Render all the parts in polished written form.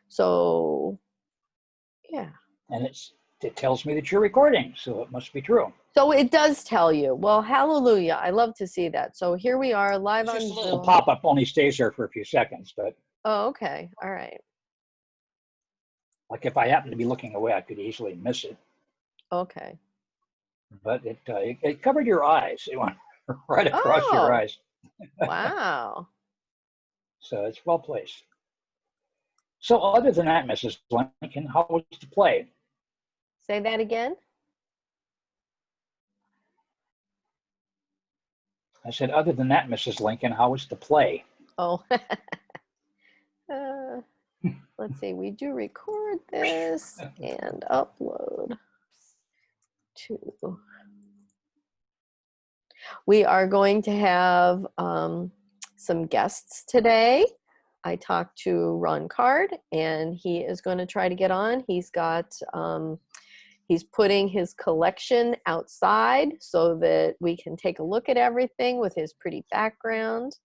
So, yeah. And it tells me that you're recording, so it must be true. So it does tell you. Well, hallelujah. I love to see that. So here we are live on Zoom. Just a little pop-up only stays there for a few seconds, but. Oh, okay. All right. Like if I happen to be looking away, I could easily miss it. Okay. But it covered your eyes. It went right across your eyes. Wow. So it's well placed. So other than that, Mrs. Lincoln, how was the play? Say that again. I said, other than that, Mrs. Lincoln, how was the play? Oh. Let's see. We do record this and upload to. We are going to have some guests today. I talked to Ron Card, and he is going to try to get on. He's got, he's putting his collection outside so that we can take a look at everything with his pretty background.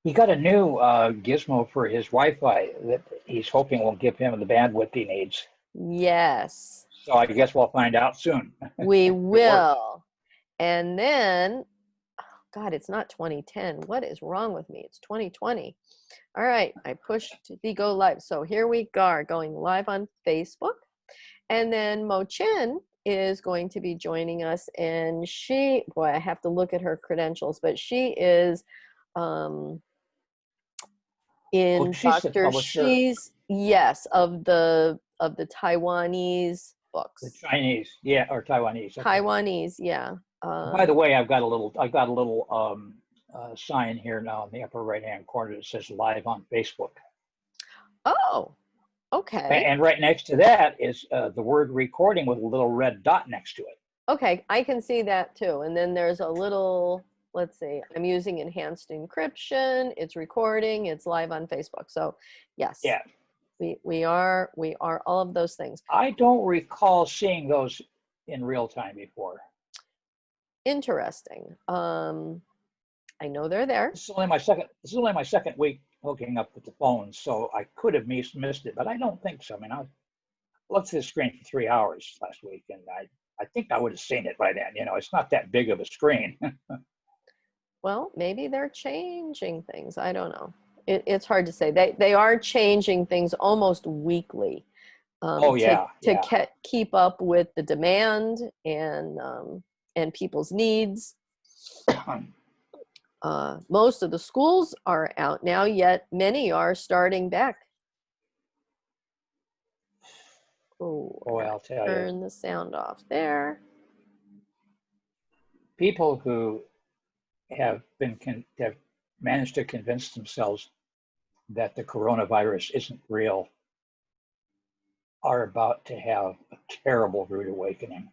He got a new gizmo for his Wi-Fi that he's hoping will give him the bandwidth he needs. Yes. So I guess we'll find out soon. We will. And then, oh God, it's not 2010. What is wrong with me? It's 2020. All right, I pushed the go live. So here we are going live on Facebook. And then Mo Chen is going to be joining us. And she, boy, I have to look at her credentials, but she is in Dr. Xi's, yes, of the Taiwanese books. The Chinese, yeah, or Taiwanese. Okay. Taiwanese, yeah. By the way, I've got a little sign here now in the upper right-hand corner that says live on Facebook. Oh, okay. And right next to that is the word recording with a little red dot next to it. Okay, I can see that too. And then there's a little, let's see, I'm using enhanced encryption. It's recording. It's live on Facebook. So yes, yeah, we are all of those things. I don't recall seeing those in real time before. Interesting. I know they're there. This is only my second week hooking up with the phone, so I could have missed it, but I don't think so. I mean, I looked at the screen for 3 hours last week, and I think I would have seen it by then. You know, it's not that big of a screen. Well, maybe they're changing things. I don't know. It's hard to say. They are changing things almost weekly. To keep up with the demand and people's needs. Most of the schools are out now, yet many are starting back. Oh, I'll tell you. Turn the sound off there. People who have managed to convince themselves that the coronavirus isn't real are about to have a terrible rude awakening.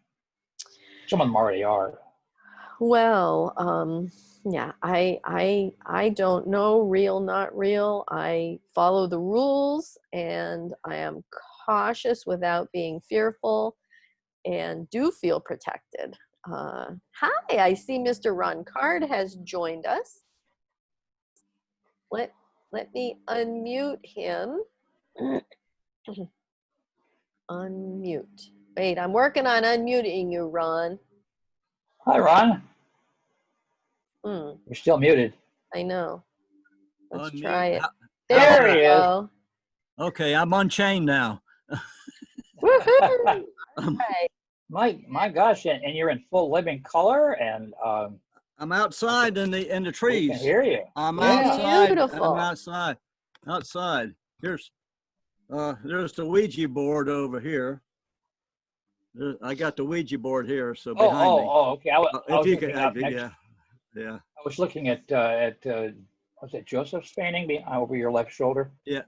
Some of them already are. Well, yeah, I don't know, real, not real. I follow the rules, and I am cautious without being fearful, and do feel protected. Hi, I see Mr. Ron Card has joined us. Let me unmute him. Unmute. Wait, I'm working on unmuting you, Ron. Hi, Ron. You're still muted. I know. Let's try it. There he is. Okay, I'm unchained now. Woohoo! Right. My gosh, and you're in full living color, and I'm outside in the trees. I can hear you. I'm outside. Beautiful. I'm outside. There's the Ouija board over here. I got the Ouija board here, so behind me. Oh, okay. Yeah. I was looking at was it Joseph's painting over your left shoulder? Yeah.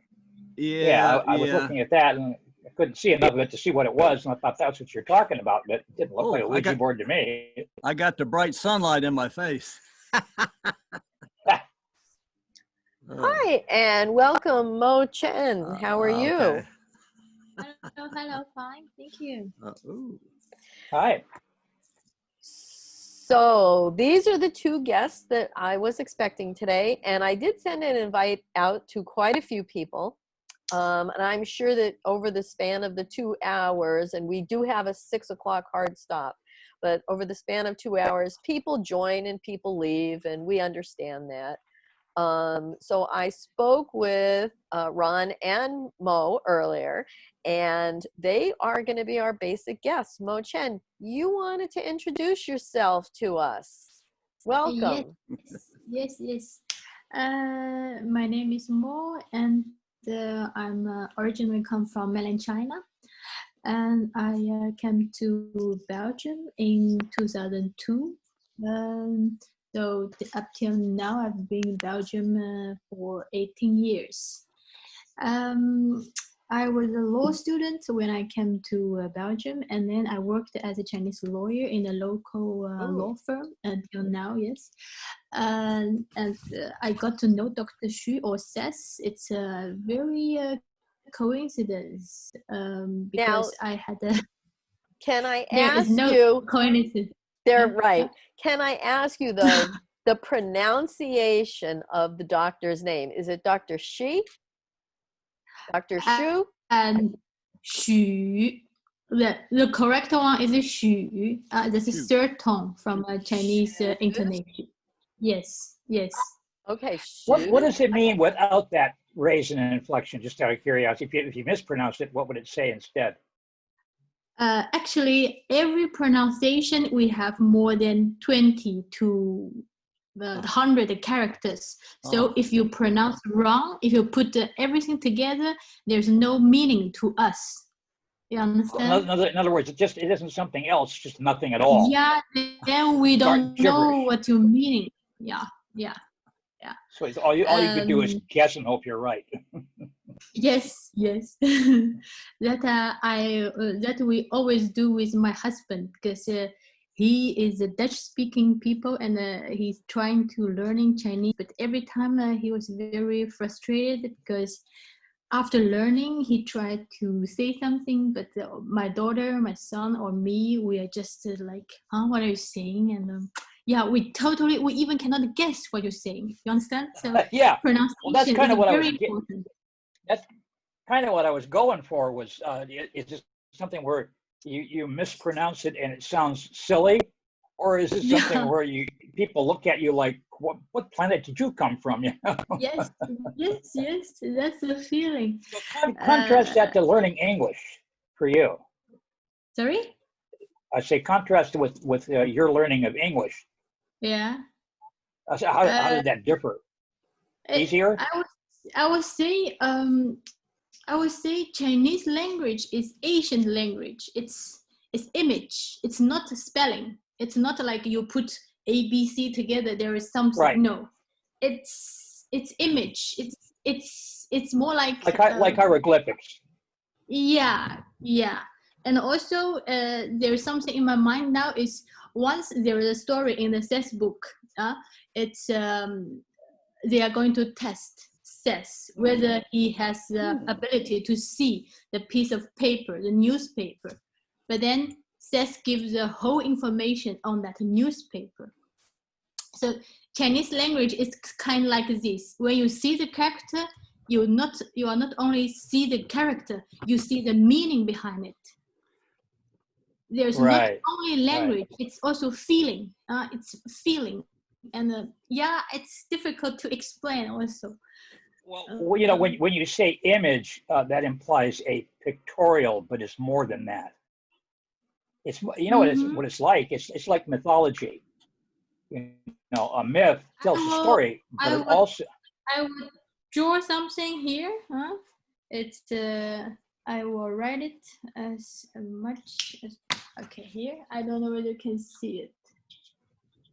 I was looking at that, and I couldn't see enough of it to see what it was, and I thought that's what you're talking about, but it didn't look like a Ouija board to me. I got the bright sunlight in my face. Hi, and welcome, Mo Chen. How are you? Okay. Hello, fine, thank you. Hi. So these are the two guests that I was expecting today, and I did send an invite out to quite a few people. And I'm sure that over the span of the 2 hours, and we do have a 6 o'clock hard stop, but over the span of 2 hours, people join and people leave, and we understand that. So I spoke with Ron and Mo earlier, and they are going to be our basic guests. Mo Chen, you wanted to introduce yourself to us. Welcome. Yes. My name is Mo, and I'm originally come from mainland China, and I came to Belgium in 2002. So up till now, I've been in Belgium for 18 years. I was a law student when I came to Belgium, and then I worked as a Chinese lawyer in a local law firm until now, yes. And I got to know Dr. Xu or Seth. It's a very coincidence because Now, I had a. Can I There is ask no you? coincidence. They're Yeah. right. Can I ask you though, the pronunciation of the doctor's name? Is it Dr. Shi? Dr. Shu? And Xu. The correct one is Xu. That's a Xu. third tone from a Chinese Xu. intonation. Yes. Okay, What Shu. does it mean without that raise and inflection? Just out of curiosity, if you mispronounced it, what would it say instead? Actually, every pronunciation we have more than 20 to 100 characters. So if you pronounce wrong, if you put everything together, there's no meaning to us. You understand? In other words, it isn't something else, just nothing at all. Yeah, then we don't know Gibberish. what you meaning. Yeah. So it's all you could do is guess and hope you're right. Yes. That we always do with my husband, because he is a Dutch-speaking people, and he's trying to learning Chinese. But every time he was very frustrated because after learning he tried to say something, but my daughter, my son, or me, we are just like, what are you saying? And yeah, we even cannot guess what you're saying. You understand? So Yeah. pronunciation Well, that's kind of what very important. That's kind of what I was going for. Was is this something where you mispronounce it and it sounds silly, or is it something where people look at you like, what planet did you come from? You know? Yes, that's the feeling. So contrast that to learning English for you. Sorry? I say contrast with your learning of English. Yeah. How did that differ? Easier? I would say Chinese language is Asian language. It's image. It's not spelling. It's not like you put A, B, C together. There is something. Right. No, it's image. It's more like hieroglyphics. Yeah. And also, there's something in my mind now is once there is a story in the Seth book. It's they are going to test Seth whether he has the ability to see the piece of paper, the newspaper. But then Seth gives the whole information on that newspaper. So Chinese language is kind of like this. When you see the character, you are not only see the character, you see the meaning behind it. There's not only language, it's also feeling. It's feeling. And it's difficult to explain also. Well, you know, when you say image, that implies a pictorial, but it's more than that. It's what it's like. It's like mythology. You know, a myth tells a story, but it also. I would draw something here. It's I will write it as much as. Okay, here. I don't know whether you can see it.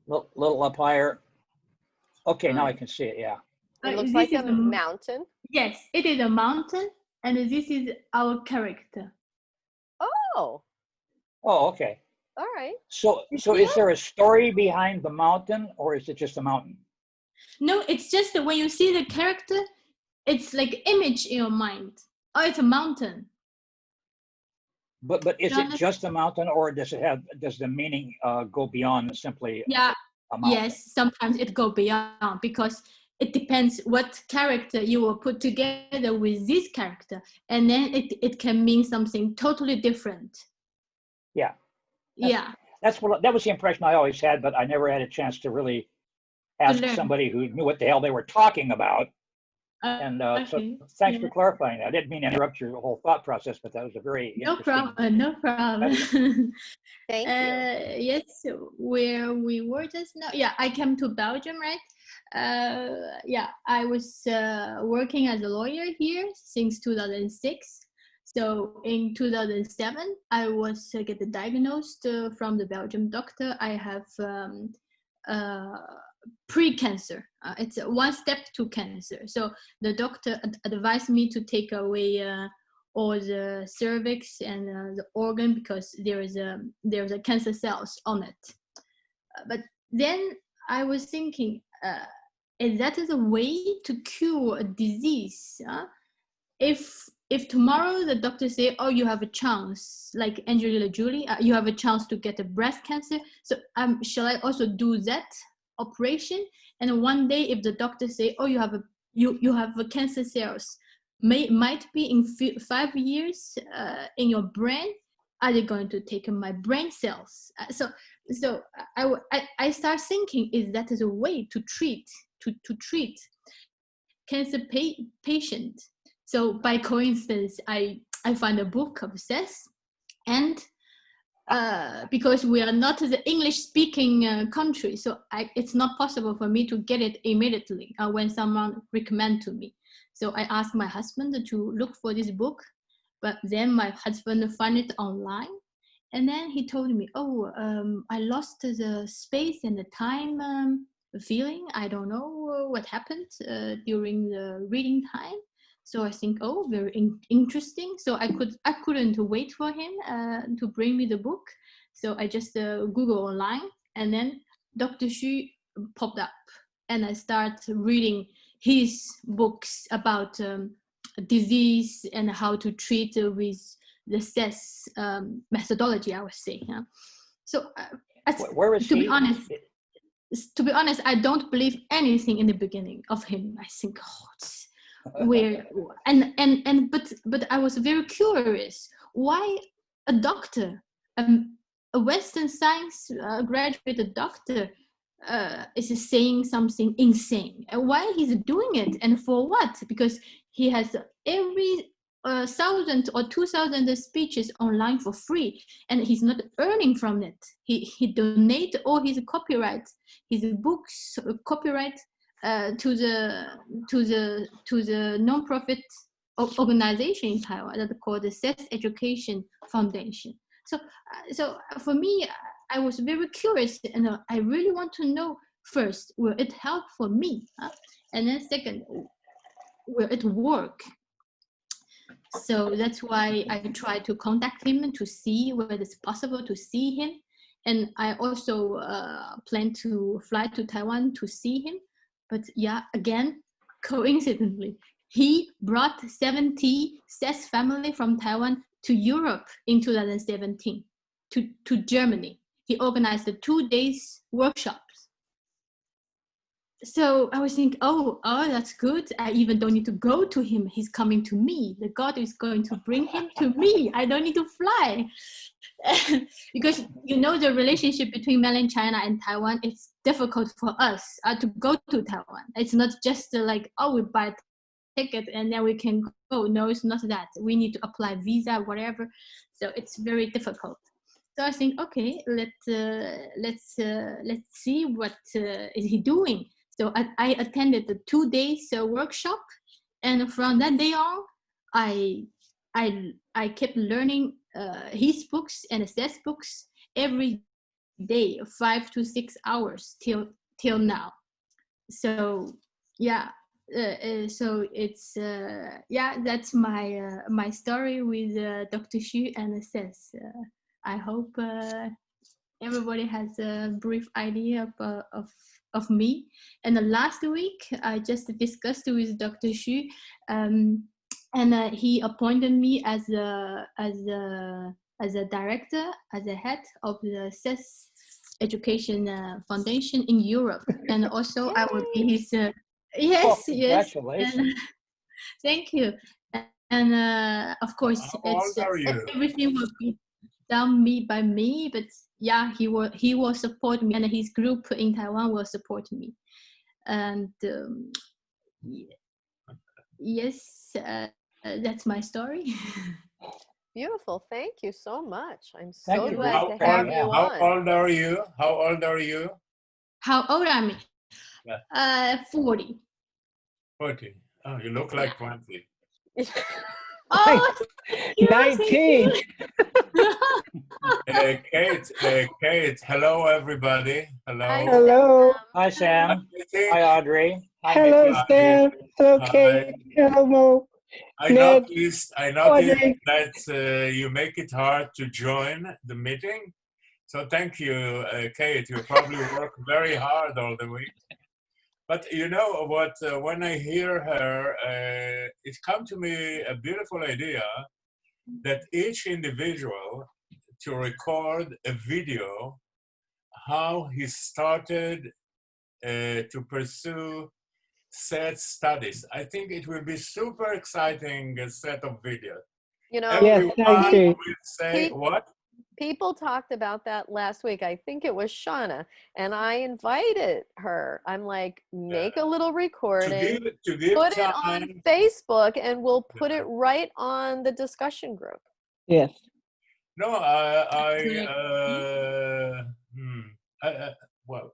Little up higher. Okay, now I can see it. Yeah. It looks like a mountain. Yes, it is a mountain, and this is our character. Oh. Oh, okay. All right. So is there a story behind the mountain, or is it just a mountain? No, it's just that when you see the character, it's like image in your mind. Oh, it's a mountain. But is it just a mountain, or does the meaning go beyond simply a mountain? Yes, sometimes it go beyond, because it depends what character you will put together with this character, and then it can mean something totally different. Yeah. Yeah. That was the impression I always had, but I never had a chance to really ask learn. somebody who knew what the hell they were talking about. And so Okay. thanks Yeah. for clarifying that. I didn't mean to interrupt your whole thought process, but that was a very No interesting. problem. No problem. Thank you. Yes, where we were just now. Yeah, I came to Belgium, right? Yeah, I was working as a lawyer here since 2006. So in 2007, I was get diagnosed from the Belgian doctor. I have pre-cancer. It's one step to cancer. So the doctor advised me to take away all the cervix and the organ because there's a cancer cells on it. But then I was thinking, if that is a way to cure a disease, if tomorrow the doctor say, oh, you have a chance, like Angelina Jolie, you have a chance to get a breast cancer, so shall I also do that operation? And one day if the doctor say, oh, you have a cancer cells, might be in 5 years in your brain, are they going to take my brain cells? So I start thinking, is that is a way to treat cancer patient. So by coincidence, I find a book of Seth, and because we are not the English-speaking country, so it's not possible for me to get it immediately when someone recommend to me. So I asked my husband to look for this book, but then my husband found it online, and then he told me, oh, I lost the space and the time feeling. I don't know what happened during the reading time. So I think, oh, very interesting. So I couldn't wait for him to bring me the book. So I just Google online, and then Dr. Xu popped up, and I start reading his books about disease and how to treat with the CES methodology, I would say. Yeah. So Where is to he? be honest, I don't believe anything in the beginning of him. I think, but I was very curious why a doctor, a Western science graduated doctor, is saying something insane, and why he's doing it and for what? Because he has every 1,000 or 2,000 speeches online for free, and he's not earning from it. He donate all his copyright, his books copyright to the non-profit organization in Taiwan that called the Seth Education Foundation. So for me, I was very curious, and I really want to know first, will it help for me? And then second, will it work? So that's why I try to contact him to see whether it's possible to see him. And I also plan to fly to Taiwan to see him. But yeah, again, coincidentally, he brought 70 Seth family from Taiwan to Europe in 2017, to Germany. He organized a 2 days workshops. So I was thinking, oh, that's good. I even don't need to go to him. He's coming to me. The God is going to bring him to me. I don't need to fly. Because, the relationship between mainland China and Taiwan, it's difficult for us to go to Taiwan. It's not just like, oh, we buy a ticket and then we can go. No, it's not that. We need to apply visa, whatever. So it's very difficult. So I think, okay, let's see what is he doing. So I attended the 2 days workshop, and from that day on, I kept learning his books and Seth's books every day, 5 to 6 hours till now. So yeah, so it's that's my story with Dr. Xu and Seth. I hope everybody has a brief idea of me. And last week, I just discussed with Dr. Xu, and he appointed me as a director, as a head of the Seth Education Foundation in Europe, and also I will be his Yes, Well, yes. congratulations. And thank you. And of course, How it's old are you? everything will be done by me. But yeah, he will support me, and his group in Taiwan will support me. And yes, that's my story. Beautiful. Thank you so much. I'm Thank so you glad for to have sharing. you How on. old are you? How old are you? How old am Yeah. I? 40. 40. Oh, you look like 20. Oh, thank you, thank 19. you. Kate, hello everybody. Hi, Hello. Hello. Hi, Sam. Hi, Audrey. Hi, Hello, Nikki. Sam. Hello, Hi. Kate. Hello, Mo. I Ned. noticed Audrey. that you make it hard to join the meeting. So thank you, Kate. You probably work very hard all the week. But you know what? When I hear her, it come to me a beautiful idea that each individual to record a video how he started to pursue Seth's studies. I think it will be super exciting set of videos. You know, Yes, I Everyone agree. will say Pete- what? people talked about that last week. I think it was Shauna, and I invited her. I'm like, make a little recording, To give put it time. on Facebook, and we'll put it right on the discussion group. Yes. No, well,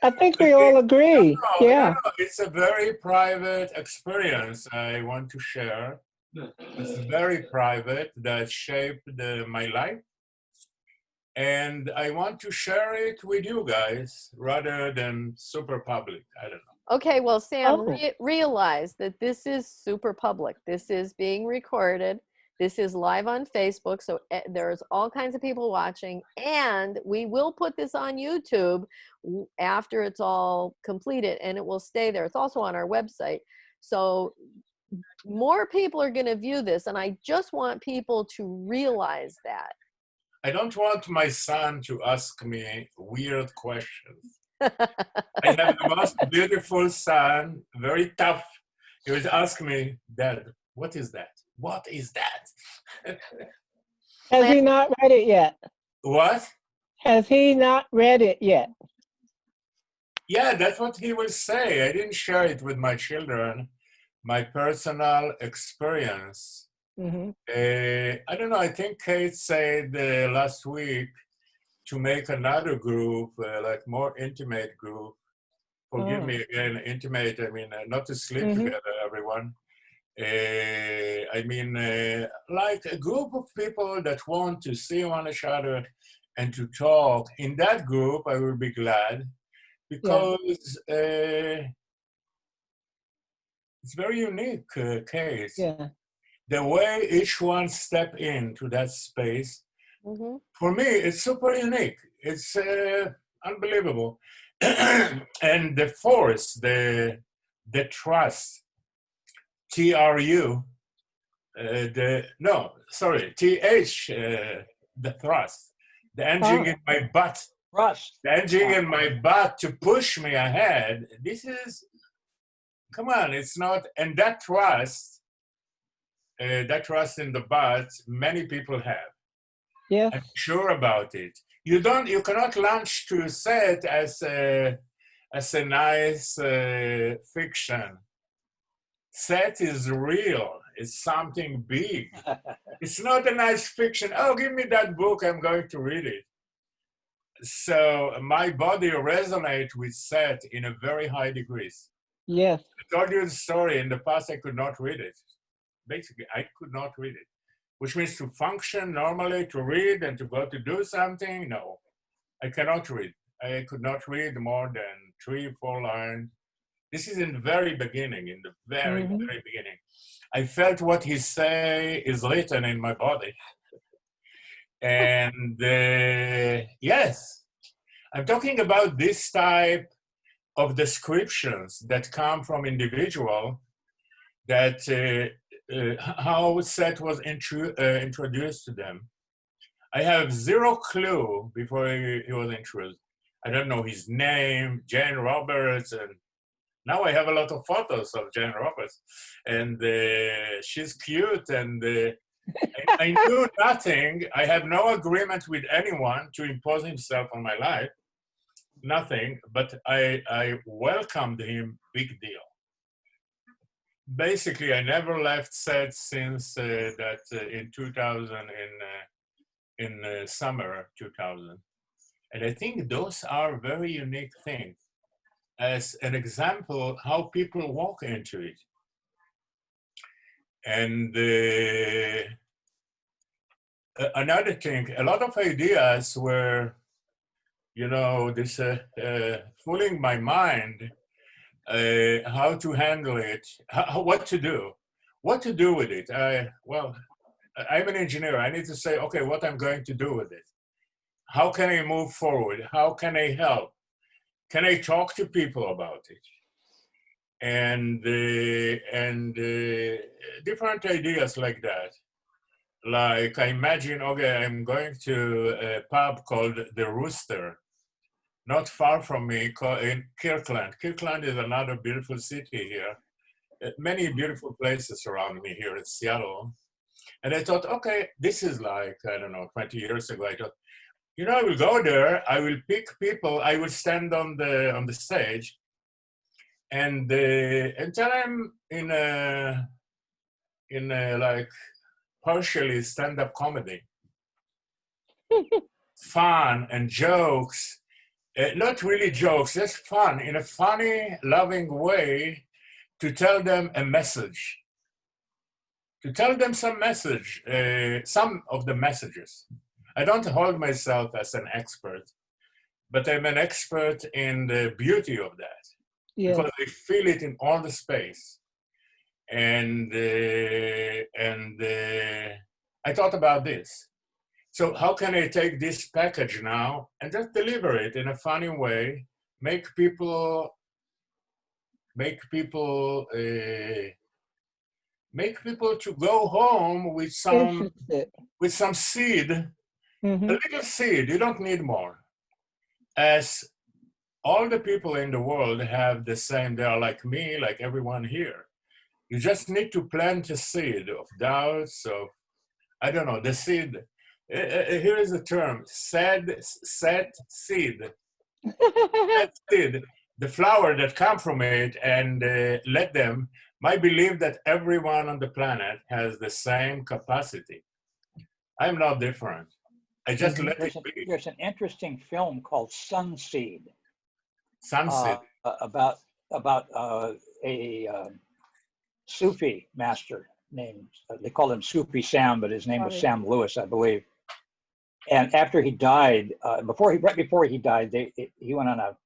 I think we all agree. Yeah. no, it's a very private experience I want to share. It's very private that shaped my life. And I want to share it with you guys rather than super public. I don't know. Okay, well, Sam, Oh. realize that this is super public. This is being recorded. This is live on Facebook, so there's all kinds of people watching, and we will put this on YouTube after it's all completed, and it will stay there. It's also on our website. So more people are going to view this, and I just want people to realize that. I don't want my son to ask me weird questions. I have the most beautiful son, very tough. He would ask me, Dad, what is that? What is that? Has he not read it yet? What? Has he not read it yet? Yeah, that's what he will say. I didn't share it with my children, my personal experience. Mm-hmm. I don't know, I think Kate said last week to make another group, like more intimate group. Forgive me again, intimate, I mean, not to sleep together, everyone. I mean, like a group of people that want to see one another and to talk. In that group, I will be glad because it's very unique case. Yeah. The way each one step into that space, for me, it's super unique. It's unbelievable. And the force, the trust, TRU, TH, the thrust, the engine in my butt. Trust. The engine in my butt to push me ahead. This is, come on, it's not, and that trust in the butt, many people have. Yes. I'm sure about it. You cannot launch to Seth as a nice fiction. Seth is real. It's something big. It's not a nice fiction. Oh, give me that book. I'm going to read it. So my body resonates with Seth in a very high degree. Yes. I told you the story. In the past, I could not read it. Basically, I could not read it, which means to function normally, to read and to go to do something. No, I cannot read. I could not read more than 3-4 lines. This is in the very beginning, in the very, very beginning. I felt what he say is written in my body. And yes, I'm talking about this type of descriptions that come from individual that how Seth was introduced to them. I have zero clue before he was introduced. I don't know his name, Jane Roberts, and Now I have a lot of photos of Jane Roberts, and she's cute, and I knew nothing. I have no agreement with anyone to impose himself on my life, nothing, but I welcomed him, big deal. Basically, I never left Seth since that in 2000, in summer 2000. And I think those are very unique things as an example how people walk into it. And another thing, a lot of ideas were, you know, this fooling my mind, how to handle it, what to do with it. Well, I'm an engineer. I need to say, okay, what I'm going to do with it. How can I move forward? How can I help? Can I talk to people about it? And different ideas like that. Like I imagine, okay, I'm going to a pub called The Rooster, not far from me, in Kirkland. Kirkland is another beautiful city here. Many beautiful places around me here in Seattle. And I thought, okay, this is like, I don't know, 20 years ago. I thought, you know, I will go there, I will pick people, I will stand on the stage, and until I'm in a like partially stand-up comedy, fun and jokes, not really jokes, just fun in a funny, loving way to tell them a message, to tell them some message, some of the messages. I don't hold myself as an expert, but I'm an expert in the beauty of that. Yes. Because I feel it in all the space. And I thought about this. So how can I take this package now and just deliver it in a funny way, make people to go home with some seed, Mm-hmm. a little seed. You don't need more. As all the people in the world have the same, they are like me, like everyone here. You just need to plant a seed of doubts, of, I don't know, the seed. Here is the term, set seed. Set seed, the flower that come from it, and let them, I believe that everyone on the planet has the same capacity. I'm not different. I just let it be. There's an interesting film called Sunseed. Sunset. About a Sufi master named, they called him Sufi Sam, but his name was Sam Lewis, I believe. And after he died, right before he died, he went on a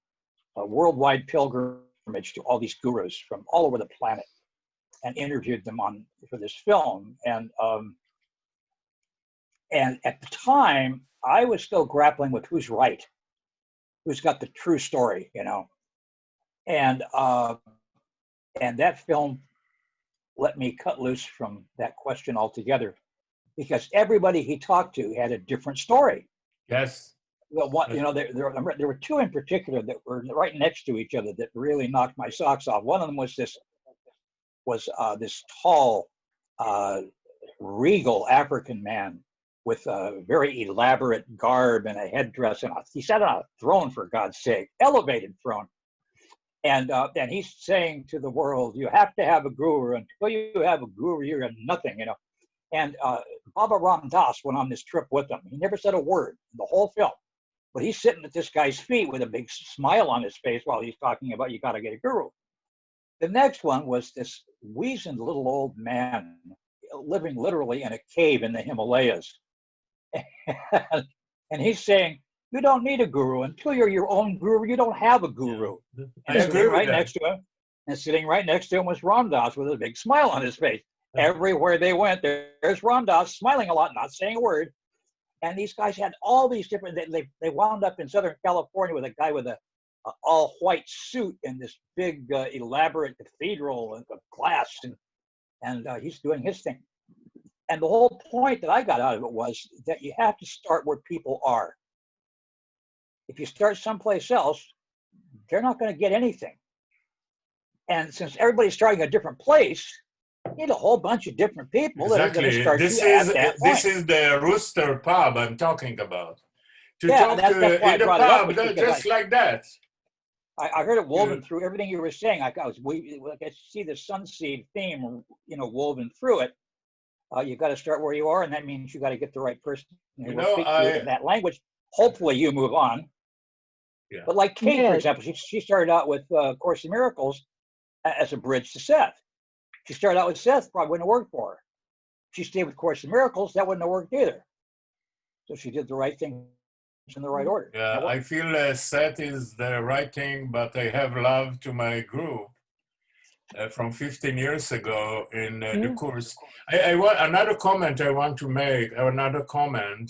worldwide pilgrimage to all these gurus from all over the planet and interviewed them for this film. And at the time, I was still grappling with who's right, who's got the true story, you know. And that film let me cut loose from that question altogether, because everybody he talked to had a different story. Yes. Well, what, you know, there were two in particular that were right next to each other that really knocked my socks off. One of them was this tall, regal African man with a very elaborate garb and a headdress, and he sat on a throne, for God's sake, elevated throne. And he's saying to the world, you have to have a guru. Until you have a guru, you're nothing, you know. And Baba Ram Das went on this trip with him. He never said a word in the whole film. But he's sitting at this guy's feet with a big smile on his face while he's talking about, you got to get a guru. The next one was this weazened little old man living literally in a cave in the Himalayas. And he's saying, you don't need a guru. Until you're your own guru, you don't have a guru. And sitting right next to him was Ram Dass with a big smile on his face. Everywhere they went, there's Ram Dass smiling a lot, not saying a word. And these guys had all these different, they wound up in Southern California with a guy with a all white suit in this big elaborate cathedral of glass, and he's doing his thing. And the whole point that I got out of it was that you have to start where people are. If you start someplace else, they're not going to get anything. And since everybody's starting a different place, you need a whole bunch of different people that are going to Exactly. start This you at that this point. is the Rooster pub I'm talking about. To Yeah, talk and that's to why I in the brought it up, pub, is because just like that. I heard it woven You- through everything you were saying. I could see the sunseed theme, woven through it. You got to start where you are, and that means you got to get the right person who You will know, speak to you in that language. Hopefully, you move on. Yeah. But like Kate, for Yes. example, she started out with Course in Miracles as a bridge to Seth. She started out with Seth, probably wouldn't have worked for her. She stayed with Course in Miracles, that wouldn't have worked either. So she did the right thing in the right order. Yeah, I feel Seth is the right thing, but I have love to my group from 15 years ago in the course. I want another comment I want to make. Another comment.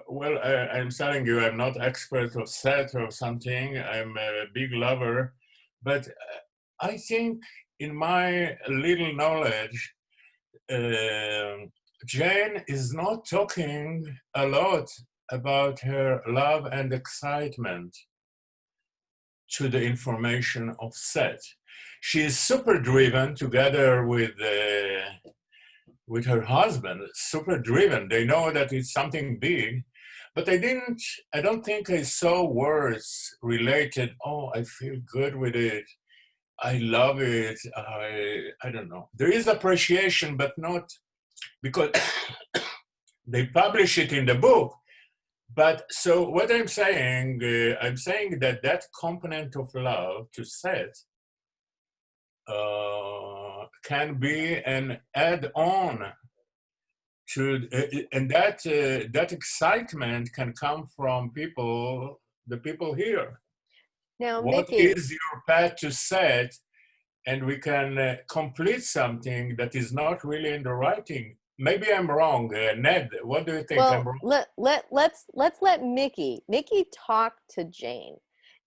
Well, I'm telling you, I'm not expert of Seth or something. I'm a big lover, but I think in my little knowledge, Jane is not talking a lot about her love and excitement to the information of Seth. She is super driven together with her husband, super driven. They know that it's something big, but I don't think I saw words related, oh, I feel good with it. I love it. I don't know. There is appreciation, but not because they publish it in the book. But so what I'm saying that that component of love to Seth can be an add-on to, and that excitement can come from the people here. Now, What Mickey, is your path to Seth? And we can complete something that is not really in the writing. Maybe I'm wrong. Ned, what do you think? I'm well, wrong? let's let Mickey talk to Jane.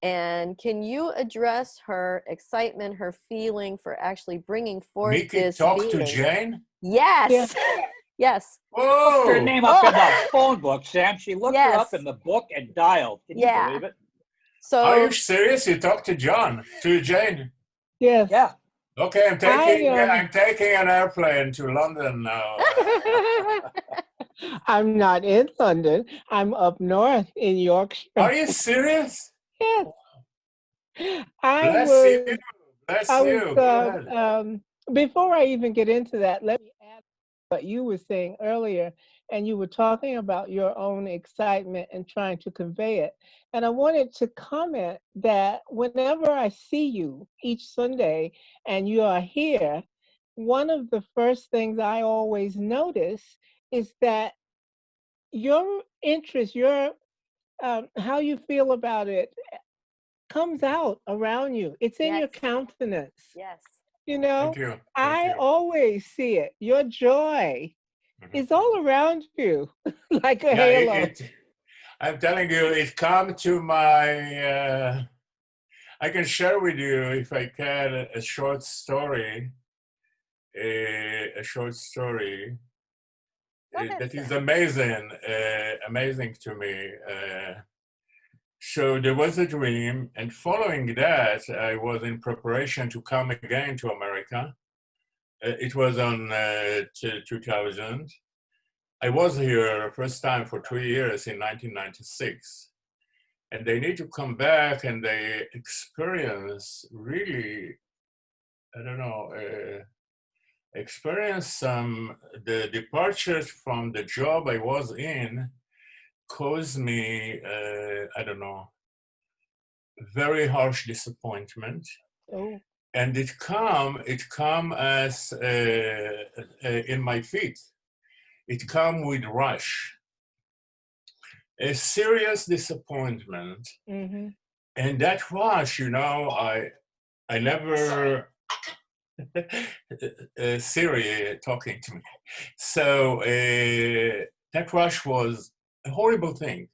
And can you address her excitement, her feeling for actually bringing forth Mickey this talk to being? Jane? Yes. Yes. Looked her Whoa! name up in the phone book, Sam. She looked her up Yes. in the book and dialed. Can you Yeah. believe it? Are you So serious? You talked to Jane? Yes. Yeah. Okay, I'm taking I an airplane to London now. I'm not in London. I'm up north in Yorkshire. Are you serious? Yes. I Bless you. was Bless I you. Go ahead. was before I even get into that, let me add what you were saying earlier, and you were talking about your own excitement and trying to convey it. And I wanted to comment that whenever I see you each Sunday and you are here, one of the first things I always notice is that your interest, your how you feel about it comes out around you. It's in your yes. countenance. Yes. You Thank know, you. Thank I you. always see it. Your joy is all around you like a Yeah, halo. I'm telling you, it come to my, I can share with you, if I can, a short story, a short story Go ahead, that is Seth. amazing to me. So there was a dream, and following that, I was in preparation to come again to America. It was on 2000. I was here first time for 3 years in 1996. And they need to come back and they experience really, I don't know, experience the departures from the job I was in caused me, I don't know, very harsh disappointment. Oh, And it come as in my feet. It come with rush, a serious disappointment. mm-hmm. And that rush, I never Siri talking to me. So that rush was a horrible thing,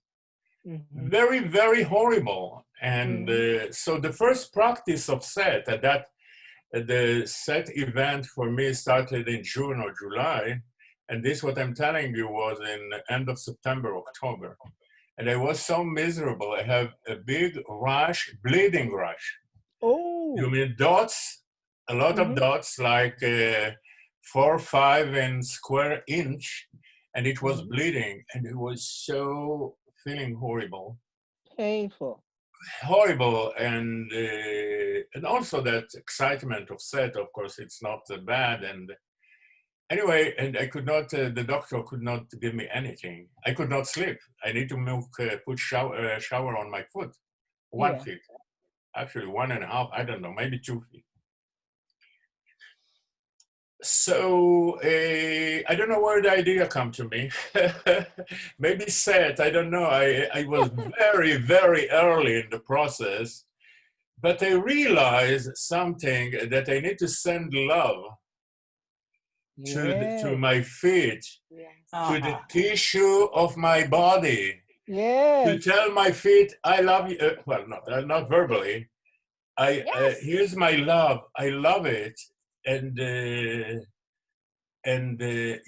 Mm-hmm. very, very horrible. And Mm-hmm. so the first practice of Set the Set event for me started in June or July. And this, what I'm telling you, was in end of September, October. And I was so miserable. I have a big rush, bleeding rush. You Oh, mean dots? A lot of mhm. dots, like 4 or 5 in square inch, and it was Mhm. bleeding, and it was so feeling horrible, Painful. horrible, and also that excitement of Seth. Of course, it's not bad, and anyway, and I could not. The doctor could not give me anything. I could not sleep. I need to put shower on my foot, one Yeah. feet, actually 1.5. I don't know, maybe 2 feet. So I don't know where the idea come to me. Maybe Seth, I don't know. I was very, very early in the process, but I realized something that I need to send love to Yes. my feet, Yes. to the Uh-huh. tissue of my body, to Yes. tell my feet, I love you. Well, not verbally. Yes. Here's my love. I love it, and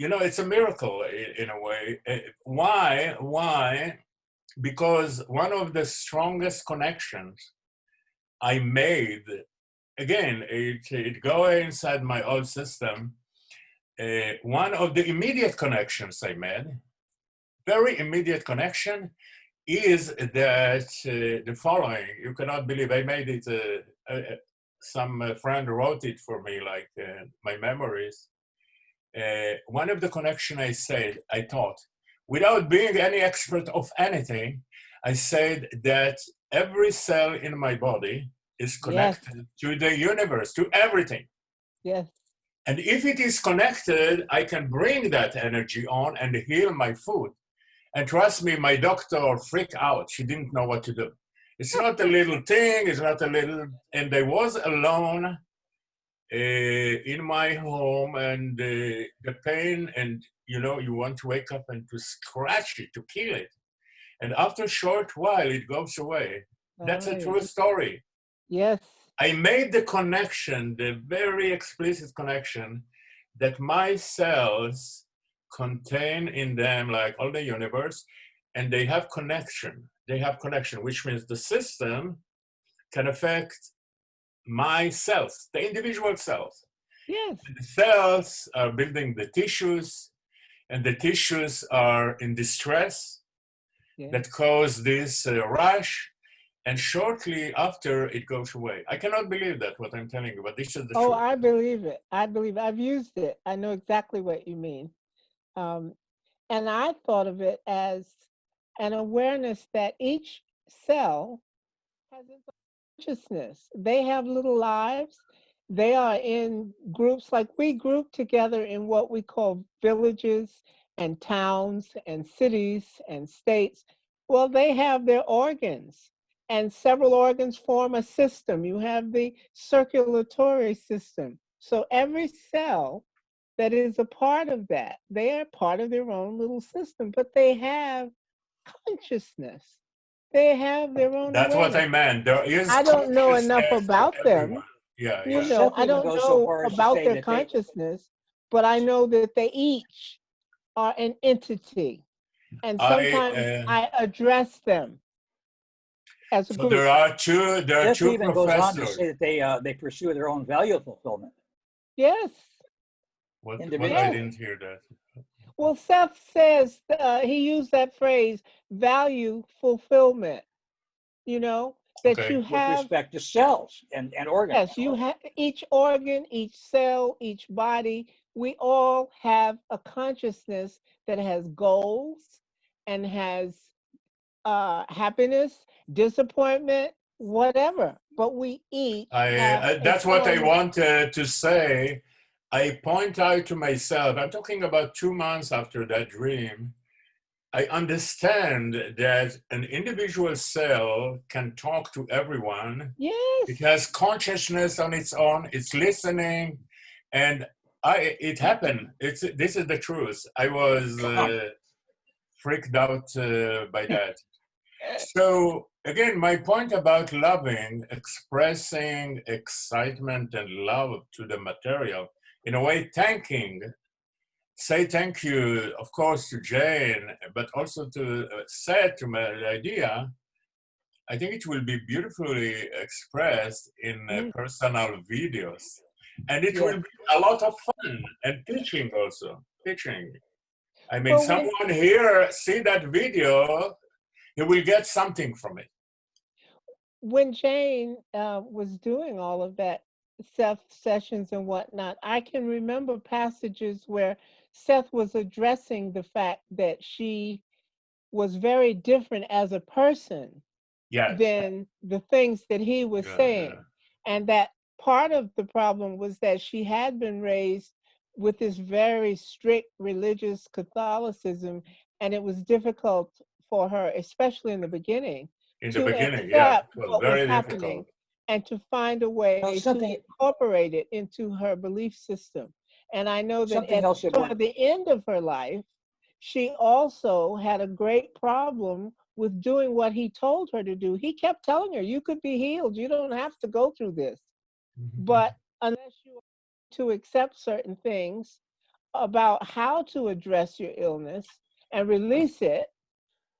you know, it's a miracle in a way. Why? Because one of the strongest connections I made, again, it go inside my old system. One of the immediate connections I made, very immediate connection, is that the following. You cannot believe I made it. Some friend wrote it for me, like my memories. One of the connection I thought, without being any expert of anything, I said that every cell in my body is Yes. connected to the universe, to everything. Yes. And if it is connected, I can bring that energy on and heal my food. And trust me, my doctor freaked out. She didn't know what to do. It's not a little thing, it's not a little, and I was alone in my home, and the pain, and you know, you want to wake up and to scratch it, to kill it, and after a short while it goes away. That's a Oh, true story. yes. I made the connection, the very explicit connection, that my cells contain in them, like all the universe, and they have connection. They have connection, which means the system can affect my cells, the individual cells. Yes. The cells are building the tissues, and the tissues are in distress Yes. that cause this rash, and shortly after it goes away. I cannot believe that, what I'm telling you, but this is the Oh, truth. I believe it. I believe I've used it. I know exactly what you mean. Um, and I thought of it as an awareness that each cell has its own consciousness. They have little lives. They are in groups, like we group together in what we call villages and towns and cities and states. Well, they have their organs, and several organs form a system. You have the circulatory system. So every cell that is a part of that, they are part of their own little system, but they have consciousness. They have their own That's what I awareness. meant. There is I don't know enough consciousness for about them. everyone. Yeah, You Well, yeah. know, Seth I even don't goes so know far as to about say their that they, consciousness, but I know that they each are an entity. And sometimes I I address them as a so there group. are Seth two even goes on to professors. say that they pursue their own value fulfillment Yes, What I yes. individually. didn't hear that. Well, Seth says he used that phrase, value fulfillment, you know, that Okay. you With have. respect to cells and organs. Yes, you have each organ, each cell, each body. We all have a consciousness that has goals and has happiness, disappointment, whatever. But we each have a That's what I form. wanted to say. I point out to myself, I'm talking about 2 months after that dream. I understand that an individual cell can talk to everyone. Yes, It has consciousness on its own. It's listening, and it happened. This is the truth. I was freaked out by that. So again, my point about loving, expressing excitement and love to the material, in a way, say thank you, of course, to Jane, but also to Seth, to my idea. I think it will be beautifully expressed in personal videos. And it Yeah. will be a lot of fun and teaching also. Teaching. I mean, Well, when someone here see that video, he will get something from it. Jane was doing all of that, Seth sessions and whatnot, I can remember passages where Seth was addressing the fact that she was very different as a person Yes. than the things that he was Yeah, yeah. saying. And that part of the problem was that she had been raised with this very strict religious Catholicism, and it was difficult for her, especially in the beginning, In the to beginning, yeah, accept it was what was very happening difficult. and to find a way Well, to something incorporate it into her belief system. And I know that something else that we're toward the end of her life, she also had a great problem with doing what he told her to do. He kept telling her, you could be healed. You don't have to go through this. But unless you to accept certain things about how to address your illness and release it,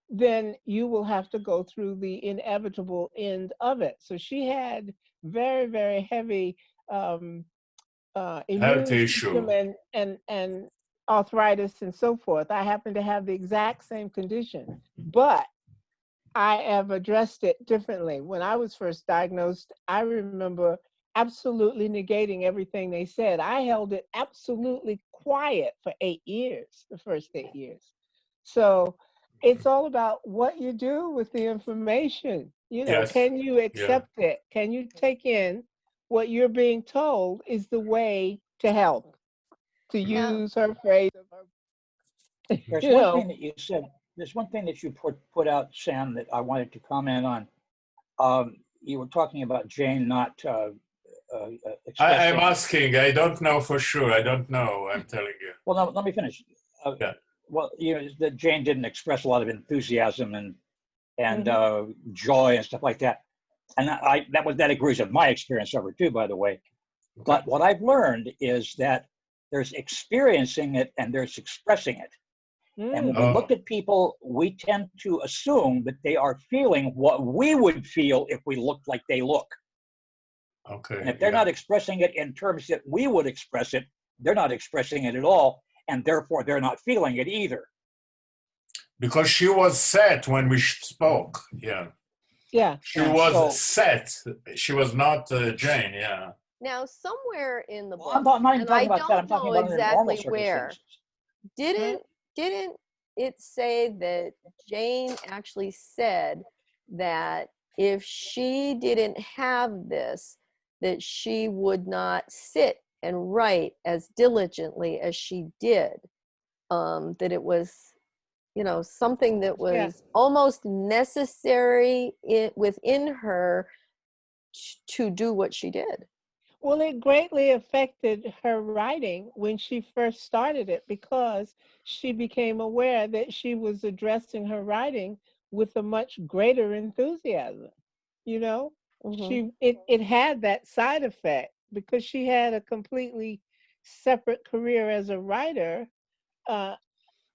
then you will have to go through the inevitable end of it. So she had very, very heavy Health immune system issue. and arthritis and so forth. I happen to have the exact same condition, but I have addressed it differently. When I was first diagnosed, I remember absolutely negating everything they said. I held it absolutely quiet for 8 years, the first 8 years. So it's all about what you do with the information. Yes. Can you Yeah. accept it? Can you take in what you're being told is the way to help? To Now, use her phrase of her, there's you one know, thing that you said. There's one thing that you put out, Sam, that I wanted to comment on. You were talking about Jane not I'm expressing. asking. I don't know for sure. I don't know. I'm telling you. Well, no, let me finish. Yeah. Well, that Jane didn't express a lot of enthusiasm and mhm, joy and stuff like that. And that agrees with my experience of her too, by the way. Okay. But what I've learned is that there's experiencing it and there's expressing it. And when we Oh, look at people, we tend to assume that they are feeling what we would feel if we looked like they look. And okay. if they're Yeah. not expressing it in terms that we would express it, they're not expressing it at all. And therefore, they're not feeling it either. Because she was set when we spoke. Yeah. yeah. She And was so, set. She was not Jane. Yeah. now somewhere in the well, book, I'm not even and I talking about that. I'm don't talking know about under normal exactly where, circumstances. Huh? didn't it say that Jane actually said that if she didn't have this, that she would not sit and write as diligently as she did? That it was, something that Yeah. was almost necessary within her to do what she did. Well, it greatly affected her writing when she first started it because she became aware that she was addressing her writing with a much greater enthusiasm. You know, Hmm. it had that side effect because she had a completely separate career as a writer uh,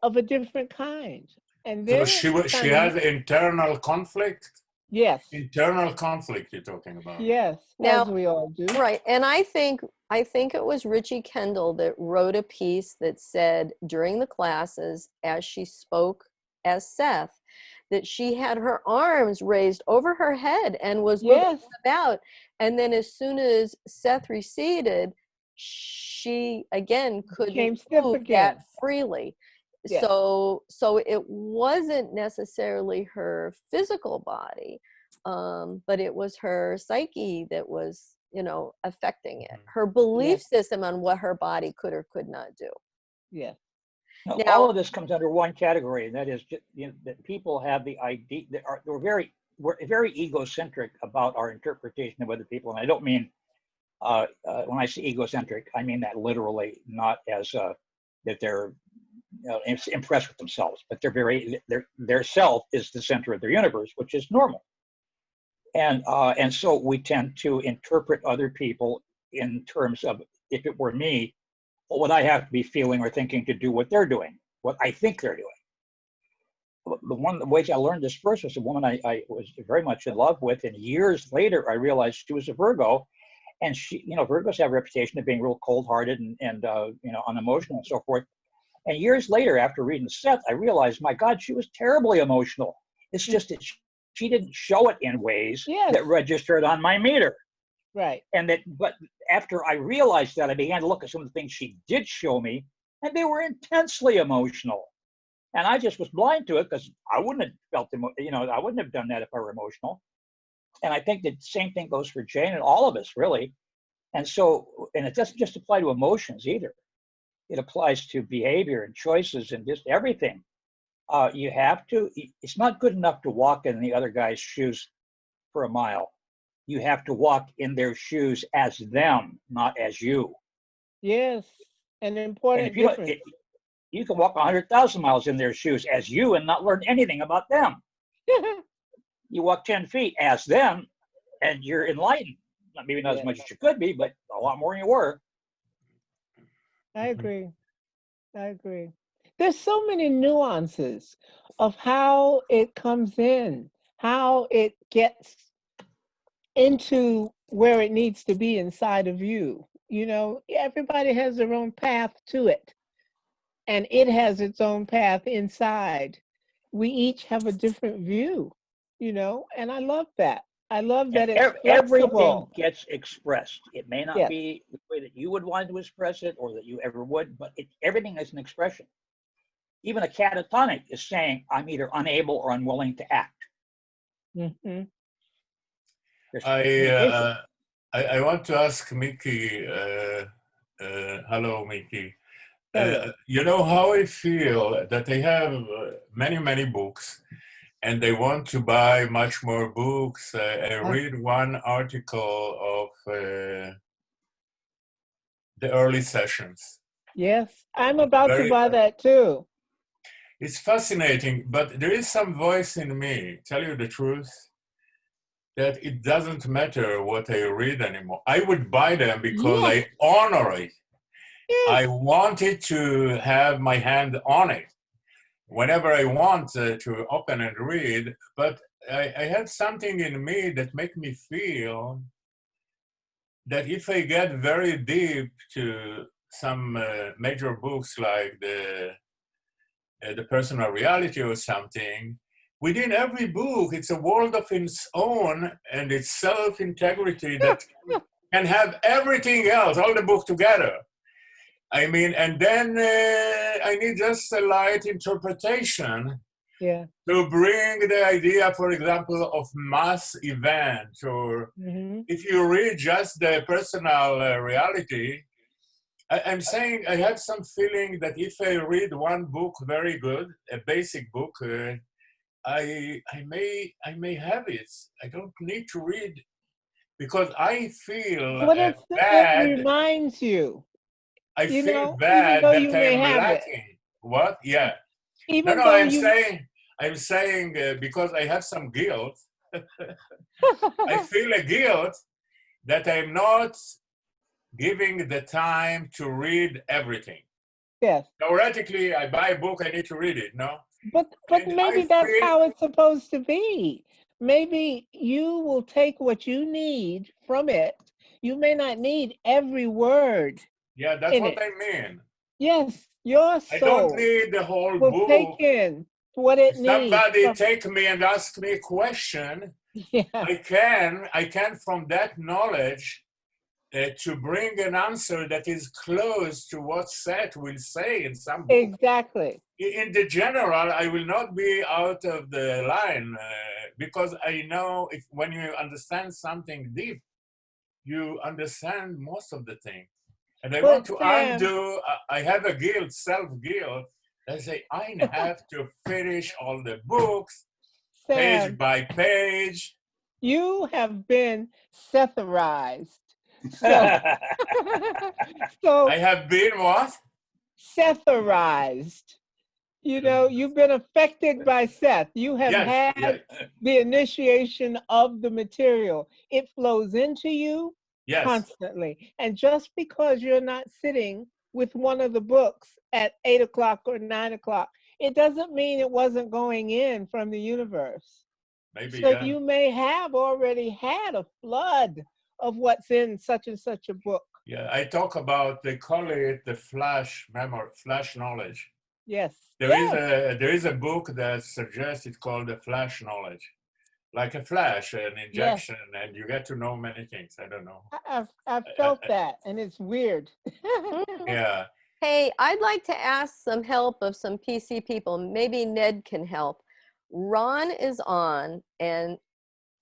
of a different kind. And So then it was she kind of, had internal conflict. yes, Internal conflict. You're talking about. yes, Now, as we all do. right, and I think it was Richie Kendall that wrote a piece that said during the classes, as she spoke as Seth, that she had her arms raised over her head and was moving Yes, about, and then as soon as Seth receded, she again couldn't became stiff move that again. freely. Yes. So it wasn't necessarily her physical body, but it was her psyche that was, affecting it, her belief Yes, system on what her body could or could not do. yes, Now, all Now, of this comes under one category, and that is that people have the idea that we're very egocentric about our interpretation of other people, and I don't mean when I say egocentric, I mean that literally, not as that they're impressed with themselves, but their self is the center of their universe, which is normal, and so we tend to interpret other people in terms of, if it were me, what would I have to be feeling or thinking to do what they're doing, what I think they're doing. the ways I learned this first was a woman I was very much in love with, and years later I realized she was a Virgo, and she, Virgos have a reputation of being real cold-hearted and unemotional and so forth. And years later, after reading Seth, I realized, my God, she was terribly emotional. It's just that she didn't show it in ways that registered on my meter. Right. But after I realized that, I began to look at some of the things she did show me, and they were intensely emotional. And I just was blind to it because I wouldn't have felt, I wouldn't have done that if I were emotional. And I think the same thing goes for Jane and all of us, really. And so, and it doesn't just apply to emotions either. It applies to behavior and choices and just everything. You have to, it's not good enough to walk in the other guy's shoes for a mile. You have to walk in their shoes as them, not as you. Yes, an important difference. You can walk 100,000 miles in their shoes as you and not learn anything about them. You walk 10 feet as them and you're enlightened. Maybe not as much as you could be, but a lot more than you were. I agree. I agree. There's so many nuances of how it comes in, how it gets into where it needs to be inside of you. Everybody has their own path to it, and it has its own path inside. We each have a different view, and I love that. I love that it's everything flexible. gets expressed. It may not be the way that you would want to express it or that you ever would, but everything is an expression. Even a catatonic is saying, I'm either unable or unwilling to act. Mm-hmm. I want to ask Mickey, hello, Mickey. You know how I feel that I have many, many books, and they want to buy much more books. I read one article of the early sessions. Yes, I'm about to buy that too. It's fascinating, but there is some voice in me, tell you the truth, that it doesn't matter what I read anymore. I would buy them because I honor it. I wanted to have my hand on it whenever I want to open and read, but I have something in me that makes me feel that if I get very deep to some major books like the personal reality or something, within every book, it's a world of its own and its self-integrity that can have everything else, all the book together. I mean, and then I need just a light interpretation to bring the idea, for example, of mass event, or if you read just the personal reality, I'm saying I have some feeling that if I read one book very good, a basic book, I may have it. I don't need to read because I feel bad. It reminds you. I feel bad that I'm lacking. What? Yeah. Even no, I'm saying because I have some guilt. I feel a guilt that I'm not giving the time to read everything. Yes. Theoretically, I buy a book, I need to read it, no? But maybe that's how it's supposed to be. Maybe you will take what you need from it. You may not need every word. Yeah, that's what I mean. Yes, your soul. I don't need the whole book. Take in what it needs. Somebody take me and ask me a question. Yeah. I can from that knowledge to bring an answer that is close to what Seth will say in some book. Exactly. In the general, I will not be out of the line because I know when you understand something deep, you understand most of the thing. And I want to undo, I have a guilt, self-guilt. I say, I have to finish all the books, page by page. You have been Setherized. So I have been what? Setherized. You've been affected by Seth. You have had the initiation of the material. It flows into you constantly. And just because you're not sitting with one of the books at 8 o'clock or 9 o'clock. It doesn't mean it wasn't going in from the universe. Maybe, So yeah. you may have already had a flood of what's in such and such a book. Yeah, I talk about, they call it the flash memory, flash knowledge. Yes. There is a book that suggests it's called the flash knowledge. Like a flash, an injection, and you get to know many things. I don't know. I've felt that, and it's weird. Yeah. Hey, I'd like to ask some help of some PC people. Maybe Ned can help. Ron is on, and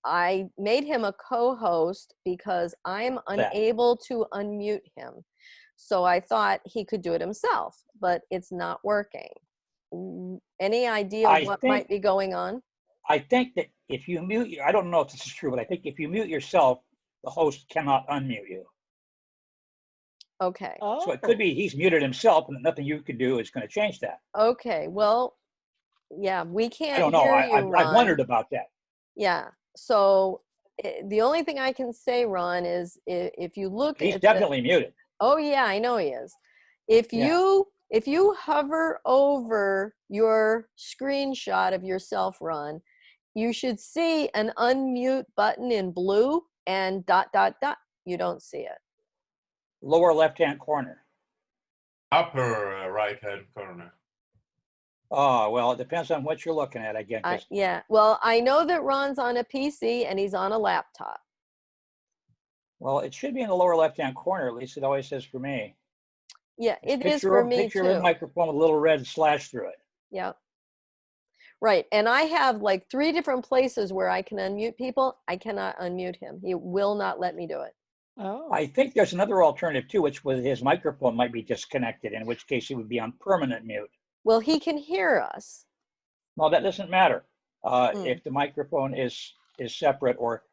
I made him a co-host because I'm unable to unmute him. So I thought he could do it himself, but it's not working. Any idea what might be going on? I think that if you mute, I don't know if this is true, but I think if you mute yourself, the host cannot unmute you. Okay. Oh. So it could be he's muted himself and nothing you can do is going to change that. Okay. Well, yeah, we can't I don't know. hear you, Ron. I've wondered about that. Yeah. So the only thing I can say, Ron, is if you look He's at definitely muted. Oh yeah, I know he is. If you hover over your screenshot of yourself, Ron, you should see an unmute button in blue and ... You don't see it. Lower left-hand corner. Upper right-hand corner. Oh, well, it depends on what you're looking at, I guess. Yeah. Well, I know that Ron's on a PC and he's on a laptop. Well, it should be in the lower left-hand corner, at least it always says for me. Yeah, it is for me Picture of a too. microphone with a little red slash through it. Yeah. Right. And I have like 3 different places where I can unmute people. I cannot unmute him. He will not let me do it. Oh. I think there's another alternative too, which was his microphone might be disconnected, in which case he would be on permanent mute. Well, he can hear us. No, that doesn't matter. If the microphone is separate, or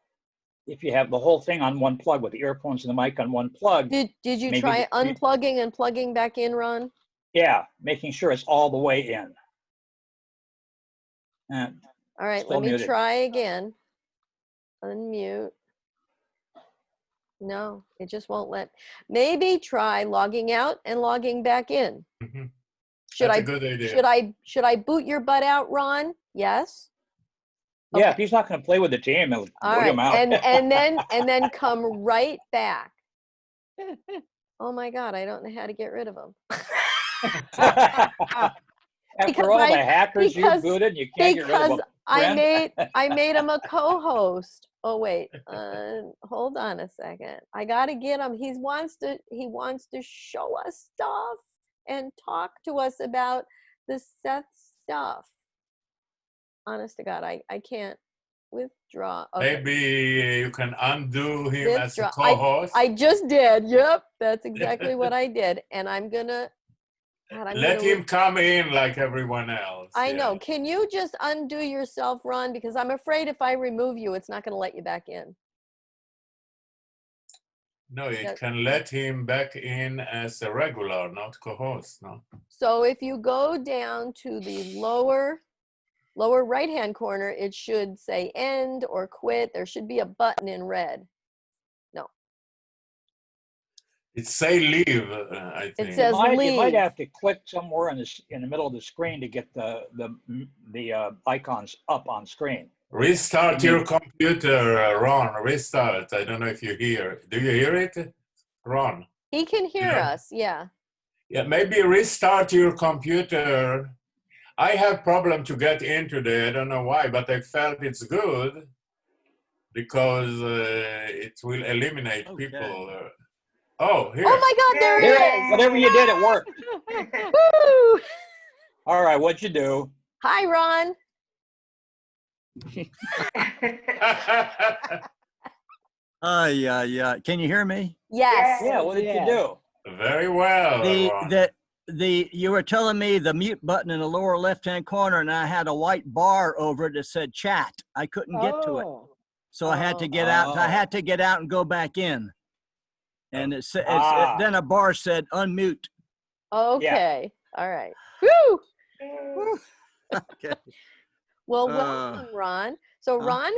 if you have the whole thing on one plug with the earphones and the mic on one plug. Did you try unplugging and plugging back in, Ron? Yeah, making sure it's all the way in. All right, let me try again. Unmute. No, it just won't let. Maybe try logging out and logging back in. Mm-hmm. That's a good idea. Should I boot your butt out, Ron? Yes. Yeah, Okay. if he's not going to play with the team, he'll boot him out. and then come right back. Oh my God, I don't know how to get rid of him. After all the hackers you booted, you can't get rid of them. I made him a co-host. Oh wait, hold on a second. I gotta get him. He wants to show us stuff and talk to us about the Seth stuff. Honest to God, I can't withdraw. Okay. Maybe you can undo him as a co-host. I just did. Yep, that's exactly what I did. And I'm gonna let him come in like everyone else. I know. Can you just undo yourself, Ron? Because I'm afraid if I remove you, it's not going to let you back in. No, it can let him back in as a regular, not co-host. No. So if you go down to the lower right-hand corner, it should say end or quit. There should be a button in red. No. It say leave, I think. It says leave. You might have to click somewhere in the middle of the screen to get the icons up on screen. Restart your computer, Ron. Restart. I don't know if you hear. Do you hear it, Ron? He can hear us, yeah. Yeah, maybe restart your computer. I have problem to get in today. I don't know why, but I felt it's good because it will eliminate people. Oh, here. Oh my God, there he is. Whatever you did, it worked. Woo! All right, what'd you do? Hi, Ron. Yeah. Can you hear me? Yes. Yeah, what did you do? Very well. You were telling me the mute button in the lower left-hand corner, and I had a white bar over it that said chat. I couldn't get to it, so I had to get out. I had to get out and go back in, and it said then a bar said unmute. Okay. Yeah. All right. Woo! Okay. Well, welcome, Ron. So Ron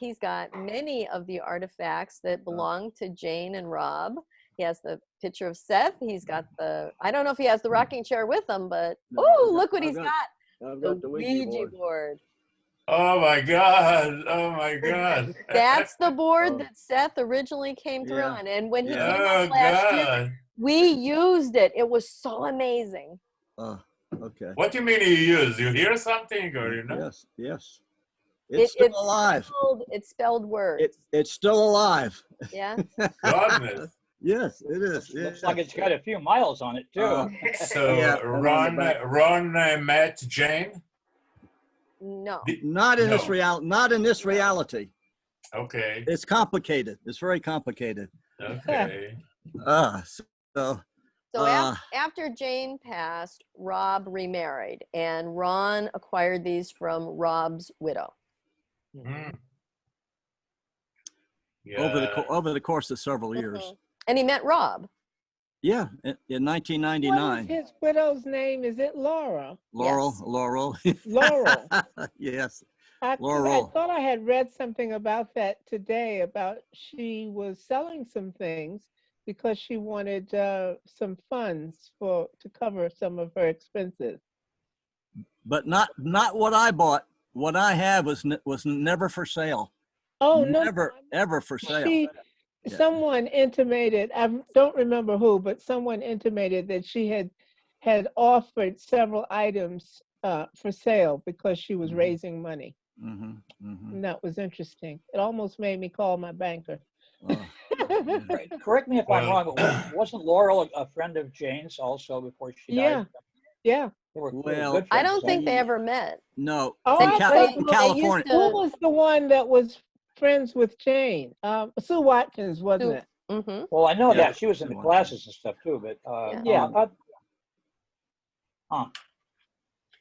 he's got many of the artifacts that belong to Jane and Rob, He has the picture of Seth. He's got the, I don't know if he has the rocking chair with him, but oh, look what he's got. I've The got the Ouija board. Oh my God. Oh my God. That's the board Oh. that Seth originally came through Yeah. on. And when he Yeah. came Oh up last year, God. we used it. It was so amazing. Okay. What do you mean you use? You hear something or you know? Yes, yes. It's still alive. It's spelled words. It's still alive. Yeah. Goodness. Yes, it is. Looks like it's got a few miles on it, too. So Yeah, and on the back. Ron met Jane? No. Not in this No. not in this reality. Okay. It's complicated. It's very complicated. Okay. So So after Jane passed, Rob remarried, and Ron acquired these from Rob's widow. Mm. over the course of several years. And he met Rob. Yeah, in 1999. What is his widow's name? Is it Laura? Laurel, Yes. Laurel. Laurel. Yes. I Laurel. thought I had read something about that today, about she was selling some things because she wanted some funds to cover some of her expenses. But not what I bought. What I have was never for sale. Oh, no. Never, ever for sale. Someone intimated, I don't remember who, but someone intimated that she had offered several items for sale because she was raising money. And that was interesting. It almost made me call my banker. Correct me if I'm wrong, but wasn't Laurel a friend of Jane's also before she died? Yeah. They were Well, good I friends, don't think they ever met. No. Oh, In I thought California. who was the one that was friends with Jane? Sue Watkins, wasn't it? Mm-hmm. Well, I know Yeah. that she was in the classes and stuff too, but Yeah.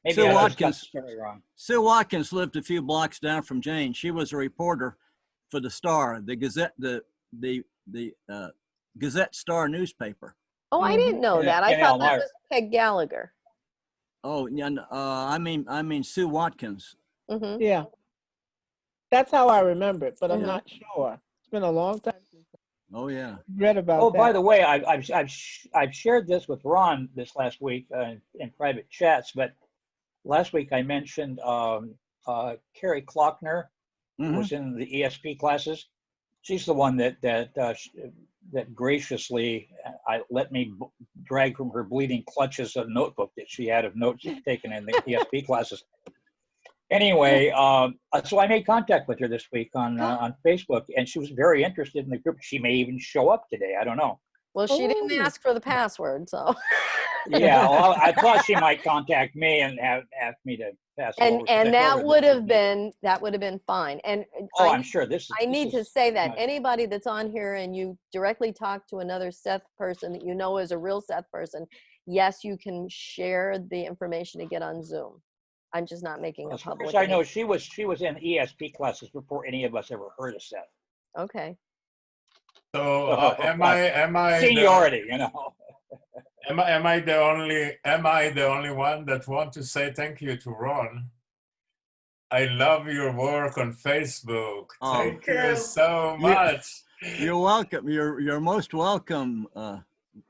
Maybe Sue I just got the Watkins. story wrong. Sue Watkins lived a few blocks down from Jane. She was a reporter for the Star, the Gazette, the Gazette Star newspaper. Oh, I didn't know that. I thought that Elmira. was Peg Gallagher. Oh, yeah. I mean Sue Watkins. Mm-hmm. Yeah. That's how I remember it, but I'm not sure. It's been a long time since Oh yeah. I read about that. Oh, by the way, I've shared this with Ron this last week in private chats, but last week I mentioned Carrie Klockner, who was in the ESP classes. She's the one that graciously let me drag from her bleeding clutches a notebook that she had of notes taken in the ESP classes. Anyway, so I made contact with her this week on Facebook, and she was very interested in the group. She may even show up today. I don't know. Well, she didn't ask for the password, so. Yeah, well, I thought she might contact me and ask me to pass it over. And that would have been fine. And I'm sure I need to say that anybody that's on here and you directly talk to another Seth person that you know is a real Seth person, yes, you can share the information to get on Zoom. I'm just not making a public. I know she was in ESP classes before any of us ever heard of Seth. Okay. So am I seniority? You know. Am I the only one that want to say thank you to Ron? I love your work on Facebook. Thank you so much. You're welcome. You're most welcome.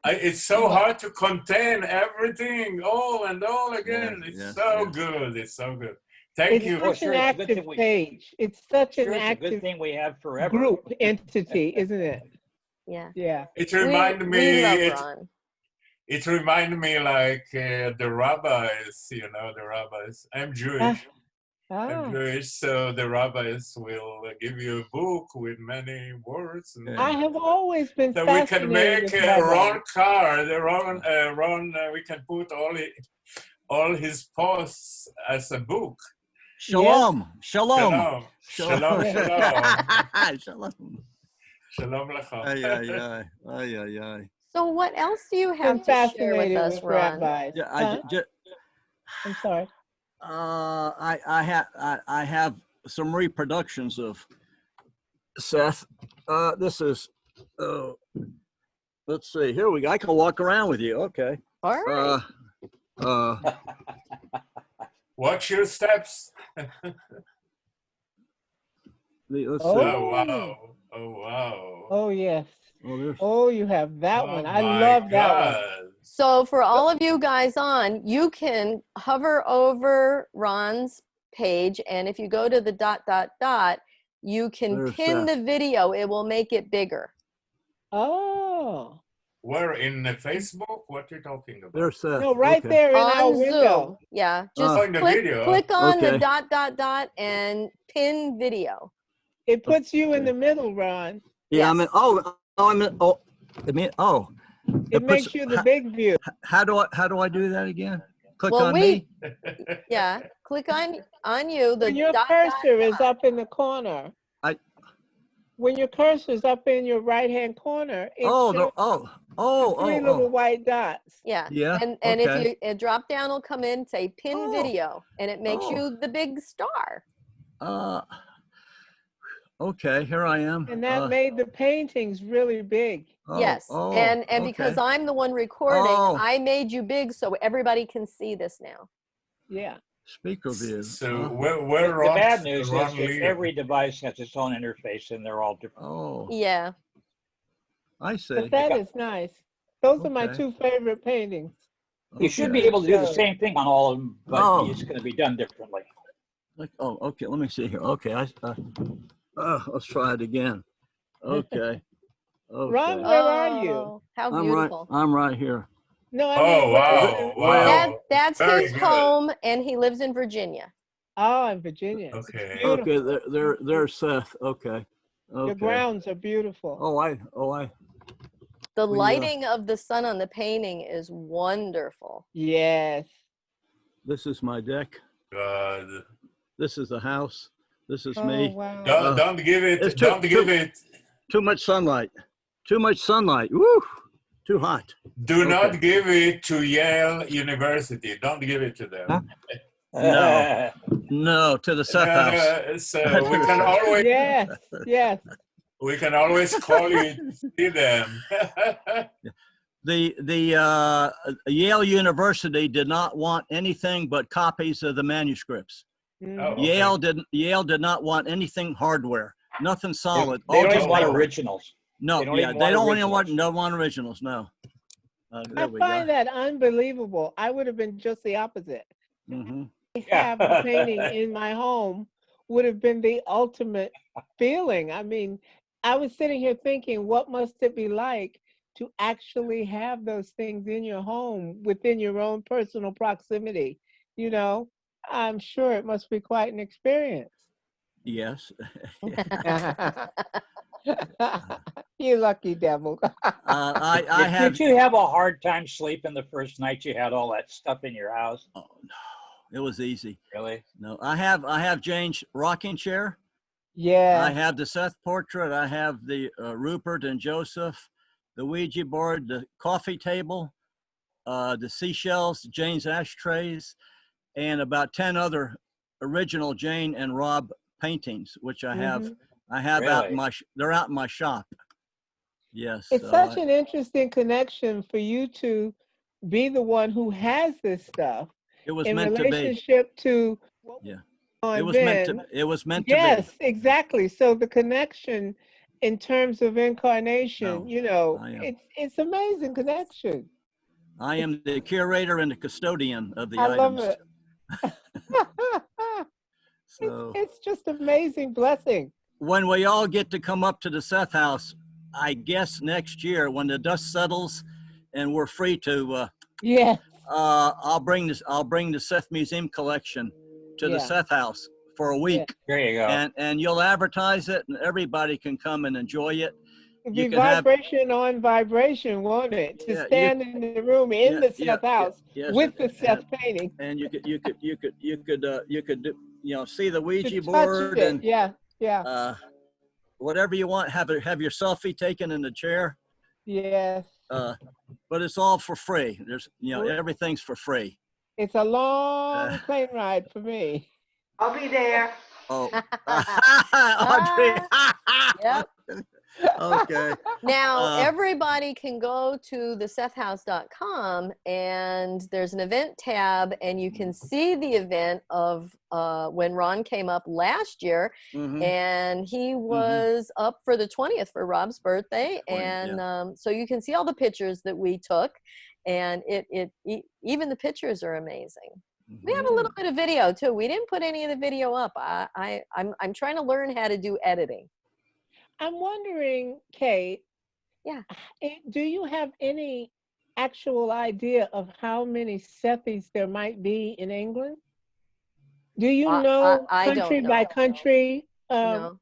It's so hard to contain everything all and all again. It's so good. It's so good. Thank you. It's such an active page. It's such an active good thing we have forever. Group entity, isn't it? Yeah. Yeah. It reminded me. It reminded me like the rabbis. You know, the rabbis. I'm Jewish. I'm Jewish, so the rabbis will give you a book with many words. And I have always been so we can make a Ron card. Ron, we can put all his posts as a book. Shalom, shalom, shalom, shalom, shalom. Shalom lecha. Ay, ay, ay, ay. So what else do you have to share with us, Ron? Yeah, I'm sorry. I have some reproductions of Seth. This is let's see. Here we go. I can walk around with you. Okay. All right. Watch your steps. Let's see. Oh wow! Oh wow! Oh yes. Oh, you have that Oh one. I my love that one. God. So for all of you guys on, you can hover over Ron's page, and if you go to the ... you can There's pin Seth. the video. It will make it bigger. Oh. Where in the Facebook? What are you talking about? There's Seth. No, right Okay. there in our On window. Zoom. Yeah, Oh, just in the click video. on the Okay. and pin video. It puts you in Okay. the middle, Ron. Yeah, I'm in. Yes. Oh, I'm in. Oh, I mean, oh. It puts- makes you the big view. How do I do that again? Click Well, on me. yeah, click on you, the When your cursor is up in the corner, when your cursor is up in your right-hand corner, it shows the three little white dots. Yeah. Yeah. And if okay. you a drop down will come in, say pin Oh. video, and it makes Oh. you the big star. Okay, here I am. And that made the paintings really big. Yes. And because okay. I'm the one recording, Oh. I made you big so everybody can see this now. Yeah. Speaker view. So huh? where The Ron, bad news Ron is that live? every device has its own interface, and they're all different. Oh, Yeah. I see. But that is nice. Those are my Okay. two favorite paintings. You should be Okay. able to do the same thing on all of them, but Oh. it's going to be done differently. Oh, okay. Let me see here. Okay. Let's try it again. Okay. Okay. Ron, where are you? Oh, how I'm right. beautiful. I'm right here. No, I Oh, mean, wow, wow. That's Very his good. home, and he lives in Virginia. Oh, in Virginia. It's Okay. beautiful. Okay. There's Seth. Okay. Okay. The grounds are beautiful. The We, lighting of the sun on the painting is wonderful. Yes. This is my deck. God. This is the house. This is Oh, me. wow. Don't give it. it's Don't give it. Too much sunlight. Too much sunlight. Woo! Too hot. Do not Okay. give it to Yale University. Don't give it to them. Huh? No. No, to the Seth house. So we can always Yes, yes. we can always call you to see them. The Yale University did not want anything but copies of the manuscripts. Mhm. Oh, okay. Yale did not want anything hardware, nothing solid. They all don't just even want paper. originals. No, They don't yeah, even they want don't even originals. want originals. No. I There we find go. that unbelievable. I would have been just the opposite. Mm-hmm. Have the painting in my home would have been the ultimate feeling. I mean, I was sitting here thinking, what must it be like to actually have those things in your home within your own personal proximity? You know, I'm sure it must be quite an experience. Yes. You lucky devil. I have. Did you have a hard time sleeping the first night you had all that stuff in your house? Oh, no, it was easy. Really? No, I have Jane's rocking chair. Yeah. I have the Seth portrait. I have the Rupert and Joseph, the Ouija board, the coffee table, the seashells, Jane's ashtrays, and about 10 other original Jane and Rob paintings, which I have. Mhm. I have out Really? in they're out in my shop. Yes. It's such an interesting connection for you to be the one who has this stuff it was in meant to be. relationship to what Yeah. was It on was meant to. then. It was meant to Yes, be. exactly. So the connection in terms of incarnation, No, you know, I am. it's amazing connection. I am the curator and the custodian of the I love items. it. So It's just amazing blessing. when we all get to come up to the Seth house, I guess next year when the dust settles and we're free to, Yeah. I'll bring the Seth Museum collection to the Yeah. Seth house for a week, There you go. and you'll advertise it, and everybody can come and enjoy it. It'd You be can have vibration on vibration, won't it? To Yeah, stand in the room in the Seth house yes, with the Seth painting. and you could do, see the To Ouija touch board it. and Yeah. Yeah. whatever you want. Have your selfie taken in the chair. Yes. But it's all for free. There's everything's for free. It's a long plane ride for me. I'll be there. Oh, Audrey. Yep. Okay. Now, Uh, everybody can go to the sethhouse.com and there's an event tab, and you can see the event of when Ron came up last year, mhm. and he was up for the 20th for Rob's birthday. 20th, And yeah. so you can see all the pictures that we took, and even the pictures are amazing. We have a little bit of video too. We didn't put any of the video up. I'm trying to learn how to do editing. I'm wondering, Kate, Yeah. do you have any actual idea of how many Sethis there might be in England? Do you know I country don't by know. country No.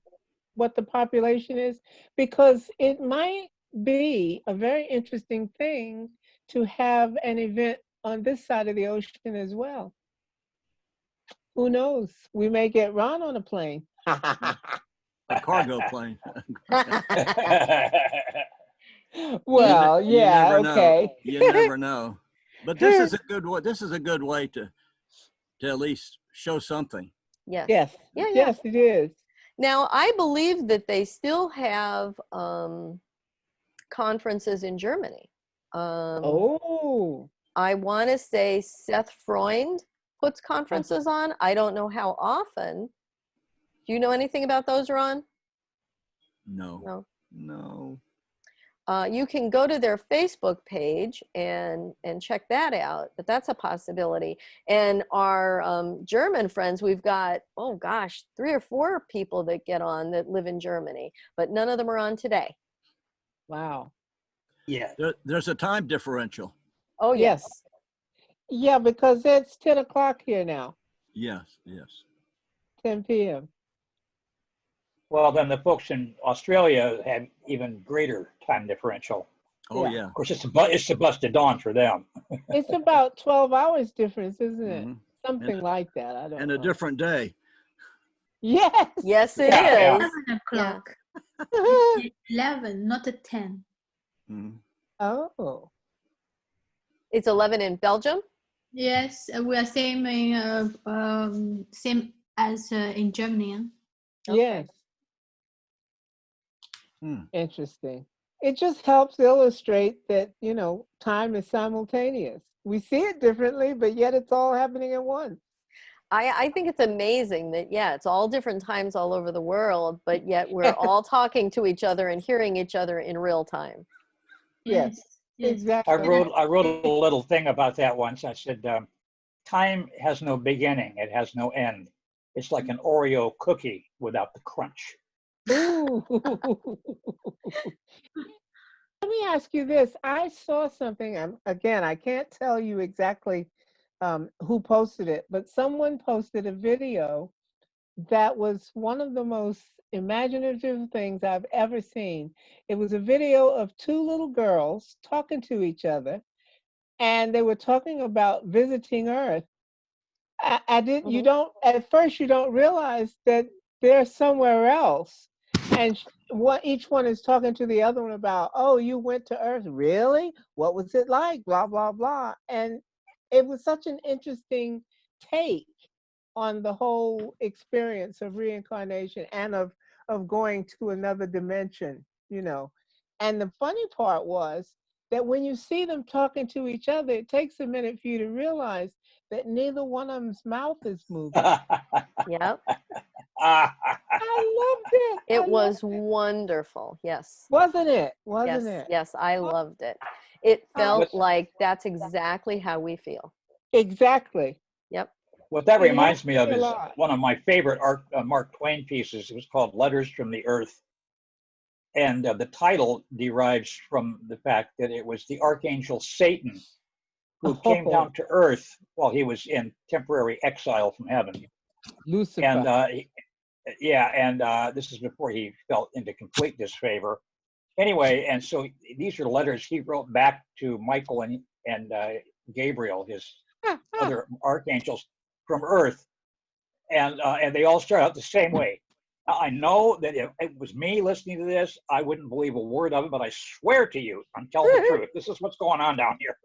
what the population is? Because it might be a very interesting thing to have an event on this side of the ocean as well. Who knows? We may get Ron on a plane. A cargo plane. Well, You yeah, never know. okay. You never know. But this is a good way. This is a good way to at least show something. Yes. Yes. Yeah, yeah. Yes, it is. Now, I believe that they still have conferences in Germany. Oh, I want to say Seth Freund puts conferences on. I don't know how often. Do you know anything about those, Ron? No. No. No. You can go to their Facebook page and check that out, but that's a possibility. And our German friends, we've got, oh gosh, 3 or 4 people that get on that live in Germany, but none of them are on today. wow. Yeah. There's a time differential. Oh yes. Yeah, because it's 10 o'clock here now, Yes. Yes. 10 p.m. Well, then the folks in Australia have even greater time differential. Oh Yeah. yeah. Of course, it's the busted dawn for them. It's about 12 hours difference, isn't it? Mhm. Something like that. I don't And know. a different day. Yes. Yes, it Yeah, yeah. is. 11 o'clock. 11, not a 10. Mhm. Oh. It's 11 in Belgium. Yes, we are same same as in Germany. Yes. Hmm. Interesting. It just helps illustrate that, time is simultaneous. We see it differently, but yet it's all happening at once. I think it's amazing that, yeah, it's all different times all over the world, but yet we're all talking to each other and hearing each other in real time. Yes, Yes. exactly. I wrote a little thing about that once. I said, time has no beginning. It has no end. It's like an Oreo cookie without the crunch. Ooh. Let me ask you this. I saw something, again, I can't tell you exactly who posted it, but someone posted a video that was one of the most imaginative things I've ever seen. It was a video of 2 little girls talking to each other, and they were talking about visiting Earth. I did. You don't at first. You don't realize that they're somewhere else, and what each one is talking to the other one about. Oh, you went to Earth, really? What was it like? Blah blah blah. And it was such an interesting take on the whole experience of reincarnation and of going to another dimension. And the funny part was that when you see them talking to each other, it takes a minute for you to realize that neither one of them's mouth is moving. Yep. I loved it. It was wonderful. Yes. Wasn't it? Wasn't Yes. it? Yes. I loved it. It felt What- like that's exactly how we feel. Exactly. Yep. What that It reminds me of helped me a is lot. one of my favorite Mark Twain pieces. It was called Letters from the Earth. And the title derives from the fact that it was the archangel Satan who came Oh, down to Earth while he was in temporary exile from heaven. Lucifer. And this is before he fell into complete disfavor. Anyway, and so these are letters he wrote back to Michael and Gabriel, his other archangels from Earth, and they all start out the same way. Now, I know that if it was me listening to this, I wouldn't believe a word of it, but I swear to you, I'm telling the truth. This is what's going on down here.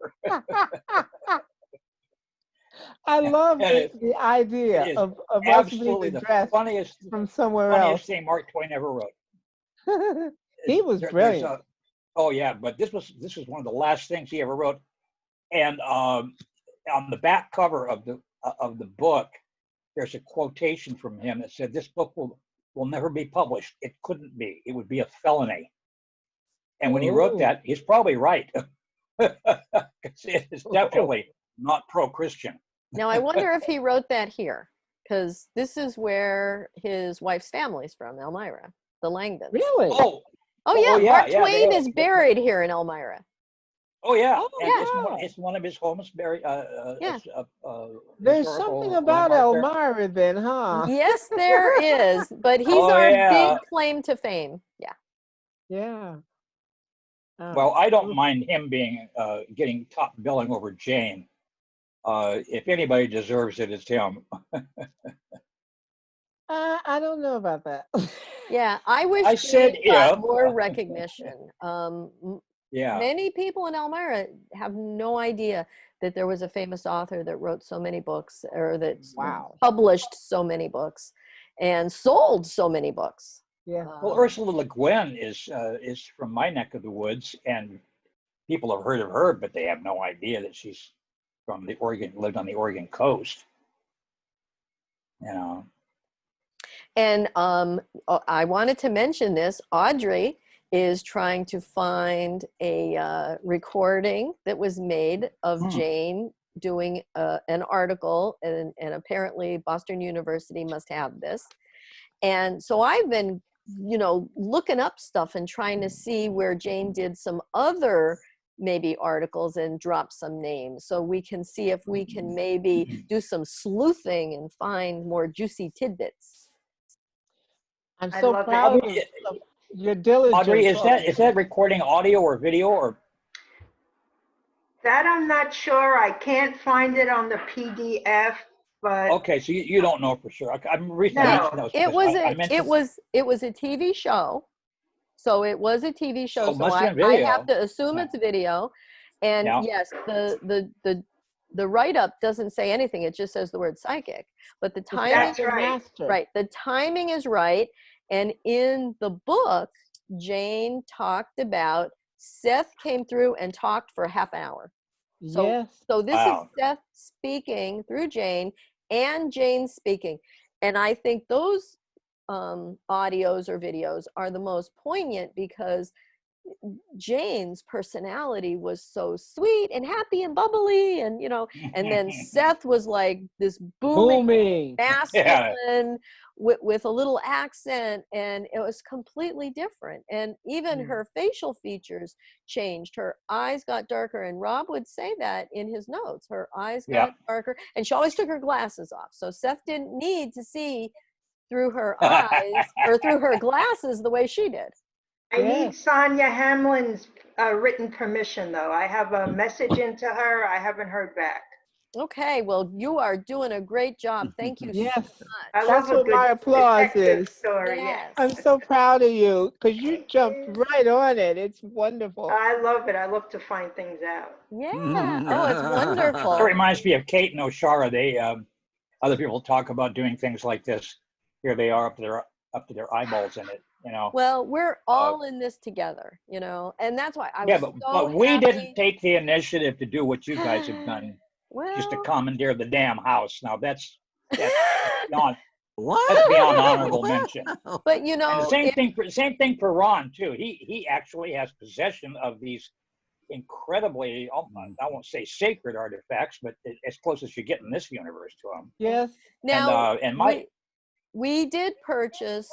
I love And the idea it is of us being absolutely the addressed funniest from somewhere funniest else. thing Mark Twain ever wrote. He was brilliant. Oh yeah, but this was one of the last things he ever wrote. And on the back cover of the book, there's a quotation from him that said, "This book will never be published. It couldn't be. It would be a felony." And when he wrote that, he's probably right. It's definitely not pro-Christian. Now, I wonder if he wrote that here, because this is where his wife's family's from, Elmira, the Langdons. Really? Oh yeah, yeah, Mark yeah, Twain is buried here in Elmira. Oh yeah, Oh, and yeah. it's one of his homes. Yeah. There's something about Elmira then, huh? Yes, there is, but he's Oh, our yeah. big claim to fame. Yeah. Yeah. Well, I don't mind him being getting top billing over Jane. If anybody deserves it, it's him. I don't know about that. Yeah, I wish I said Jane got if. more recognition. Yeah. Many people in Elmira have no idea that there was a famous author that wrote so many books, or that published so many books and sold so many books. Yeah. Well, Ursula Le Guin is from my neck of the woods, and people have heard of her, but they have no idea that she's from lived on the Oregon coast. You know. And I wanted to mention this. Audrey is trying to find a recording that was made of Jane doing an article, and apparently Boston University must have this. And so I've been, looking up stuff and trying to see where Jane did some other maybe articles and drop some names, so we can see if we can maybe do some sleuthing and find more juicy tidbits. I'm so proud of your diligence. Audrey, is that recording audio or video or? That I'm not sure. I can't find it on the PDF, but okay, so you don't know for sure. I'm reason no. It was a TV show. So it was a TV show. So I have to assume it's video. And yes, the write-up doesn't say anything. It just says the word psychic. But the timing, that's right. The timing is right. And in the book, Jane talked about Seth came through and talked for half an hour. So this is Seth speaking through Jane and Jane speaking. And I think those audios or videos are the most poignant, because Jane's personality was so sweet and happy and bubbly, and and then Seth was like this booming. Masculine with a little accent, and it was completely different. And even her facial features changed. Her eyes got darker, and Rob would say that in his notes. Her eyes got darker, and she always took her glasses off. So Seth didn't need to see through her eyes or through her glasses the way she did. I need Sonia Hamlin's written permission, though. I have a message into her. I haven't heard back. Okay, well, you are doing a great job. Thank you so much. That's what my applause is. Story, yes. I'm so proud of you, because you jumped right on it. It's wonderful. I love it. I love to find things out. Yeah. Oh, it's wonderful. It reminds me of Kate and O'Shara. They other people talk about doing things like this. Here they are up to their eyeballs in it. Well, we're all in this together, and that's why I was but we didn't take the initiative to do what you guys have done. Just to commandeer the damn house. Now that's beyond that's beyond honorable mention. But and the same thing for Ron too. He actually has possession of these incredibly, I won't say sacred artifacts, but as close as you get in this universe to them. Yes. Now, we did purchase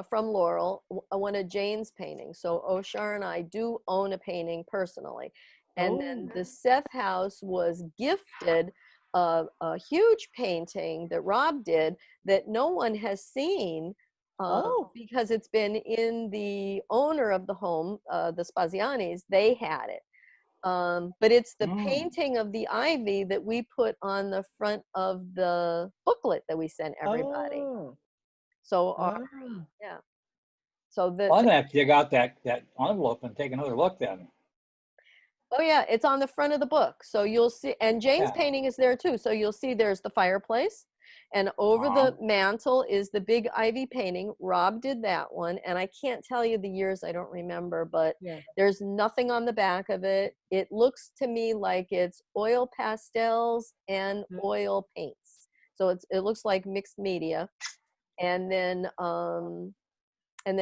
from Laurel one of Jane's paintings. So O'Shara and I do own a painting personally. And then the Seth house was gifted a huge painting that Rob did that no one has seen because it's been in the owner of the home, the Spazianis. They had it. But it's the painting of the ivy that we put on the front of the booklet that we sent everybody. So So I'm gonna have to dig out that envelope and take another look then. Oh yeah, it's on the front of the book. So you'll see, and Jane's painting is there too. So you'll see there's the fireplace, And over the mantle is the big ivy painting. Rob did that one. And I can't tell you the years, I don't remember, but there's nothing on the back of it. It looks to me like it's oil pastels and oil paints. So it looks like mixed media. And then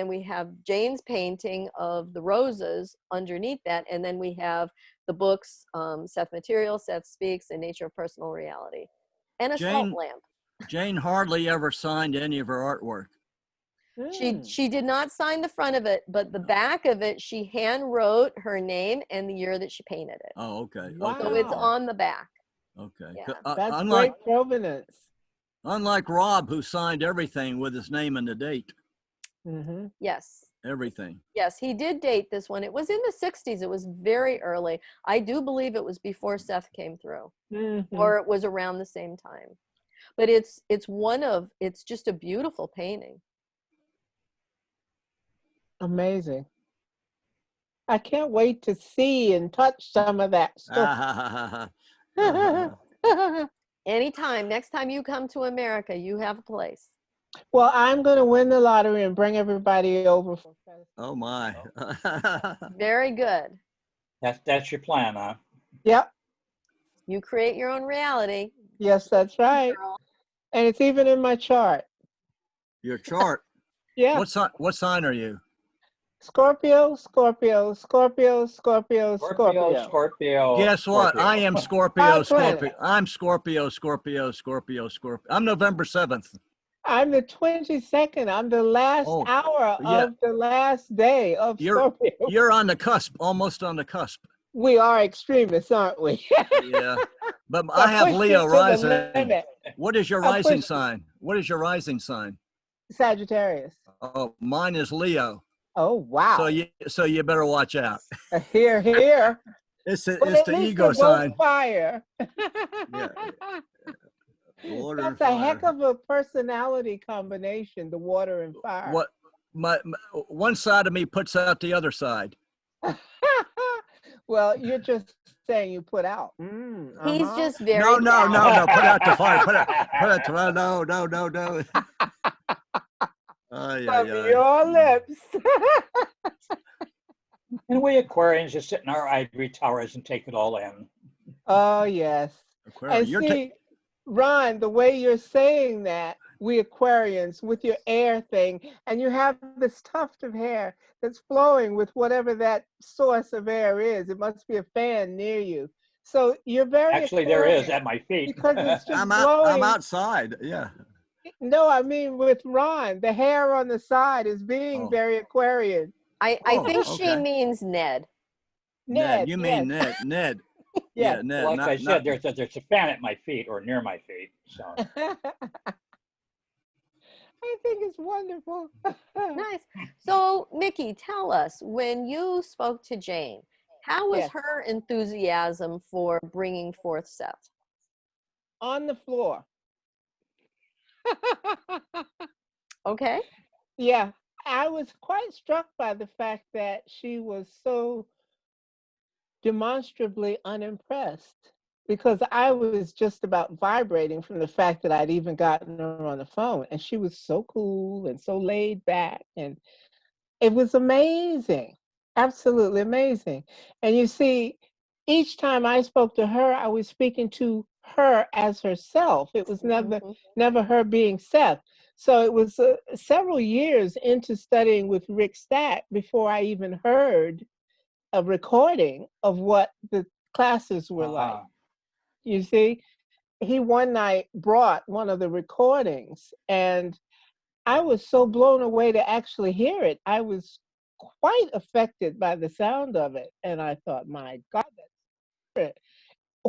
we have Jane's painting of the roses underneath that. And then we have the books, Seth Material, Seth Speaks, and Nature of Personal Reality. And a salt lamp. Jane hardly ever signed any of her artwork. She did not sign the front of it, but the back of it, she hand wrote her name and the year that she painted it. Oh, okay. Wow. So it's on the back. Okay. Yeah. That's great provenance. Unlike Rob, who signed everything with his name and the date. Yes. Everything. Yes, he did date this one. It was in the 60s. It was very early. I do believe it was before Seth came through, or it was around the same time. But it's just a beautiful painting. Amazing. I can't wait to see and touch some of that stuff. Anytime, next time you come to America, you have a place. Well, I'm going to win the lottery and bring everybody over. Oh my. Very good. That's your plan, huh? Yep. You create your own reality. Yes, that's right. And it's even in my chart. Your chart? Yeah. What sign are you? Scorpio, Scorpio, Scorpio, Scorpio, Scorpio. Scorpio. Guess what? Scorpio. I am Scorpio, Scorpio. I'm Scorpio, Scorpio, Scorpio, Scorpio. I'm November 7th. I'm the 22nd. I'm the last hour of the last day of Scorpio. You're on the cusp, almost on the cusp. We are extremists, aren't we? Yeah. But I have Leo rising. What is your rising sign? What is your rising sign? Sagittarius. Oh, mine is Leo. Oh, wow. So you better watch out. Here, here. It's the ego sign. Fire. Yeah. Water That's and a fire. heck of a personality combination, the water and fire. What my one side of me puts out the other side. Well, you're just saying you put out. He's just very no. Put out the fire. Put out the fire. No. From your lips. And we Aquarians just sit in our ivory towers and take it all in. Oh, yes. And see, Ron, the way you're saying that, we Aquarians, with your air thing, and you have this tuft of hair that's flowing with whatever that source of air is. It must be a fan near you. So you're very Actually, Aquarian, there is at my feet. because it's just I'm outside. Yeah. No, I mean with Ron, the hair on the side is being very Aquarian. I think she means Ned. Ned. You mean Ned? Ned. Yeah, Ned. Like I said, there's a fan at my feet or near my feet. So. I think it's wonderful. Nice. So, Mickey, tell us, when you spoke to Jane, how was her enthusiasm for bringing forth Seth? On the floor. Okay. Yeah, I was quite struck by the fact that she was so demonstrably unimpressed, because I was just about vibrating from the fact that I'd even gotten her on the phone, and she was so cool and so laid back, and it was amazing, absolutely amazing. And you see, each time I spoke to her, I was speaking to her as herself. It was never her being Seth. So it was several years into studying with Rick Stack before I even heard a recording of what the classes were like. You see, he one night brought one of the recordings, and I was so blown away to actually hear it. I was quite affected by the sound of it. And I thought, my God, that's it.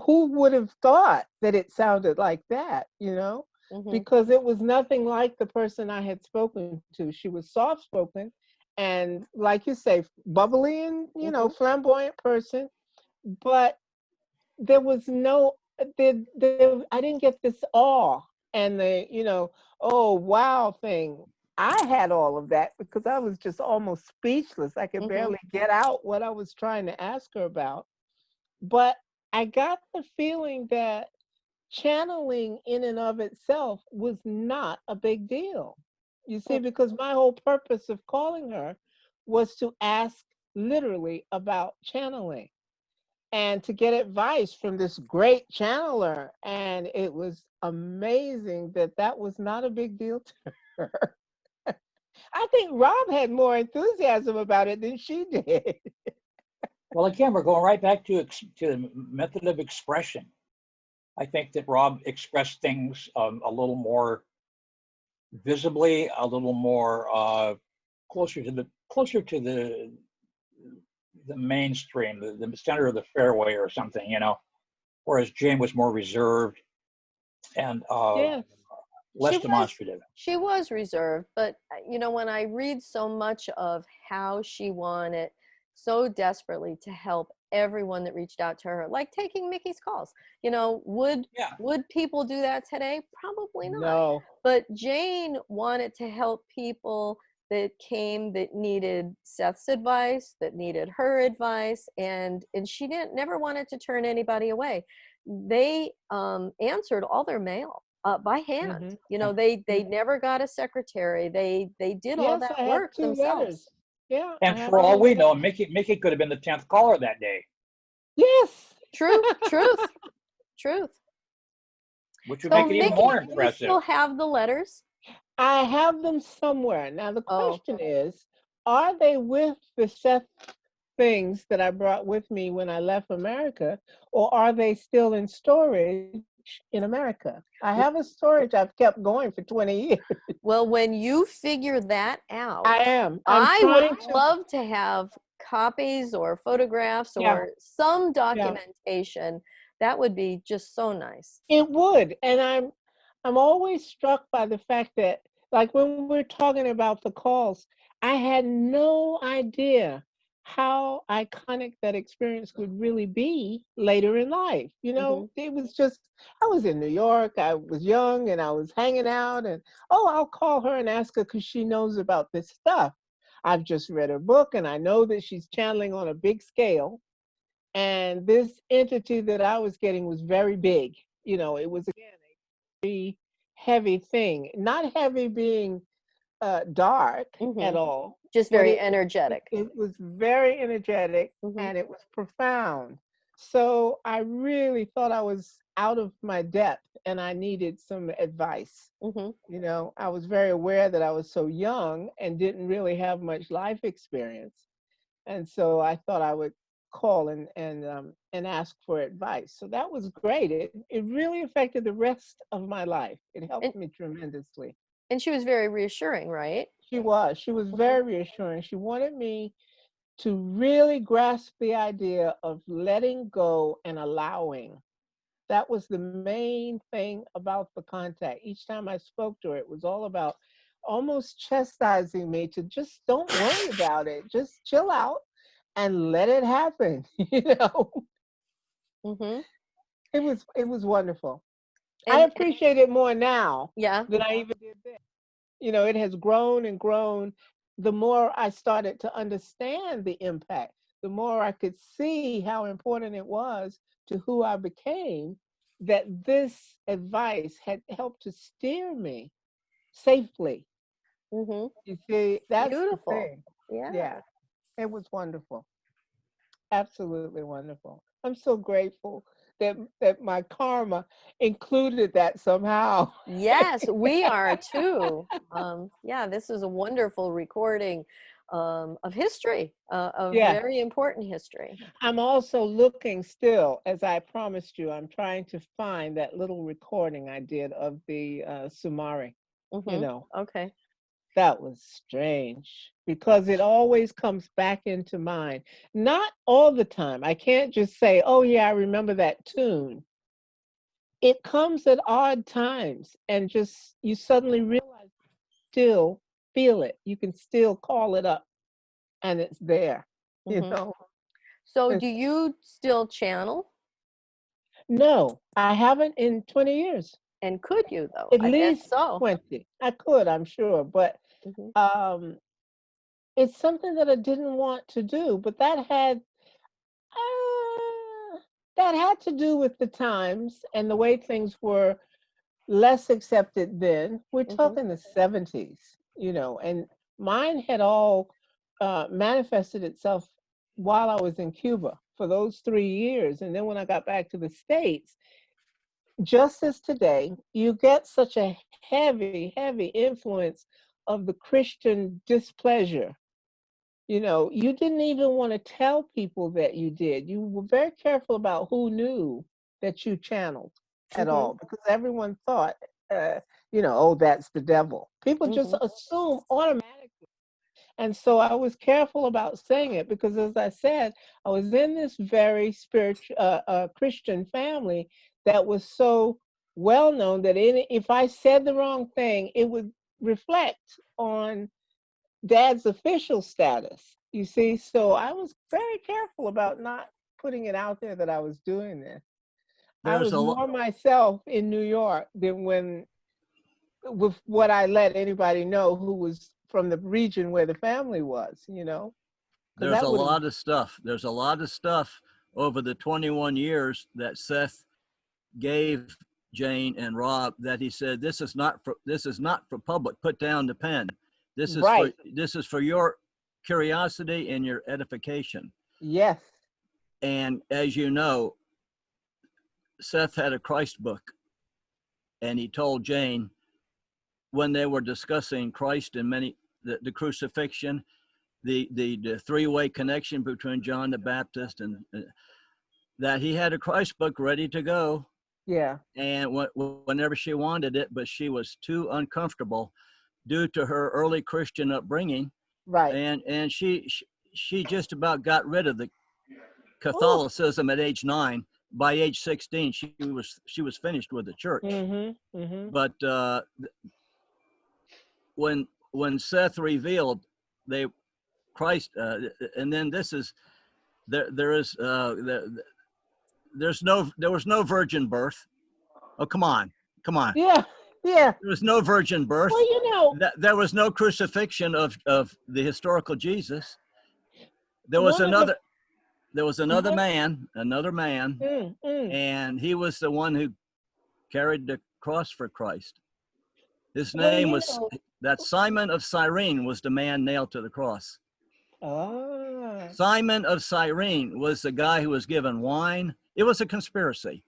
Who would have thought that it sounded like that, you know? Because it was nothing like the person I had spoken to. She was soft-spoken and, like you say, bubbly and, you know, flamboyant person. But there was no, I didn't get this awe and the, you know, oh, wow thing. I had all of that because I was just almost speechless. I could barely get out what I was trying to ask her about. But I got the feeling that channeling in and of itself was not a big deal. You see, because my whole purpose of calling her was to ask literally about channeling and to get advice from this great channeler. And it was amazing that that was not a big deal to her. I think Rob had more enthusiasm about it than she did. Well, again, we're going right back to the method of expression. I think that Rob expressed things a little more visibly, a little more closer to the mainstream, the center of the fairway or something, you know. Whereas Jane was more reserved and Yes. less demonstrative. She was reserved, but you know, when I read so much of how she wanted so desperately to help everyone that reached out to her, like taking Mickey's calls, you know, would people do that today? Probably not. No. But Jane wanted to help people that came that needed Seth's advice, that needed her advice, and she never wanted to turn anybody away. They answered all their mail by hand. You know, they never got a secretary. They did all Yes, that I have work 2 letters. themselves. Yeah. And for all we know, Mickey could have been the 10th caller that day. Yes. Truth. Which would So make it even Mickey, more do you impressive. still have the letters? I have them somewhere. Now the question is, are they with the Seth things that I brought with me when I left America, or are they still in storage in America? I have a storage I've kept going for 20 years. Well, when you figure that out, I am. I would love to have copies or photographs or some documentation. That would be just so nice. It would. And I'm always struck by the fact that, like when we're talking about the calls, I had no idea how iconic that experience would really be later in life. You know, it was just, I was in New York, I was young and I was hanging out, and I'll call her and ask her because she knows about this stuff. I've just read her book and I know that she's channeling on a big scale. And this entity that I was getting was very big. You know, it was, again, a very heavy thing. Not heavy being dark at all. Just very energetic. It was very energetic and it was profound. So I really thought I was out of my depth and I needed some advice. You know, I was very aware that I was so young and didn't really have much life experience. And so I thought I would call and ask for advice. So that was great. It really affected the rest of my life. It helped me tremendously. And she was very reassuring, right? She was. She was very reassuring. She wanted me to really grasp the idea of letting go and allowing. That was the main thing about the contact. Each time I spoke to her, it was all about almost chastising me to just don't worry about it. Just chill out and let it happen. You know, it was wonderful. I appreciate it more now than I even did then. You know, it has grown and grown. The more I started to understand the impact, the more I could see how important it was to who I became, that this advice had helped to steer me safely. You see, that's the thing. Yeah, it was wonderful. Absolutely wonderful. I'm so grateful that my karma included that somehow. Yes, we are too. Yeah, this is a wonderful recording of history, of very important history. I'm also looking still, as I promised you, I'm trying to find that little recording I did of the Sumari. You know, that was strange because it always comes back into mind. Not all the time. I can't just say, oh yeah, I remember that tune. It comes at odd times and just you suddenly realize still feel it. You can still call it up and it's there, you know. So do you still channel? No, I haven't in 20 years. And could you though? At I bet least so. 20. I could, I'm sure, but it's something that I didn't want to do, but that had That had to do with the times and the way things were less accepted then. We're talking the 70s, and mine had all manifested itself while I was in Cuba for those 3 years. And then when I got back to the States, just as today, you get such a heavy, heavy influence of the Christian displeasure. You didn't even want to tell people that you did. You were very careful about who knew that you channeled at all, because everyone thought, oh, that's the devil. People just assume automatically. And so I was careful about saying it because, as I said, I was in this very spiritual Christian family that was so well known that if I said the wrong thing, it would reflect on Dad's official status. You see, so I was very careful about not putting it out there that I was doing this. I was more myself in New York than with what I let anybody know who was from the region where the family was, There's a lot of stuff. There's a lot of stuff over the 21 years that Seth gave Jane and Rob that he said, this is not for public. Put down the pen. This is for your curiosity and your edification. Yes. And as you know, Seth had a Christ book, and he told Jane when they were discussing Christ and the crucifixion, the three-way connection between John the Baptist and that he had a Christ book ready to go. Yeah. And whenever she wanted it, but she was too uncomfortable due to her early Christian upbringing. Right. And she just about got rid of the Catholicism at age 9. By age 16, she was finished with the church. But when Seth revealed Christ, and then there was no virgin birth. Oh, come on. Yeah. There was no virgin birth. Well, there was no crucifixion of the historical Jesus. There was another man, and he was the one who carried the cross for Christ. His name was Simon of Cyrene was the man nailed to the cross. Simon of Cyrene was the guy who was given wine. It was a conspiracy.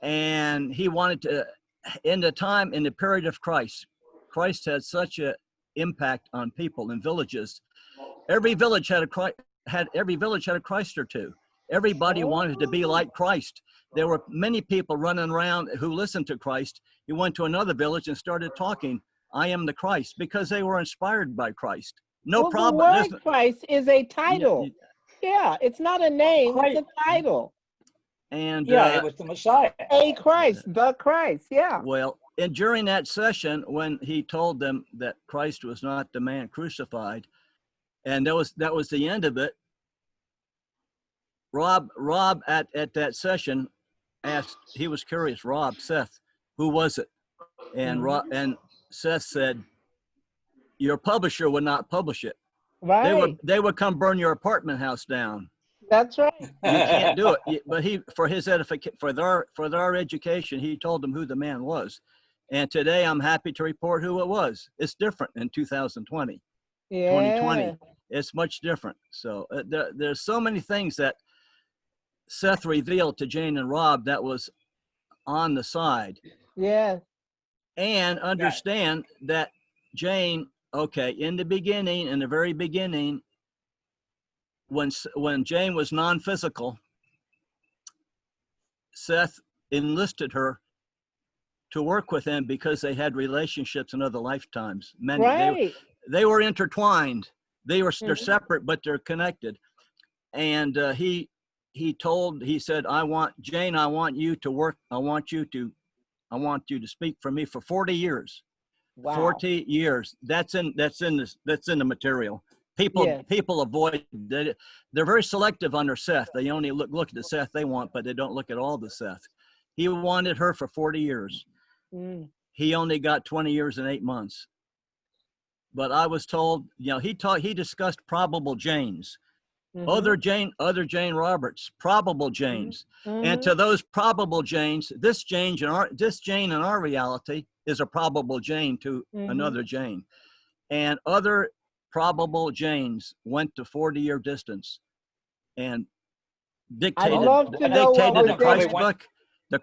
And he wanted to, in the period of Christ had such an impact on people in villages. Every village had a Christ or two. Everybody wanted to be like Christ. There were many people running around who listened to Christ. He went to another village and started talking, I am the Christ, because they were inspired by Christ. Problem. The word Christ is a title. Yeah, it's not a name, it's a title. And it was the Messiah. A Christ, the Christ, yeah. Well, and during that session, when he told them that Christ was not the man crucified, and that was the end of it, Rob at that session asked, he was curious, Seth, who was it? And and Seth said, your publisher would not publish it. Right. They would come burn your apartment house down. That's right. You can't do it. But for his edification, for their education, he told them who the man was. And today I'm happy to report who it was. It's different in 2020. Yeah. 2020. It's much different. So there's so many things that Seth revealed to Jane and Rob that was on the side. Yeah. And understand that Jane, in the very beginning, when Jane was non-physical, Seth enlisted her to work with him because they had relationships in other lifetimes. They were intertwined. They're separate, but they're connected. And he said, I want you to work. I want you to speak for me for 40 years. Wow. 40 years. That's in the material. People avoid that. They're very selective under Seth. They only look at the Seth they want, but they don't look at all the Seth. He wanted her for 40 years. He only got 20 years and 8 months. But I was told, he discussed probable Janes. Other Jane Roberts, probable Janes. And Mhm. to those probable Janes, this Jane in our reality is a probable Jane to another Jane. And other probable Janes went to 40-year distance and I'd dictated love to know what was the in Christ it. book, the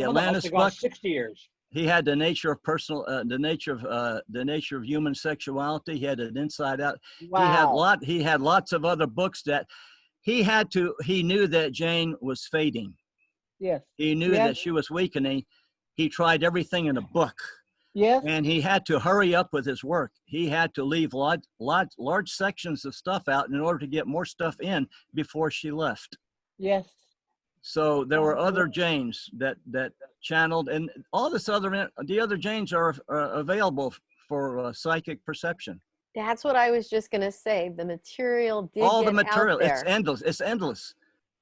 Some of them must Atlantis have gone book. 60 years. He had the nature of personal, the nature of human sexuality. He had an inside out. Wow. He had lots of other books that he knew that Jane was fading. Yes. He knew Yes. that she was weakening. He tried everything in a book, Yes. and he had to hurry up with his work. He had to leave large sections of stuff out in order to get more stuff in before she left. Yes. So there were other Janes that channeled, and all the other Janes are available for psychic perception. That's what I was just going to say. The material did All the get out material, there. it's endless. It's endless.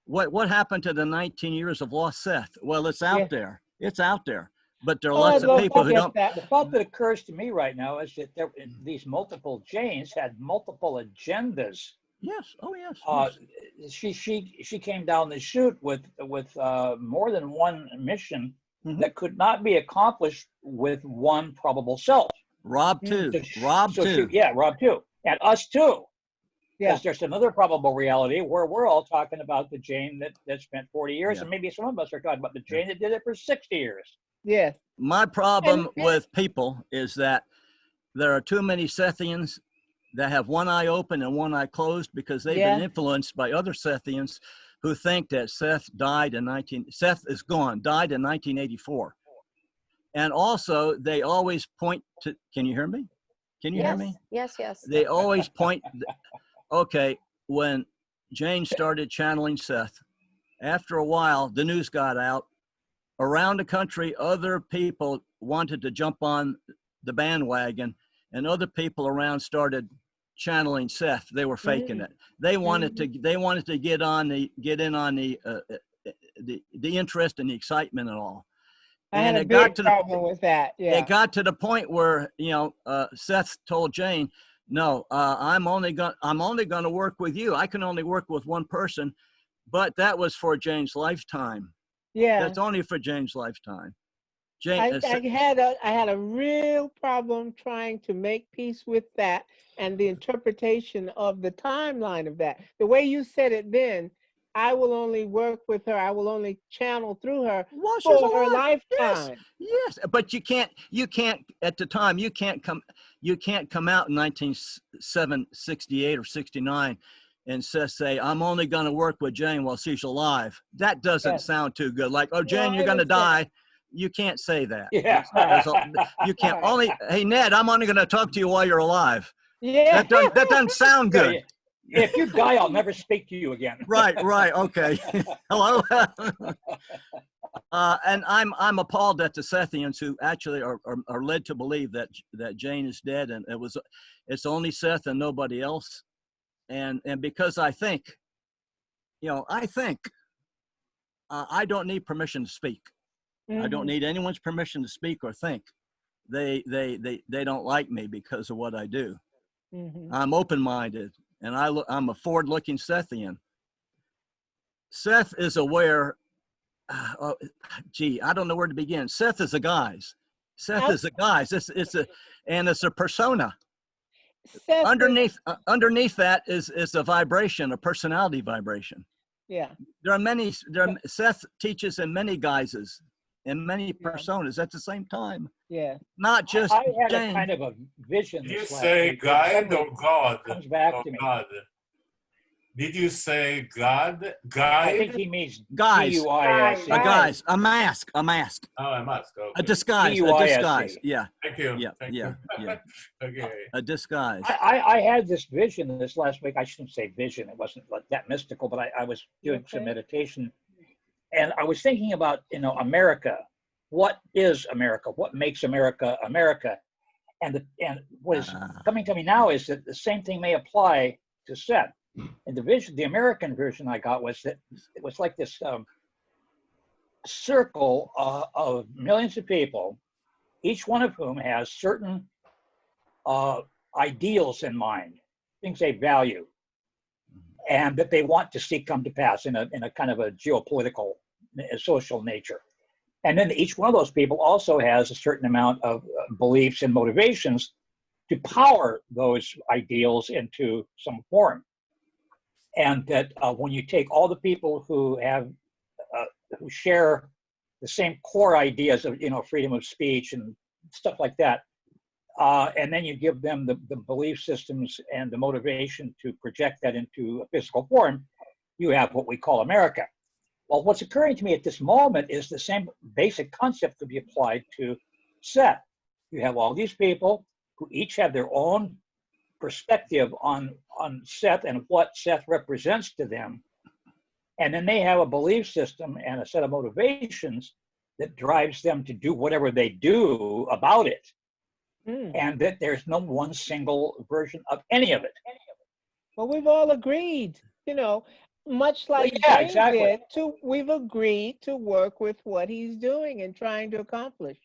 What happened to the 19 years of lost Seth? Well, it's out there. It's out there. But there are Oh, lots I'd of love people to who get don't. that. The thought that occurs to me right now is that these multiple Janes had multiple agendas. Yes. Oh, yes. She came down the chute with more than one mission that could not be accomplished with one probable self. Rob too. Rob too, and us too. Yeah. Because there's another probable reality where we're all talking about the Jane that spent 40 years, and maybe some of us are talking about the Jane that did it for 60 years. Yes. My problem with people is that there are too many Sethians that have one eye open and one eye closed because they've been influenced by other Sethians who think that Seth died Seth is gone, died in 1984. And also they always point to, can you hear me? Can you hear me? Yes, yes. They always point, okay, when Jane started channeling Seth, after a while, the news got out. Around the country, other people wanted to jump on the bandwagon, and other people around started channeling Seth. They were faking it. They wanted to get in on the interest and the excitement and all. I had a big problem with that. Yeah. It got to the point where Seth told Jane, "No, I'm only going to work with you. I can only work with one person," but that was for Jane's lifetime. Yeah. That's only for Jane's lifetime. I had a real problem trying to make peace with that and the interpretation of the timeline of that. The way you said it then, I will only work with her. I will only channel through her for her lifetime. Yes, but you can't at the time, you can't come out in 1968 or 69 and say, I'm only going to work with Jane while she's alive. That doesn't sound too good. Like, oh, Jane, you're going to die. You can't say that. Yeah. You can't hey, Ned, I'm only going to talk to you while you're alive. Yeah. That doesn't sound good. Yeah, if you die, I'll never speak to you again. Right. Okay. Hello. And I'm appalled at the Sethians who actually are led to believe that Jane is dead and it's only Seth and nobody else. And because I think I don't need permission to speak. I don't need anyone's permission to speak or think. They don't like me because of what I do. I'm open-minded and I'm a forward-looking Sethian. Seth is aware. I don't know where to begin. Seth is a guise. It's a persona. Seth underneath that is a vibration, a personality vibration. Yeah. Seth teaches in many guises, in many personas at the same time. Yeah. Not just I had Jane. a kind of a vision. Did you say guide or God? Comes back to me. God. Did you say God? Guide? I think he means guise. G-U-I-S-E. A guise. A mask. Oh, a mask. Okay. A disguise. G-U-I-S-E. A disguise. Yeah. Thank you. Yeah. Thank Yeah. you. Yeah. Okay. A disguise. I had this vision this last week. I shouldn't say vision. It wasn't like that mystical, but I was doing some meditation. And I was thinking about, America. What is America? What makes America America? And what is coming to me now is that the same thing may apply to Seth. And the American version I got was that it was like this circle of millions of people, each one of whom has certain ideals in mind, things they value. and that they want to see come to pass in a kind of a geopolitical, social nature. And then each one of those people also has a certain amount of beliefs and motivations to power those ideals into some form. And that when you take all the people who share the same core ideas of, freedom of speech and stuff like that, and then you give them the belief systems and the motivation to project that into a physical form, you have what we call America. Well, what's occurring to me at this moment is the same basic concept to be applied to Seth. You have all these people who each have their own perspective on Seth and what Seth represents to them. And then they have a belief system and a set of motivations that drives them to do whatever they do about it. And that there's no one single version of any of it. Well, we've all agreed, much like James did, we've agreed to work with what he's doing and trying to accomplish.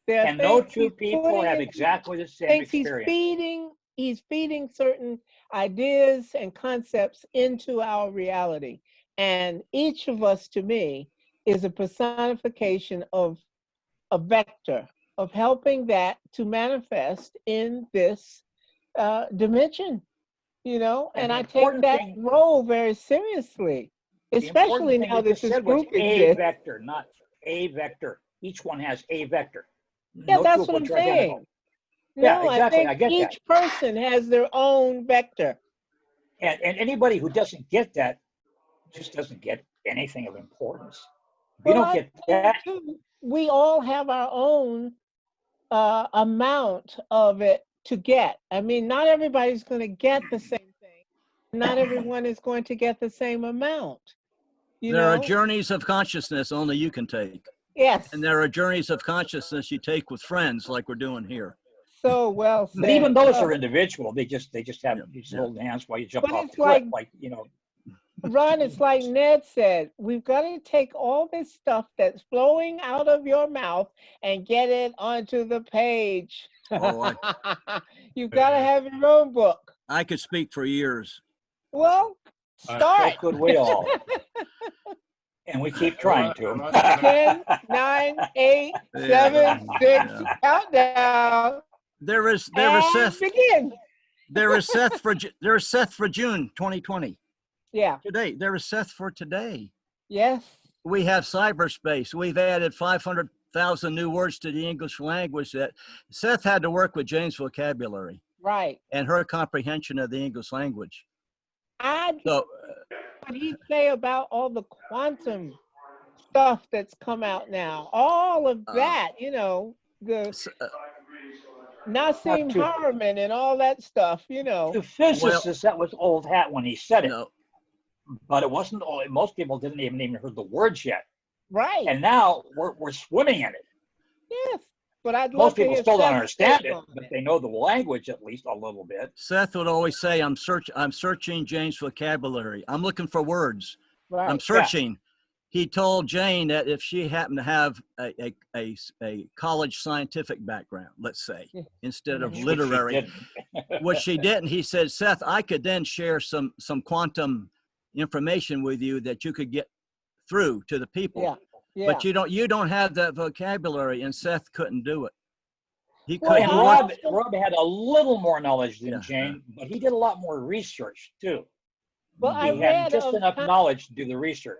And no two people have exactly the same experience. He's feeding certain ideas and concepts into our reality. And each of us, to me, is a personification of a vector of helping that to manifest in this dimension, and I take that role very seriously, especially now that this group exists. A vector, not a vector. Each one has a vector. Yeah, that's what I'm saying. No, yeah, exactly. I think each person has their own vector. And anybody who doesn't get that just doesn't get anything of importance. If you don't get that, we all have our own amount of it to get. I mean, not everybody's going to get the same thing. Not everyone is going to get the same amount. There are journeys of consciousness only you can take. Yes. And there are journeys of consciousness you take with friends, like we're doing here. So well said. But even those are individual. They just have hold hands while you jump off the cliff, Ron, it's like Ned said, we've got to take all this stuff that's flowing out of your mouth and get it onto the page. Oh, You've got to have your own book. I could speak for years. Well, start. So could we all. And we keep trying to. 10, 9, 8, 7, 6, countdown. There is Seth. Begin. There is Seth for June 2020. Yeah. Today, there is Seth for today. Yes. We have cyberspace. We've added 500,000 new words to the English language that Seth had to work with Jane's vocabulary. Right. And her comprehension of the English language. What he'd say about all the quantum stuff that's come out now, all of that, the Nassim Haramein and all that stuff, To physicists, that was old hat when he said it. No. But it wasn't. Most people didn't even heard the words yet. Right. And now we're swimming in it. Yes. But most people still don't understand it, but they know the language at least a little bit. Seth would always say, "I'm searching Jane's vocabulary. I'm looking for words. Right. I'm searching." Yeah. He told Jane that if she happened to have a college scientific background, let's say, instead of literary, which she didn't, he said, "Seth, I could then share some quantum information with you that you could get through to the people." Yeah. Yeah. But you don't have that vocabulary, and Seth couldn't do it. He couldn't. Well, Rob had a little more knowledge than Jane, but he did a lot more research too. Well, he had just enough knowledge to do the research.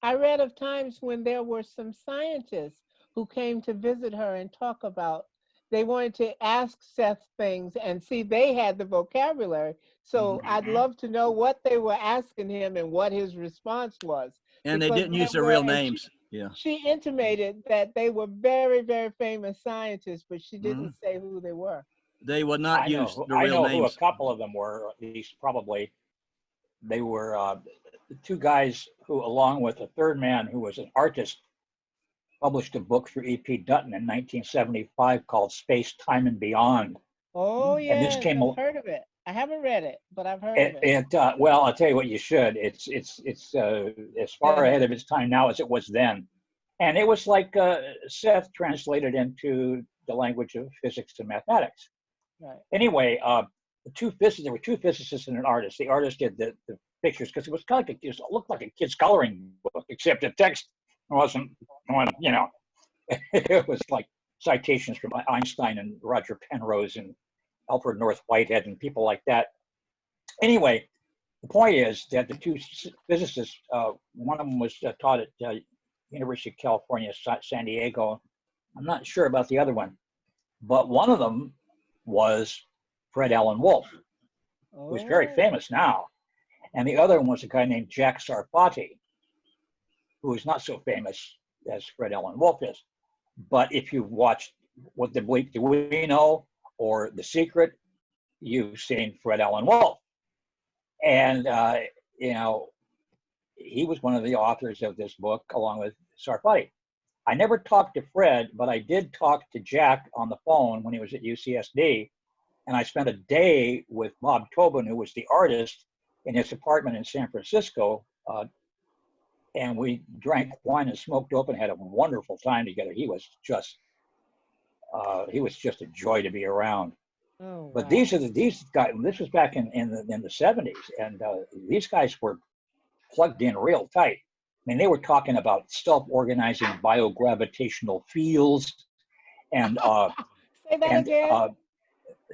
I read of times when there were some scientists who came to visit her and talk about, they wanted to ask Seth things and see they had the vocabulary. So I'd love to know what they were asking him and what his response was. And they didn't use their real names. Yeah. She intimated that they were very, very famous scientists, but she didn't say who they were. They would not use the real names. I know who a couple of them were, at least probably. They were the two guys who, along with a third man who was an artist, published a book for E.P. Dutton in 1975 called Space, Time, and Beyond. Oh, yeah, I've heard of it. I haven't read it, but I've heard of it. Well, I'll tell you what, you should. It's as far ahead of its time now as it was then. And it was like Seth translated into the language of physics and mathematics. Right. Anyway, there were two physicists and an artist. The artist did the pictures because it was kind of like it looked like a kid's coloring book, except the text wasn't, you know, it was like citations from Einstein and Roger Penrose and Alfred North Whitehead and people like that. Anyway, the point is that the two physicists, one of them was taught at University of California, San Diego. I'm not sure about the other one, but one of them was Fred Allen Wolf, who's very famous now. And the other one was a guy named Jack Sarfati, who is not so famous as Fred Allen Wolf is. But if you've watched What the Bleep Do We Know or The Secret, you've seen Fred Allen Wolf. And, you know, he was one of the authors of this book along with Sarfati. I never talked to Fred, but I did talk to Jack on the phone when he was at UCSD. And I spent a day with Bob Tobin, who was the artist, in his apartment in San Francisco. And we drank wine and smoked dope and had a wonderful time together. He was just a joy to be around. Oh, But wow. these guys. This was back in the 70s, and these guys were plugged in real tight. I mean, they were talking about self-organizing biogravitational fields, and Say that again.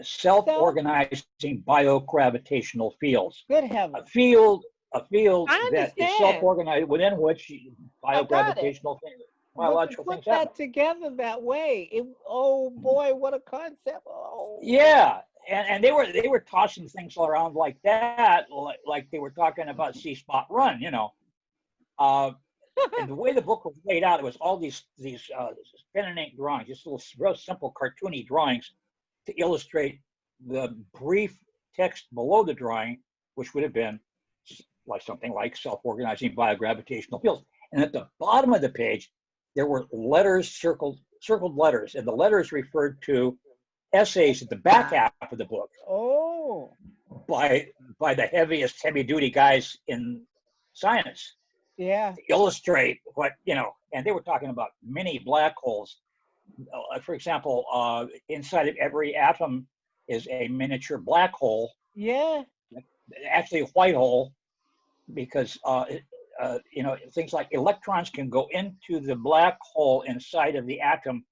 Self-organizing biogravitational fields. Good heavens. A field I that is understand. self-organized within which I got it. biogravitational things, But biological to things put happen. that together that way, oh boy, what a concept! Oh. Yeah, and they were tossing things around like that, like they were talking about C-Spot Run, you know. And the way the book was laid out, it was all these pen and ink drawings, just little real simple cartoony drawings to illustrate the brief text below the drawing, which would have been like something like self-organizing biogravitational fields. And at the bottom of the page, there were letters, circled letters, and the letters referred to essays at the back half of the book Oh. by the heavy-duty guys in science Yeah. to illustrate what, you know, and they were talking about mini black holes. For example, inside of every atom is a miniature black hole, Yeah. actually a white hole, because you know, things like electrons can go into the black hole inside of the atom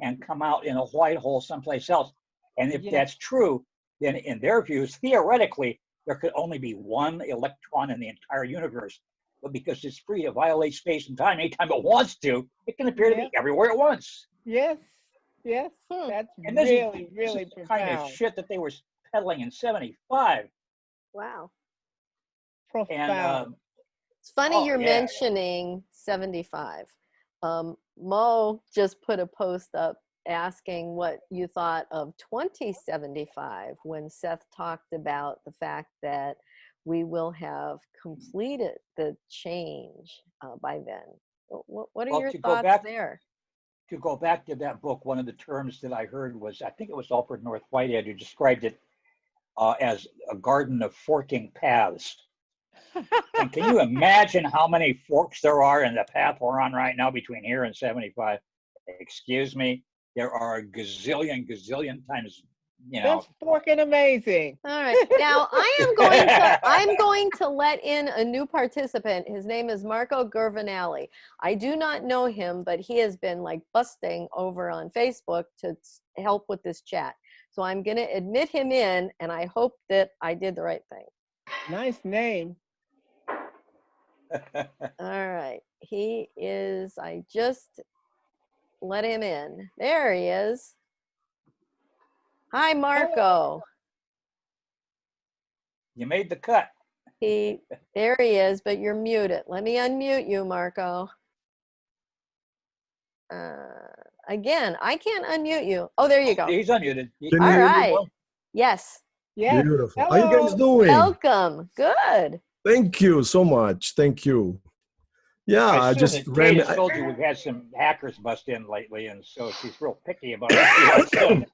and come out in a white hole someplace else. And if Yes. that's true, then in their views, theoretically, there could only be one electron in the entire universe. But because it's free to violate space and time anytime it wants to, it can appear to Yeah. be everywhere at once. Yes. Yes. Hmm. That's And this really, is really the kind of profound. shit that they were peddling in '75. Wow. And Profound. It's funny Oh, you're yeah. mentioning 75. Mo just put a post up asking what you thought of 2075 when Seth talked about the fact that we will have completed the change by then. What are Well, your to go thoughts back- there? to go back to that book, one of the terms that I heard was, I think it was Alfred North Whitehead who described it as a garden of forking paths. And can you imagine how many forks there are in the path we're on right now between here and 75? Excuse me, there are a gazillion times, you know. That's forking amazing. All right. Now I'm going to let in a new participant. His name is Marco Gervinali. I do not know him, but he has been like busting over on Facebook to help with this chat. So I'm going to admit him in, and I hope that I did the right thing. Nice name. All right. He is, I just let him in. There he is. Hi, Marco. You made the cut. There he is, but you're muted. Let me unmute you, Marco. Again, I can't unmute you. Oh, there you go. He's unmuted. Can All you hear me right. well? Yes. Yes. Beautiful. How Hello. you guys doing? Welcome. Good. Thank you so much. Thank you. Yeah, I I assume just that Kate ran. has told you we've had some hackers bust in lately, and so she's real picky about what she wants.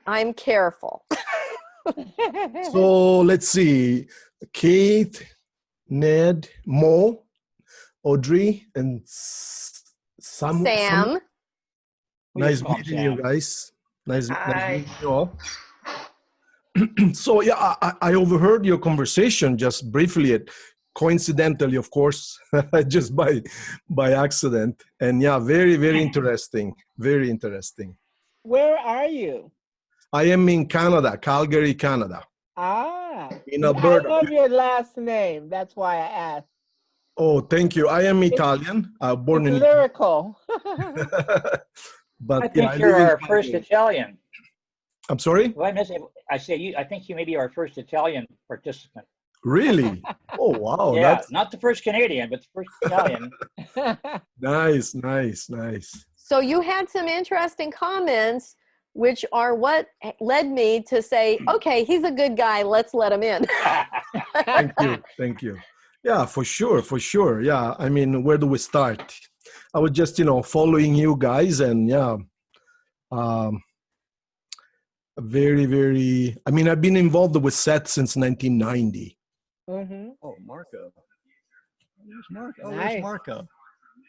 I'm careful. So let's see. Keith, Ned, Mo, Audrey, and Sam. Sam. Nice call him meeting you Sam. guys. Nice Hi. meeting you all. So yeah, I overheard your conversation just briefly at coincidentally, of course, just by accident. And yeah, very, very interesting. Very interesting. Where are you? I am in Canada, Calgary, Canada. Ah, In I Alberta. love your last name. That's why I asked. Oh, thank you. I am Italian, born It's in lyrical. but I yeah, think I you're live in our first Calgary. Italian. I'm sorry? Well, I say you. I think you may be our first Italian participant. Really? Oh, wow. Yeah, That's not the first Canadian, but the first Italian. nice, nice, nice. So you had some interesting comments, which are what led me to say, okay, he's a good guy. Let's let him in. Thank you. Thank you. Yeah, for sure. For sure. Yeah. I mean, where do we start? I was just, following you guys and yeah, um, very, very, I mean, I've been involved with Seth since 1990. Mm-hmm. Oh, Marco. There's Marco. Oh, Nice. there's Marco.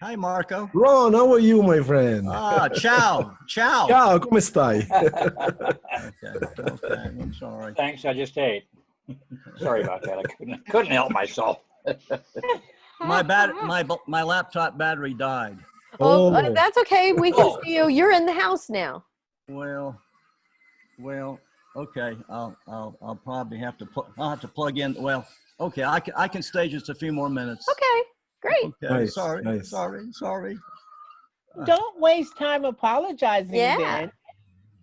Hi, Marco. Ron, how are you, my friend? Ciao. Ciao. Ciao, come stai? Okay, I'm sorry. Thanks, I just ate. Sorry about that. I couldn't help myself. My laptop battery died. Oh, Oh. that's okay. We can Oh. see you. You're in the house now. Well, okay. I'll probably have to I'll have to plug in. Well, okay. I can stay just a few more minutes. Okay, great. Okay. Nice, Sorry. nice. Sorry. Don't waste time apologizing Yeah. then.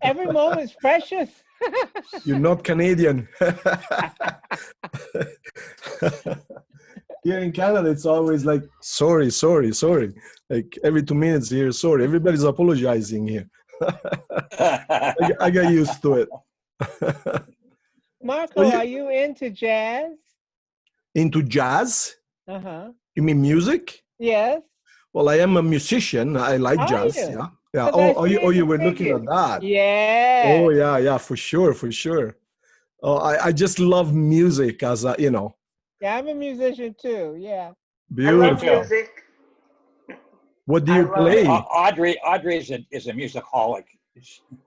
Every moment's precious. You're not Canadian. Here in Canada, it's always like, sorry. Like every 2 minutes here, sorry. Everybody's apologizing here. I got used to it. Marco, Well, are you into jazz? Into jazz? Uh-huh. You mean music? Yes. Well, I am a musician. I like Are jazz. you? Yeah. Yeah. 'Cause I Oh, see you the were looking figure. at that. Yeah. Oh, yeah, for sure. Oh, I just love music as a, Yeah, I'm a musician too. Yeah. I love beautiful. music. What do I you love play? it. Audrey is a musicaholic.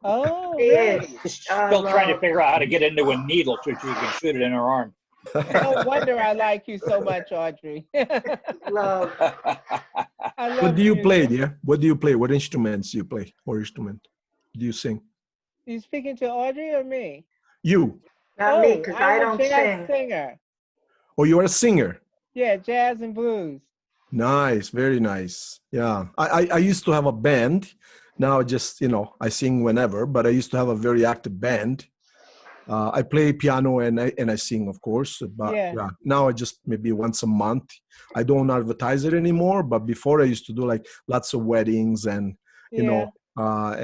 Oh, She really? is. She's I still trying to love- figure out how to get into a needle so she can shoot it in her arm. No wonder I like you so much, Audrey. Love. I love What do you play, music. dear? What do you play? What instruments do you play? Or instrument do you sing? You speaking to Audrey or me? You. Not me, because I I'm a don't jazz sing. singer. Oh, you are a singer. Yeah, jazz and blues. Nice, very nice. Yeah, I used to have a band. Now just I sing whenever, but I used to have a very active band. I play piano and I sing, of course. But Yeah. now I just maybe once a month. I don't advertise it anymore. But before I used to do like lots of weddings and Yeah.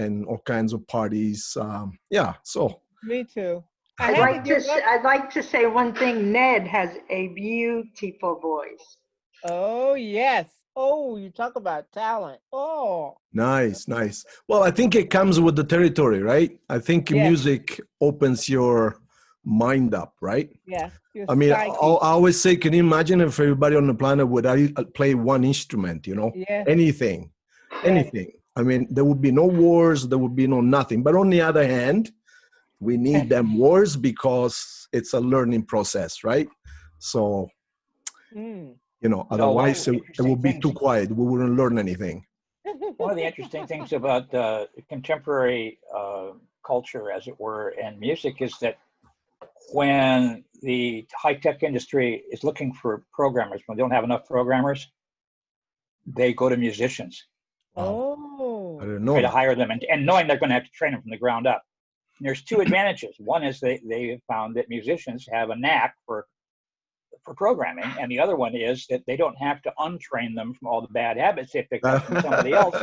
and all kinds of parties. So Me too. I I'd had to like give up. I'd like to say one thing. Ned has a beautiful voice. Oh, yes. Oh, you talk about talent. Oh. nice. Well, I think it comes with the territory, right? I think Yes. music opens your mind up, right? Yeah. Your I mean, I psyche. always say, can you imagine if everybody on the planet would play one instrument, Yes. anything. Yes. I mean, there would be no wars, there would be no nothing. But on the other hand, we need them wars because it's a learning process, right? So, Mm. otherwise it interesting would be things. too quiet. We wouldn't learn anything. One of the interesting things about contemporary culture, as it were, and music is that when the high-tech industry is looking for programmers, when they don't have enough programmers, they go to musicians, Oh. I don't try to know. hire them, and knowing they're going to have to train them from the ground up. And there's two advantages. One is they have found that musicians have a knack for programming, and the other one is that they don't have to untrain them from all the bad habits they picked up from somebody else.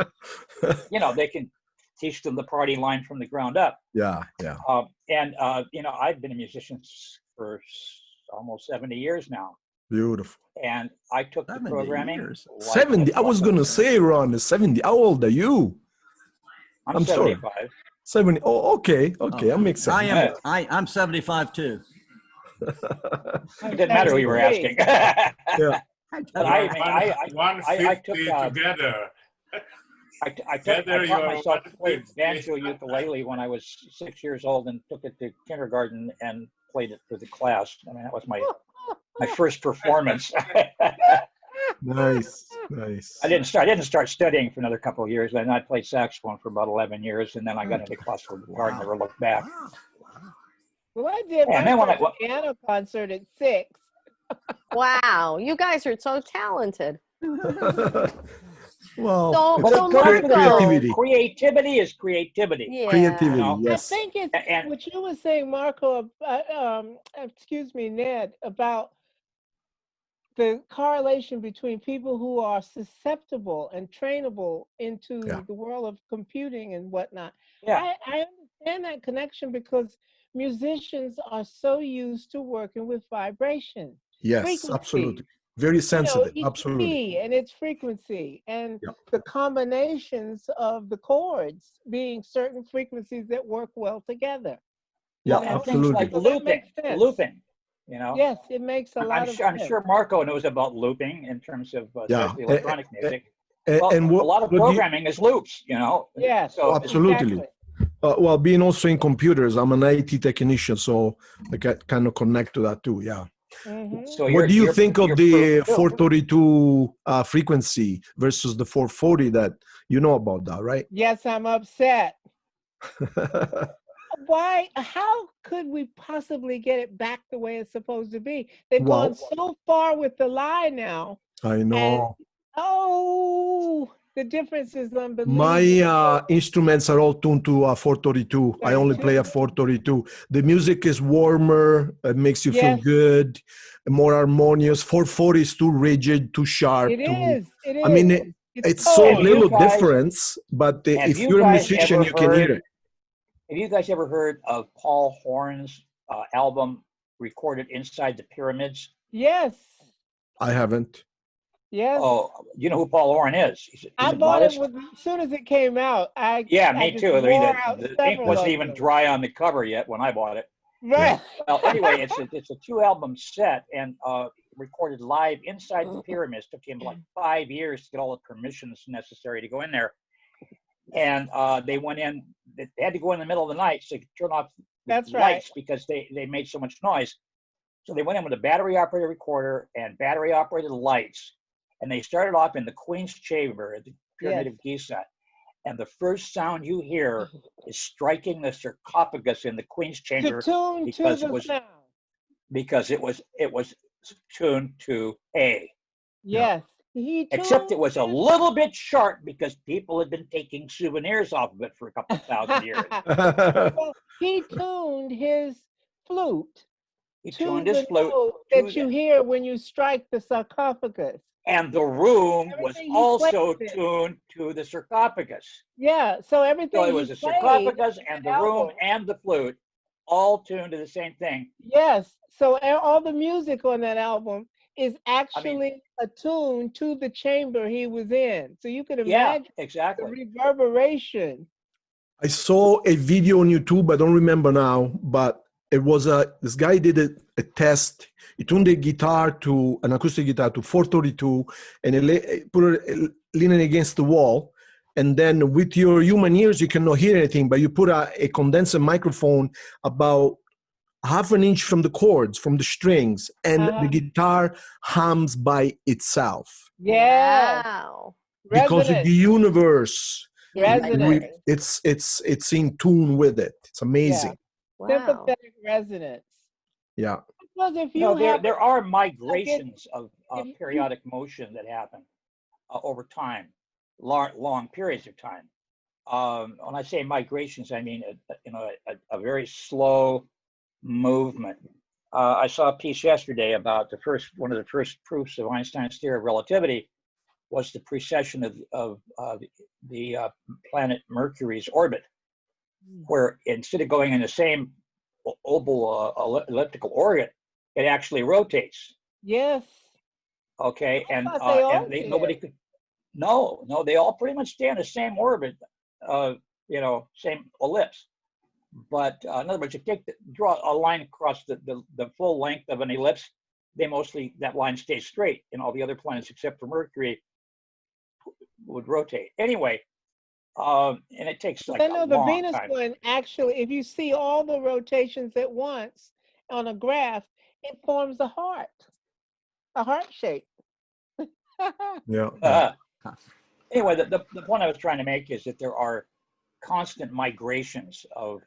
They can teach them the party line from the ground up. Yeah. I've been a musician for almost 70 years now, Beautiful. and I took the 70 programming. years. 70. I was going to say, Ron, 70. How old are you? I'm sorry. 75. 70. Oh, okay. That makes sense. I'm 75 too. It didn't matter who you were asking. Yeah. But I took 150 together. I Together taught you're myself to play 150. banjo ukulele when I was 6 years old, and took it to kindergarten and played it for the class. I mean, that was my my first performance. Nice, nice. I didn't start studying for another couple of years. Then I played saxophone for about 11 years, and then I got into classical guitar and never looked back. Well, I did And my then when I, first piano concert at 6. Wow, you guys are so talented. Well, So, but so it goes with creativity. creativity is creativity. Yeah. Creativity, You know? yes. I think it's And what you were saying, Marco, excuse me, Ned, about the correlation between people who are susceptible and trainable into Yeah. the world of computing and whatnot. yeah, I understand that connection because musicians are so used to working with vibration, Yes, frequency. absolutely. Very sensitive, Each absolutely. key and its frequency, and Yeah. the combinations of the chords being certain frequencies that work well together. Yeah, well, and things absolutely. like So that makes sense. looping. You know, Yes, it makes a lot of I'm sense. sure Marco knows about looping in terms of Yeah. especially electronic music. And Well, a lot of what do you, programming is loops. You know, Yes, so absolutely. exactly. Well, being also in computers, I'm an IT technician, so I can kind of connect to that too. Yeah. Mhm. so What do you think of you're the proof too. 432 frequency versus the 440 that you know about that, right? Yes, I'm upset. Why? How could we possibly get it back the way it's supposed to be? They've Well, gone so far with the lie now, I and know. the difference is unbelievable. My instruments are all tuned to 432. I only play a 32. 432. The music is warmer. It makes you feel Yes, good, more harmonious. 440 is too rigid, too sharp. it is. It I mean, is. It's it's so Have cold. you little guys difference, but have if you you're a guys musician, ever you can hear heard? it. Have you guys ever heard of Paul Horn's album recorded inside the pyramids? Yes. I haven't. Yes. Oh, you know who Paul Horn is? He's I a bought it modest. as soon as it came out. Yeah, I me just too. I mean, wore out the ink several wasn't of even them. dry on the cover yet when I bought it. Right. Well, anyway, it's a 2-album set and recorded live inside the pyramids. Took him like 5 years to get all the permissions necessary to go in there. And they went in. They had to go in the middle of the night so they could turn off the That's right. lights because they made so much noise. So they went in with a battery operated recorder and battery operated lights. And they started off in the Queen's Chamber at the Pyramid Yes. of Giza. And the first sound you hear is striking the sarcophagus in the Queen's To Chamber tune to because the sound. it was tuned to A. Yeah. Yes. He Except it tuned was a little bit sharp because people had been taking souvenirs off of it for a couple thousand years. Well, he tuned his flute He to tuned his the flute note to that you hear when you strike the sarcophagus. and the room was Everything he also plays in. tuned to the sarcophagus. Yeah. So So everything it he was the played sarcophagus in and that the room album. and the flute all tuned to the same thing. Yes. So all the music on that album is I mean, actually attuned to the chamber he was in. So you can yeah, imagine the exactly. reverberation. I saw a video on YouTube. I don't remember now, but it was this guy did a test. He tuned the guitar to an acoustic guitar to 432, and he put it leaning against the wall. And then with your human ears, you cannot hear anything, but you put a condenser microphone about half an inch from the chords, from the strings, and the guitar hums by itself Yeah. Wow. because the Resonance. universe Is Resonance. vibrating. it's in tune with it. It's amazing. Wow. Sympathetic resonance. Yeah. Because if You know, you have there are a migrations of if you- periodic motion that happen over time, long periods of time. When I say migrations, I mean a very slow movement. I saw a piece yesterday about one of the first proofs of Einstein's theory of relativity was the precession of the planet Mercury's orbit, where instead of going in the same oval elliptical orbit, it actually rotates. Yes. Okay, I and thought they all they did. nobody could. No, they all pretty much stay in the same orbit. Same ellipse. But in other words, if you draw a line across the full length of an ellipse, that line stays straight, and all the other planets except for Mercury would rotate. Anyway, and it takes like I a know the long Venus time. one actually, if you see all the rotations at once on a graph, it forms a heart. a heart shape. Yeah. Anyway, the point I was trying to make is that there are constant migrations of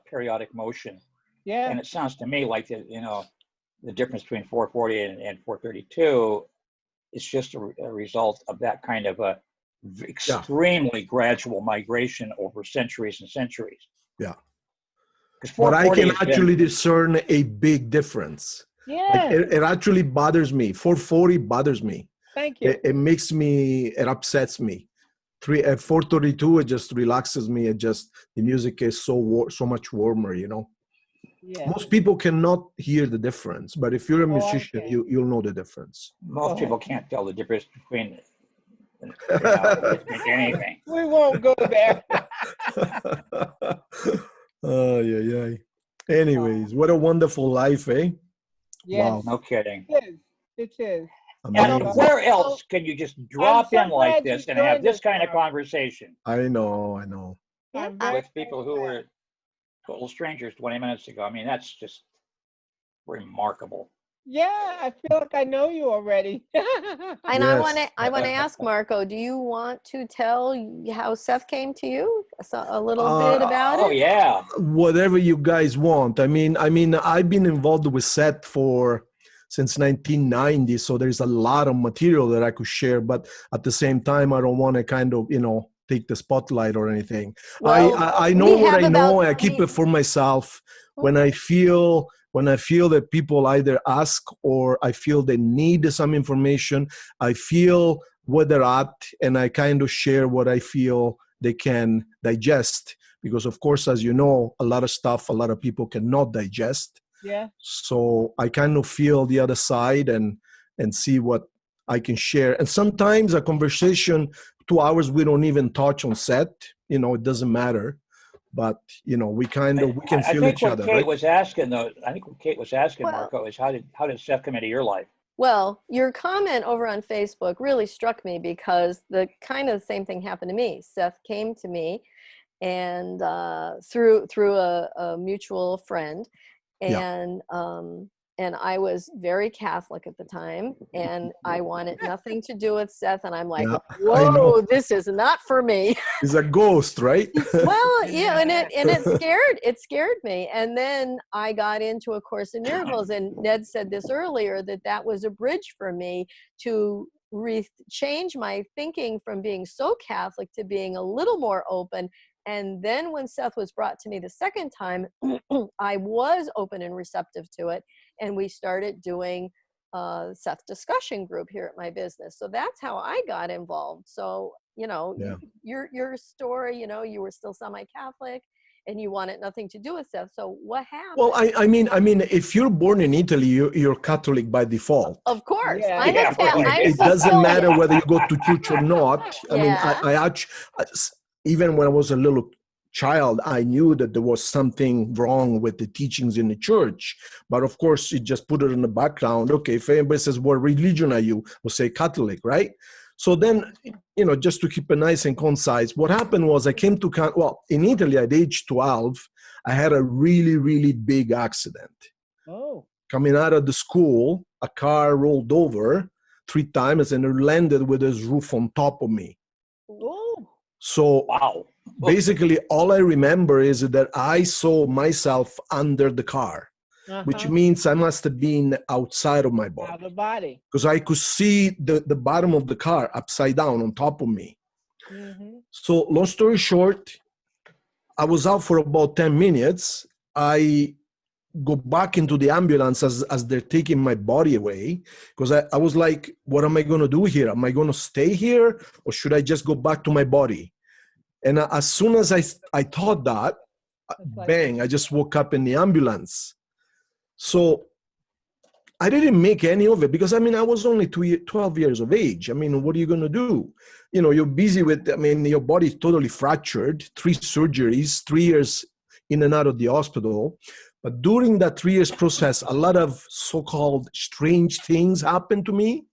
periodic motion. Yeah. And it sounds to me like the difference between 440 and 432 is just a result of that kind of a extremely gradual migration over centuries and centuries. Yeah. But I can actually discern a big difference. Yeah. Like it actually bothers me. 440 bothers me. Thank you. It makes me, it upsets me. 432, it just relaxes me. It just, the music is so much warmer, you know. Yeah. Most people cannot hear the difference, but if you're a musician, you'll know the difference. Most people can't tell the difference between anything. We won't go there. Oh, yeah. Anyways, what a wonderful life, eh? Yes. Wow. No kidding. It is. And where else can you just drop in like this and have this kind of conversation? I know. With people who were total strangers 20 minutes ago. I mean, that's just remarkable. Yeah, I feel like I know you already. And yes. I want to ask Marco, do you want to tell how Seth came to you? A little bit about it? Oh yeah. Whatever you guys want. I mean, I've been involved with Seth since 1990, so there's a lot of material that I could share, but at the same time, I don't want to kind of, take the spotlight or anything. Well, I know what I know. I keep it for myself. When I feel that people either ask or I feel they need some information, I feel where they're at, and I kind of share what I feel they can digest. Because of course, as you know, a lot of stuff a lot of people cannot digest. Yeah. So I kind of feel the other side and see what I can share. And sometimes a conversation, 2 hours, we don't even touch on set. It doesn't matter. But we can feel each other. Kate was asking, though. I think what Kate was asking, Marco, is how did Seth come into your life? Well, your comment over on Facebook really struck me because the kind of same thing happened to me. Seth came to me, and through a mutual friend, and I was very Catholic at the time, and I wanted nothing to do with Seth. And I'm like, whoa, this is not for me. He's a ghost, right? Well, yeah, and it scared me. And then I got into A Course in Miracles, and Ned said this earlier, that was a bridge for me to change my thinking from being so Catholic to being a little more open. And then when Seth was brought to me the second time, I was open and receptive to it. And we started doing Seth discussion group here at my business. So that's how I got involved. So, your story, you were still semi-Catholic and you wanted nothing to do with Seth. So what happened? Well, I mean, if you're born in Italy, you're Catholic by default. Of course. Yeah. It doesn't matter whether you go to church or not. I mean, I actually, even when I was a little child, I knew that there was something wrong with the teachings in the church. But of course, you just put it in the background. Okay, if anybody says, what religion are you? We'll say Catholic, right? So then, just to keep it nice and concise, what happened was I came to, in Italy at age 12, I had a really, really big accident. Oh. Coming out of the school, a car rolled over 3 times and it landed with its roof on top of me. Oh. So wow. Basically, all I remember is that I saw myself under the car, which means I must have been outside of my body. Out of the body. Because I could see the bottom of the car upside down on top of me. Mm-hmm. So long story short, I was out for about 10 minutes. I go back into the ambulance as they're taking my body away, because I was like, what am I going to do here? Am I going to stay here or should I just go back to my body? And as soon as I thought that, bang, I just woke up in the ambulance. So I didn't make any of it because, I was only 12 years of age. What are you going to do? You're busy with, your body's totally fractured, 3 surgeries, 3 years in and out of the hospital. But during that 3 years process, a lot of so-called strange things happened to me,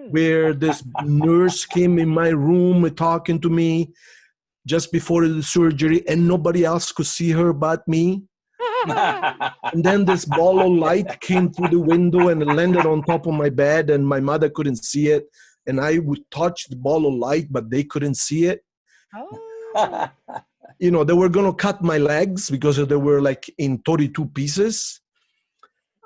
where this nurse came in my room talking to me just before the surgery, and nobody else could see her but me. And then this ball of light came through the window and it landed on top of my bed, and my mother couldn't see it. And I would touch the ball of light, but they couldn't see it. Oh. You know, they were going to cut my legs because they were like in 32 pieces.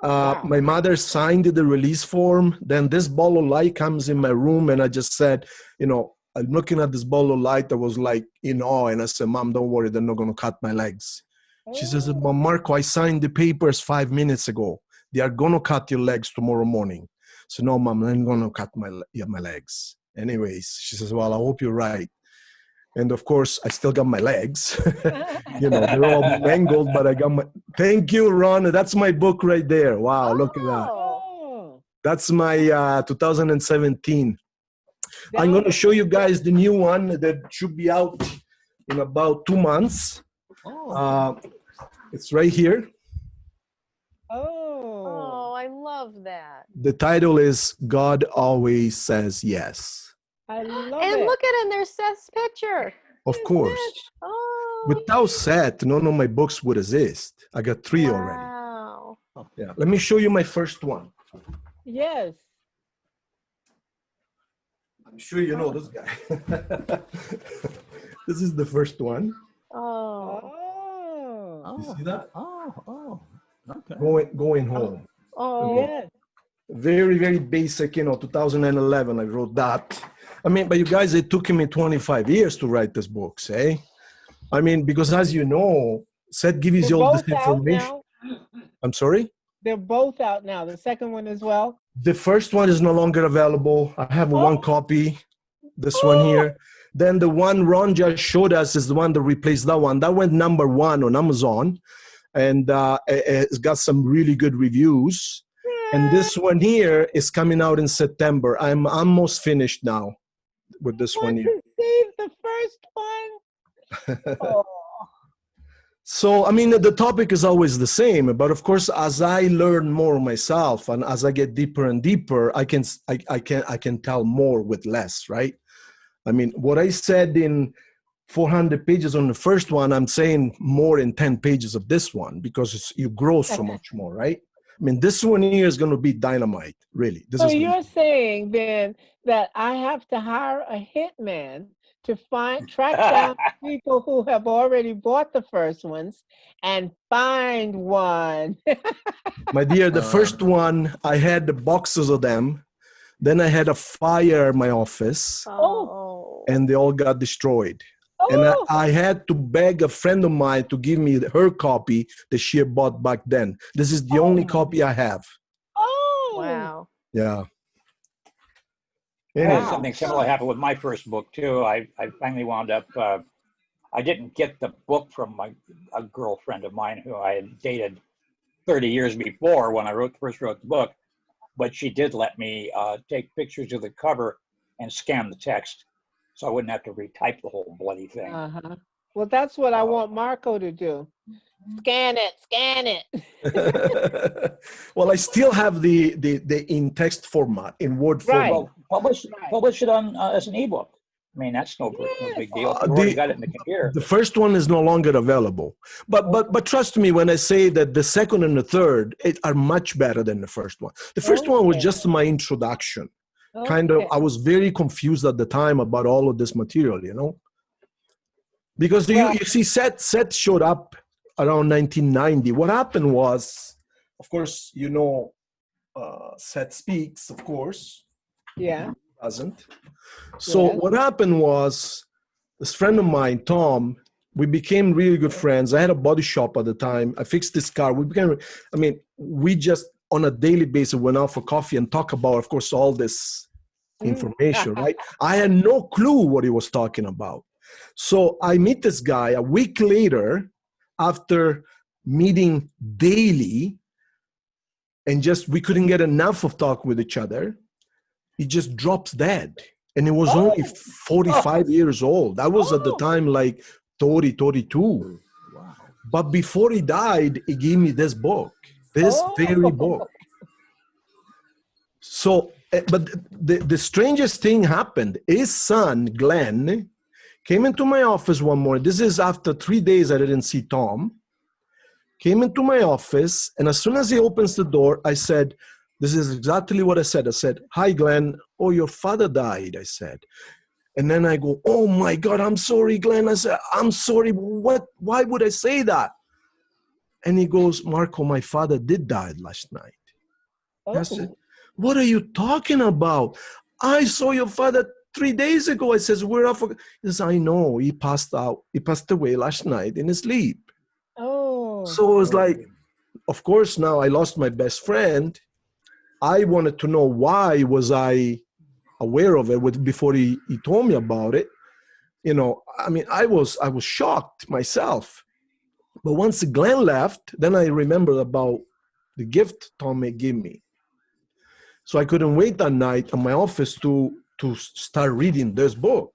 Wow. My mother signed the release form. Then this ball of light comes in my room, and I just said, you know, I'm looking at this ball of light. I was like in awe, and I said, Mom, don't worry, they're not going to cut my legs. She says, but Marco, I signed the papers 5 minutes ago. They are going to cut your legs tomorrow morning. So no, Mom, I'm going to cut my legs. Anyways, she says, well, I hope you're right. And of course, I still got my legs. You know, they're all mangled, but I got my, thank you, Ron. That's my book right there. Wow, look at that. Oh. That's my 2017. I'm going to show you guys the new one that should be out in about 2 months. It's right here. Oh, I love that. The title is God Always Says Yes. I love And it. look at it, there's Seth's picture. Of course. Oh, Without Seth, none of my books would exist. I got 3 already. wow. Yeah. Let me show you my first one. Yes. I'm sure you know this guy. This is the first one. Oh, Oh. You see that? Okay. Going home. oh, Yes. Very, very basic, you know, 2011, I wrote that. I mean, but you guys, it took me 25 years to write this book, eh? I mean, because as you know, Seth gives you They're all this both out information. now. I'm sorry? They're both out now. The second one as well. The first one is no longer available. I have one copy, this one here. Then the one Ron just showed us is the one that replaced that one. That went #1 on Amazon, and it's got some really good reviews. And this one here is coming out in September. I'm almost finished now with this one here. See the first one. Oh. So, I mean, the topic is always the same, but of course, as I learn more myself and as I get deeper and deeper, I can tell more with less, right? I mean, what I said in 400 pages on the first one, I'm saying more in 10 pages of this one because you grow so much more, right? I mean, this one here is going to be dynamite, really. So you're saying then that I have to hire a hitman to track down people who have already bought the first ones and find one. My dear, the first one, I had the boxes of them. Then I had a fire in my office, and they all got destroyed. And I had to beg a friend of mine to give me her copy that she had bought back then. This is the only copy I have. Oh, wow. Yeah. Anyway. Something similar happened with my first book too. I finally wound up. I didn't get the book from a girlfriend of mine who I had dated 30 years before when I first wrote the book, but she did let me take pictures of the cover and scan the text, so I wouldn't have to retype the whole bloody thing. Well, that's what I want Marco to do. Scan it. Well, I still have the in text format, in Word format. Well, publish it on as an ebook. I mean, that's no big deal. You've already got it in the computer. The first one is no longer available, but trust me when I say that the second and the third are much better than the first one. The first one was just my introduction. Kind of, I was very confused at the time about all of this material, you know, because you see, Seth showed up around 1990. What happened was, of course, you know, Seth speaks, of course. Yeah. He doesn't. So what happened was, this friend of mine, Tom, we became really good friends. I had a body shop at the time. I fixed this car. We just on a daily basis went out for coffee and talk about, of course, all this information, right? I had no clue what he was talking about. So I meet this guy a week later after meeting daily, and just we couldn't get enough of talk with each other. He just drops dead. And he was only 45 years old. I was at the time like 30, 32. Wow. But before he died, he gave me this book, this very book. So, but the strangest thing happened. His son, Glenn, came into my office one morning. This is after 3 days I didn't see Tom. came into my office, and as soon as he opens the door, I said, this is exactly what I said. I said, hi, Glenn. Oh, your father died, I said. And then I go, oh my God, I'm sorry, Glenn. I said, I'm sorry. Why would I say that? And he goes, Marco, my father did die last night. I said, what are you talking about? I saw your father 3 days ago. I says, where are you? He says, I know, he passed out. He passed away last night in his sleep. Oh. So it was like, of course, now I lost my best friend. I wanted to know why was I aware of it before he told me about it. You know, I mean, I was shocked myself. But once Glenn left, then I remembered about the gift Tommy gave me. So I couldn't wait that night in my office to start reading this book.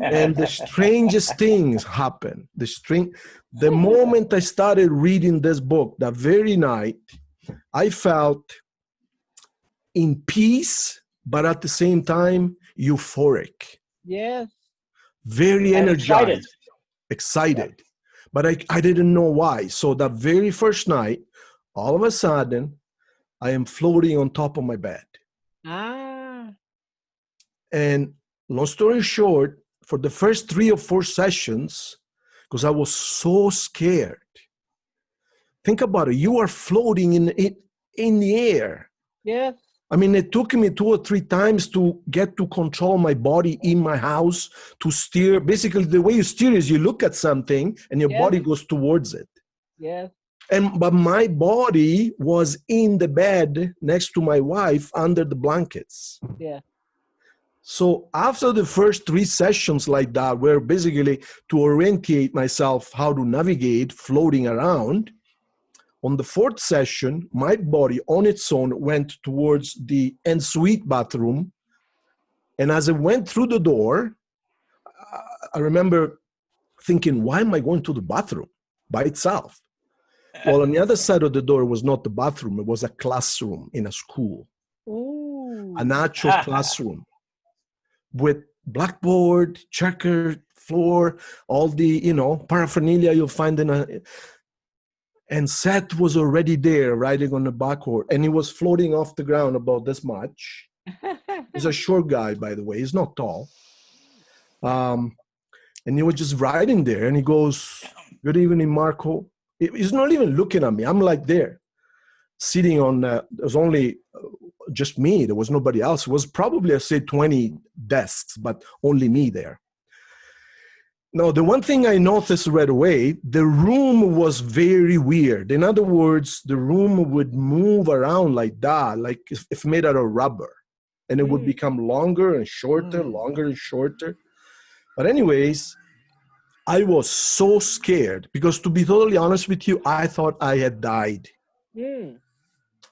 And the strangest things happened. The moment I started reading this book, that very night, I felt in peace, but at the same time, euphoric. Yes. Very And energized, excited. But I didn't know why. So that very first night, all of a sudden, I am floating on top of my bed. Ah. And long story short, for the first 3 or 4 sessions, because I was so scared. Think about it. You are floating in the air. Yes. I mean, it took me 2 or 3 times to get to control my body in my house, to steer. Basically, the way you steer is you look at something and your body goes towards it. Yes. But my body was in the bed next to my wife under the blankets. Yeah. So after the first 3 sessions like that, where basically to orientate myself how to navigate floating around, on the 4th session, my body on its own went towards the ensuite bathroom. And as I went through the door, I remember thinking, why am I going to the bathroom by itself? Well, on the other side of the door was not the bathroom. It was a classroom in a school. Ooh. An actual classroom with blackboard, checkered floor, all the, paraphernalia you'll find in a... And Seth was already there riding on the backboard, and he was floating off the ground about this much. He's a short guy, by the way. He's not tall. And he was just riding there, and he goes, good evening, Marco. He's not even looking at me. I'm like there, sitting on, there's only just me. There was nobody else. It was probably, I say, 20 desks, but only me there. Now, the one thing I noticed right away, the room was very weird. In other words, the room would move around like that, like if made out of rubber. And it would become longer and shorter, longer and shorter. But anyways, I was so scared because, to be totally honest with you, I thought I had died.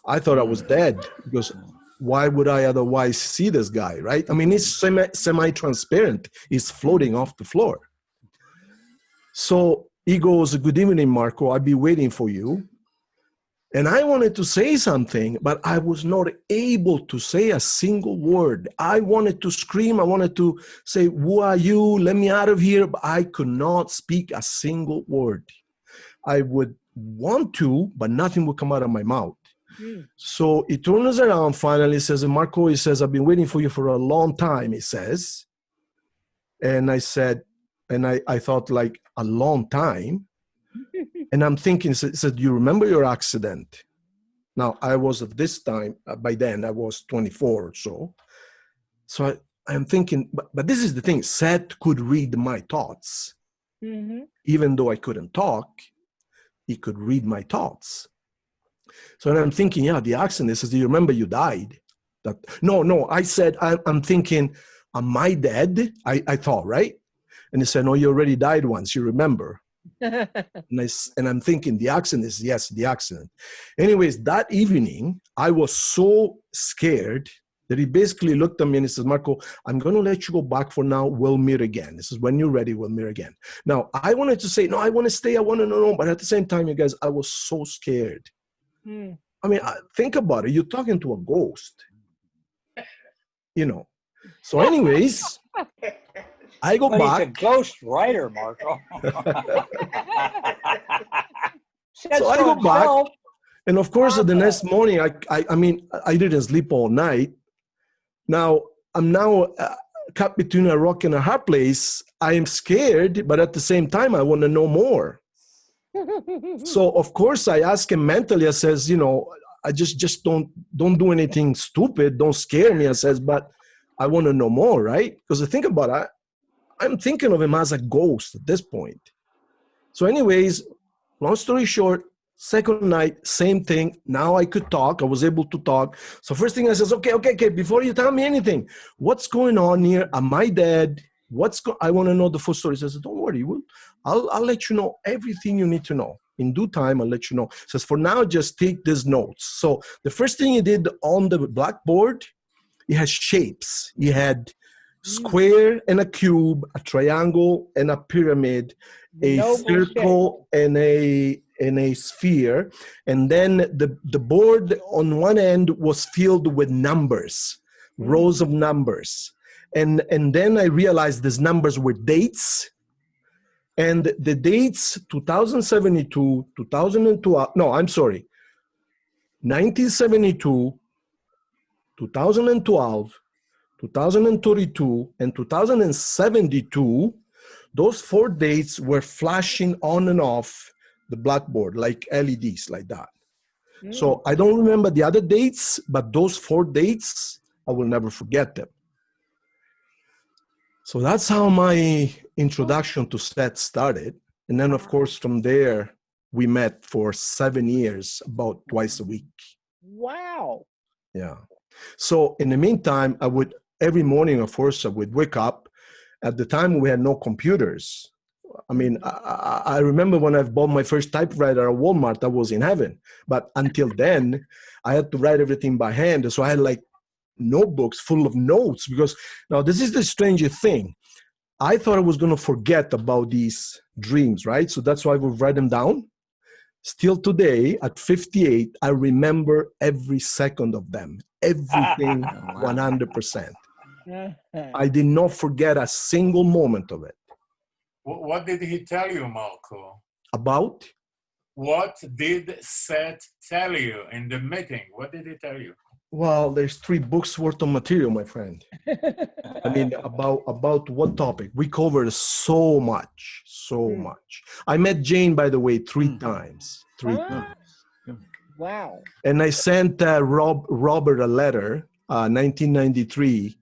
I thought I was dead because why would I otherwise see this guy, right? I mean, it's semi-transparent. He's floating off the floor. So he goes, good evening, Marco. I'll be waiting for you. And I wanted to say something, but I was not able to say a single word. I wanted to scream. I wanted to say, who are you? Let me out of here. But I could not speak a single word. I would want to, but nothing would come out of my mouth. So he turns around finally, says, Marco, he says, I've been waiting for you for a long time, he says. And I said, and I thought, like, a long time. And I'm thinking, he said, do you remember your accident? Now, I was at this time, by then, I was 24 or so. So I'm thinking, but this is the thing, Seth could read my thoughts. Even though I couldn't talk, he could read my thoughts. So then I'm thinking, yeah, the accident, he says, do you remember you died? No, I said, I'm thinking, am I dead? I thought, right? And he said, no, you already died once, you remember. And I'm thinking, the accident is, yes, the accident. Anyways, that evening, I was so scared that he basically looked at me and he says, Marco, I'm going to let you go back for now. We'll meet again. This is when you're ready, we'll meet again. Now, I wanted to say, no, I want to stay. I want to know. But at the same time, you guys, I was so scared. I mean, think about it. You're talking to a ghost, So anyways, I go back. He's a ghost writer, Marco. So I go back, and of course, the next morning, I mean, I didn't sleep all night. Now I'm caught between a rock and a hard place. I am scared, but at the same time, I want to know more. So of course, I ask him mentally. I says, I just don't do anything stupid. Don't scare me. I says, but I want to know more, right? Because think about it, I'm thinking of him as a ghost at this point. So anyways, long story short, second night, same thing. Now I could talk. I was able to talk. So first thing I says, okay. Before you tell me anything, what's going on here? Am I dead? I want to know the full story. He says, don't worry. I'll let you know everything you need to know. In due time, I'll let you know. He says, for now, just take these notes. So the first thing he did on the blackboard, he has shapes. He had square and a cube, a triangle and a pyramid, a circle and a sphere. And then the board on one end was filled with numbers, rows of numbers. And then I realized these numbers were dates. And the dates, 2072, 2012, no, I'm sorry, 1972, 2012, 2032, and 2072, those 4 dates were flashing on and off the blackboard like LEDs, like that. So I don't remember the other dates, but those 4 dates, I will never forget them. So that's how my introduction to Seth started. And then, of course, from there, we met for 7 years, about twice a week. Wow. Yeah. So in the meantime, every morning, of course, I would wake up. At the time, we had no computers. I mean, I remember when I bought my first typewriter at Walmart, I was in heaven. But until then, I had to write everything by hand. So I had like notebooks full of notes, because now this is the strangest thing. I thought I was going to forget about these dreams, right? So that's why I would write them down. Still today, at 58, I remember every second of them, everything 100%. I did not forget a single moment of it. What did he tell you, Marco? About? What did Seth tell you in the meeting? What did he tell you? Well, there's 3 books worth of material, my friend. I mean, about what topic? We covered so much. I met Jane, by the way, 3 times. 3 times. Wow. And I sent Robert a letter, 1993.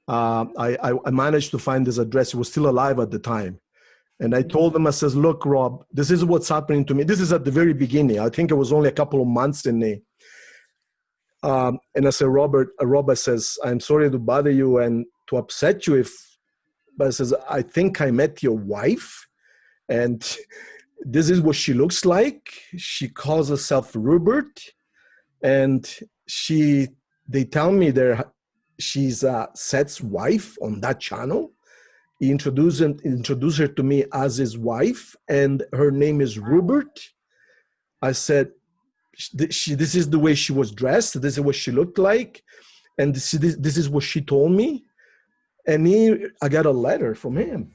I managed to find his address. He was still alive at the time. And I told him, I says, look, Rob, this is what's happening to me. This is at the very beginning. I think it was only a couple of months in the and I said, Robert says, I'm sorry to bother you and to upset you but I says, I think I met your wife and this is what she looks like. She calls herself Rupert, and they tell me she's Seth's wife on that channel. He introduced her to me as his wife, and her name is Rupert. I said, this is the way she was dressed. This is what she looked like. And this is what she told me. And I got a letter from him.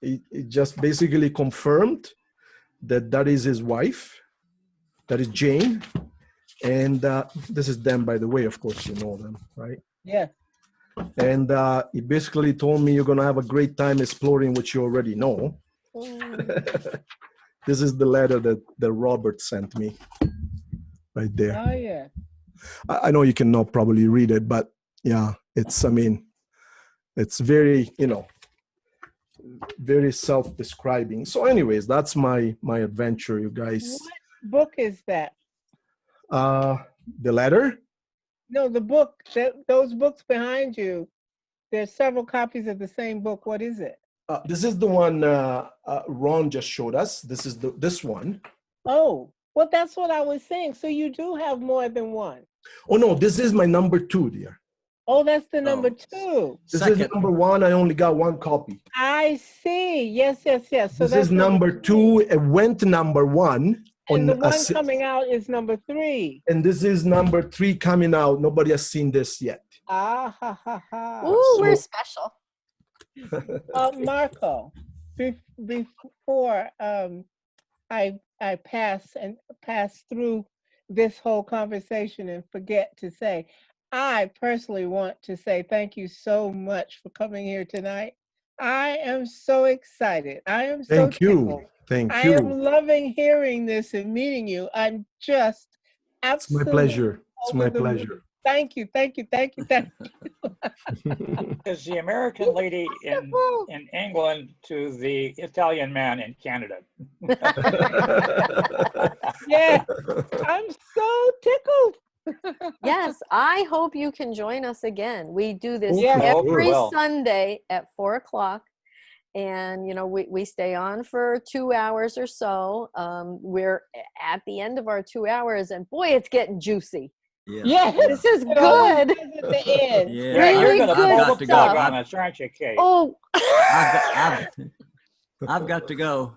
It just basically confirmed that is his wife. That is Jane. And this is them, by the way. Of course, you know them, right? Yeah. And he basically told me, you're going to have a great time exploring what you already know. This is the letter that Robert sent me right there. Oh, yeah. I know you cannot probably read it, but yeah, it's very, very self-describing. So anyways, that's my adventure, you guys. What book is that? The letter? No, the book, those books behind you, there's several copies of the same book. What is it? This is the one Ron just showed us. This is this one. Oh, well, that's what I was saying. So you do have more than one. Oh, no, this is my number 2, dear. Oh, that's the number 2. This is number 1. I only got 1 copy. I see. Yes. So this is number 2. It went to number 1. And the one coming out is number 3. And this is number 3 coming out. Nobody has seen this yet. Ooh, we're special. Marco, before I pass through this whole conversation and forget to say, I personally want to say thank you so much for coming here tonight. I am so excited. I am so Thank you. tickled. Thank I you. am loving hearing this and meeting you. I'm just It's my absolutely pleasure. It's over my the moon. pleasure. Thank you, thank you, thank you, thank Is the American lady in England to the Italian man in Canada. you. Yeah, I'm so tickled. Yes, I hope you can join us again. We do this Oh, Yeah. for I hope you sure. every will. Sunday at 4 o'clock. And, you know, we stay on for 2 hours or so. We're at the end of our 2 hours, and boy, it's getting juicy. Yeah. Yes, This is it always good. does at the end. Yeah. Yeah, you're Really going to good pull got the to go. plug stuff. on us, aren't you, Kate? Oh, I've got to go.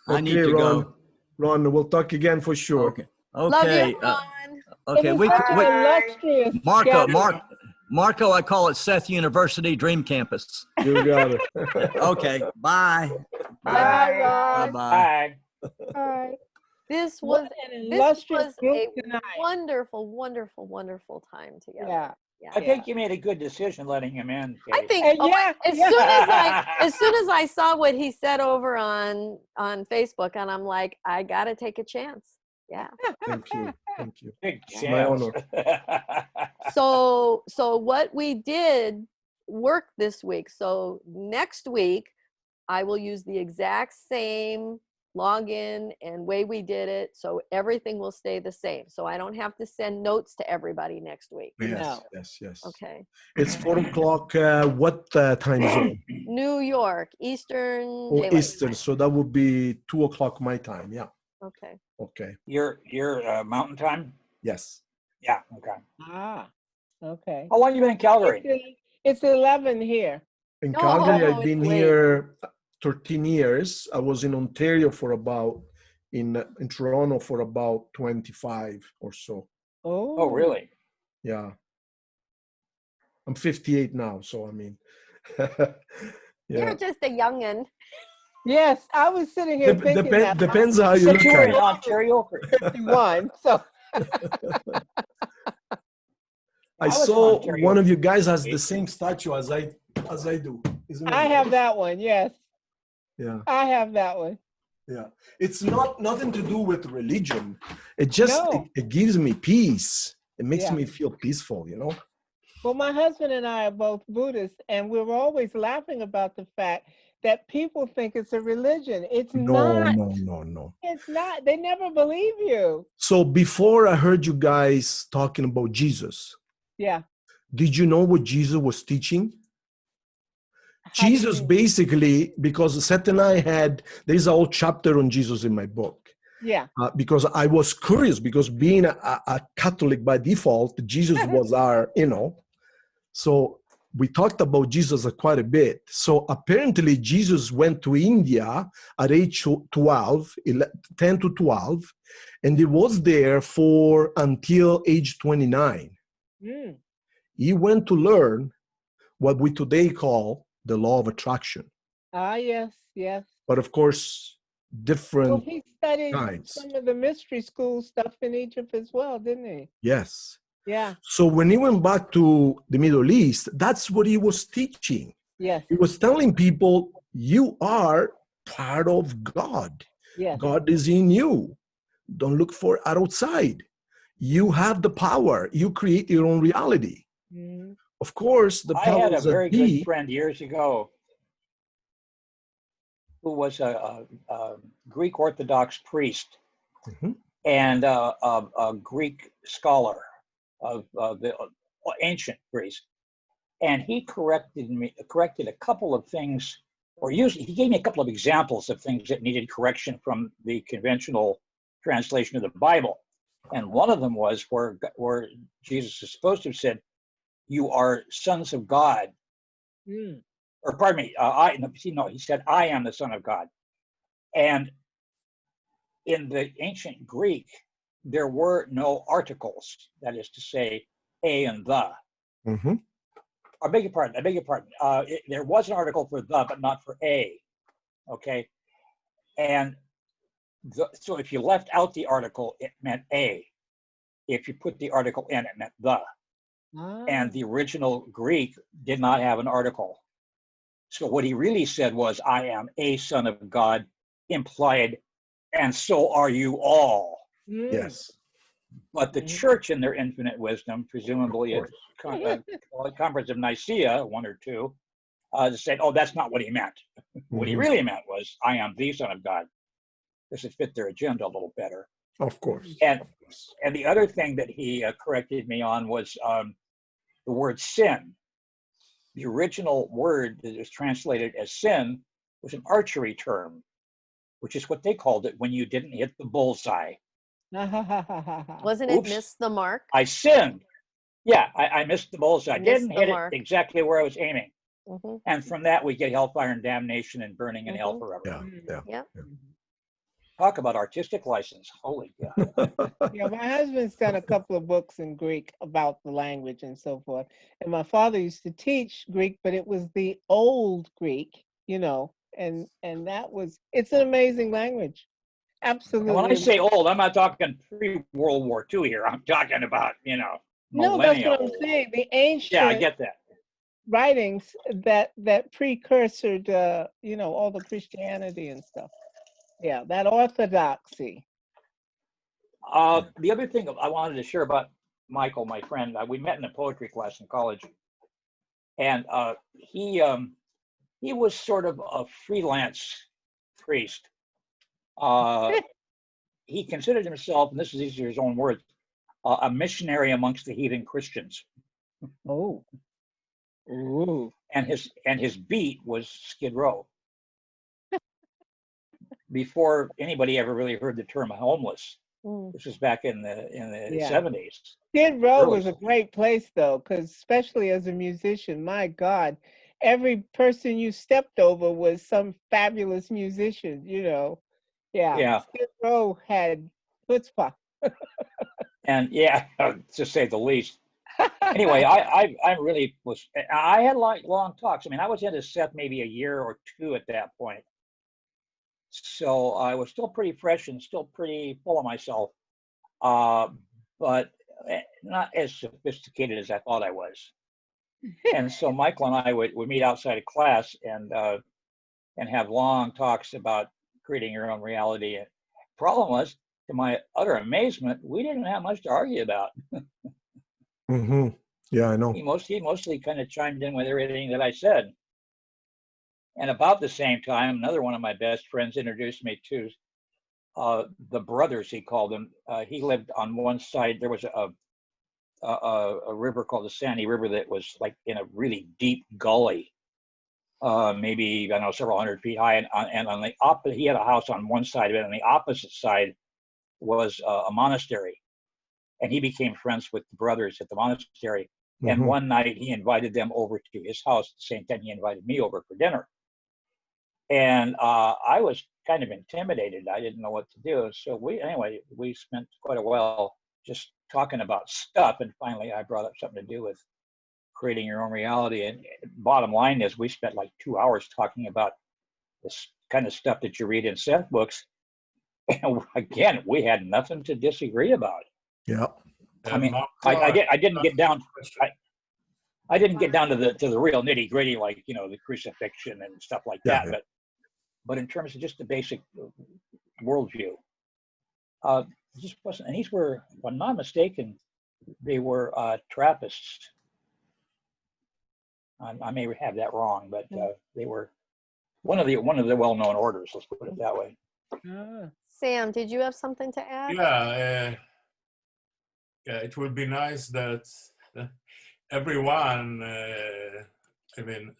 I need Okay, to Ron. go. Ron, we'll talk again for sure. Okay. love you, Okay. Ron. Okay. It was We such an Bye. illustrious Marco. gathering. Marco. I call it Seth University Dream Campus. You got it. Okay. Bye. Bye, Bye. Ron. Bye. Bye. Bye. This What was an this illustrious was group a tonight. wonderful, wonderful, wonderful time together. Yeah. Yeah. I think you made a good decision letting him in, I Kate. think And oh, yeah, as yeah. soon as I saw what he said over on Facebook, and I'm like, I gotta take a chance. Yeah. Thank you. Thank you. Big It's my chance. honor. So what we did worked this week. So next week I will use the exact same login and way we did it. So everything will stay the same. So I don't have to send notes to everybody next week. Yes, No. yes. Okay. It's 4 o'clock. What time zone? New York, Eastern Oh, Daylight Eastern. Time. So that would be 2 o'clock my time. Yeah. Okay. Okay. Your mountain time? Yes. Yeah, okay. Ah, okay. How long you been in Calgary? It's 11 here. In No, Calgary, I've it's been late. here 13 years. I was in Ontario for about, in Toronto for about 25 or so. Oh, really? Yeah. I'm 58 now, so I mean, You're yeah. just a youngin. Yes, I was sitting here thinking that. Depends how You you said look you were at in it. Ontario? 51, so I was in saw Ontario. one of you guys has the same statue as I do. Isn't it? I have that one. Yes, Yeah, I have that one. yeah. It's nothing to do with religion. It just No. it gives me peace. It makes Yeah. me feel peaceful, you know. Well, my husband and I are both Buddhists, and we're always laughing about the fact that people think it's a religion. It's not. No. It's not. They never believe you. So before I heard you guys talking about Jesus, Yeah. did you know what Jesus was teaching? How do you Jesus mean? basically, because Seth and I there's a whole chapter on Jesus in my book. Yeah. Because I was curious, because being a Catholic by default, Jesus was our, so we talked about Jesus quite a bit. So apparently Jesus went to India at age 12, 10 to 12, and he was there for until age 29. Mm. He went to learn what we today call the law of attraction. Ah, yes, yes. But of course, Well, different he studied kinds. some of the mystery school stuff in Egypt as well, didn't he? Yes. Yeah. So when he went back to the Middle East, that's what he was teaching. Yes. He was telling people, you are part of God. Yes. God is in you. Don't look for outside. You have the power. You create your own reality. Mm-hmm. Of course, the I had a powers very that good be. friend years ago who was a Greek Orthodox priest Mhm. and a Greek scholar of the ancient Greece. And he corrected a couple of things, or he gave me a couple of examples of things that needed correction from the conventional translation of the Bible. And one of them was where Jesus is supposed to have said, "You are sons of God." Mm. Or pardon me, he said, "I am the Son of God." And in the ancient Greek, there were no articles, that is to say, a and the. Mm-hmm. I beg your pardon. I beg your pardon. There was an article for the, but not for a. Okay, and so if you left out the article, it meant a. If you put the article in, it meant the. And the original Greek did not have an article. So what he really said was, I am a son of God, implied, and so are you all. Yes. But the church, in their infinite wisdom, presumably at the Conference of Nicaea, 1 or 2, said, oh, that's not what he meant. What he really meant was, I am the son of God. This would fit their agenda a little better. Of course. And the other thing that he corrected me on was the word sin. The original word that is translated as sin was an archery term, which is what they called it when you didn't hit the bullseye. Wasn't it miss the mark? I sinned. Yeah, I missed the bullseye. I didn't hit mark. it exactly where I was aiming. And from that, we get hellfire and damnation and burning in hell forever. Yeah. Talk about artistic license. Holy God. Yeah, my husband's done a couple of books in Greek about the language and so forth. And my father used to teach Greek, but it was the old Greek, you know, and that was, it's an amazing language. Absolutely. And when I say old, I'm not talking pre-World War II here. I'm talking about, you know, no, that's what I'm saying. The ancient yeah, I get that. Writings that precursored, you know, all the Christianity and stuff. Yeah, that orthodoxy. The other thing I wanted to share about Michael, my friend, we met in a poetry class in college, and he was sort of a freelance priest. He considered himself, and these are his own words, a missionary amongst the heathen Christians. Oh. Ooh. And his beat was Skid Row. Before anybody ever really heard the term homeless. This was back in the 70s. Skid Row was a great place though, because especially as a musician, my God, every person you stepped over was some fabulous musician, you know. Yeah. Skid Row had chutzpah. And yeah, to say the least. Anyway, I really was. I had long talks. I mean, I was into Seth maybe a year or two at that point. So I was still pretty fresh and still pretty full of myself, but not as sophisticated as I thought I was. And so Michael and I would meet outside of class and have long talks about creating your own reality. And problem was, to my utter amazement, we didn't have much to argue about. Yeah, I know. He mostly kind of chimed in with everything that I said. And about the same time, another one of my best friends introduced me to the brothers, he called them. He lived on one side. There was a river called the Sandy River that was like in a really deep gully, maybe, I don't know, several hundred feet high. And on the opposite, he had a house on one side of it. On the opposite side was a monastery. And he became friends with the brothers at the monastery. And one night he invited them over to his house. At the same time, he invited me over for dinner. And I was kind of intimidated. I didn't know what to do. So we spent quite a while just talking about stuff. And finally, I brought up something to do with creating your own reality. And bottom line is, we spent like 2 hours talking about this kind of stuff that you read in Seth books. And again, we had nothing to disagree about. Yeah. I mean, I didn't get down. I didn't get down to the real nitty gritty, like, you know, the crucifixion and stuff like that. But in terms of just the basic worldview, it just wasn't. And these were, if I'm not mistaken, they were Trappists. I may have that wrong, but they were one of the well-known orders. Let's put it that way. Sam, did you have something to add? Yeah, it would be nice that everyone,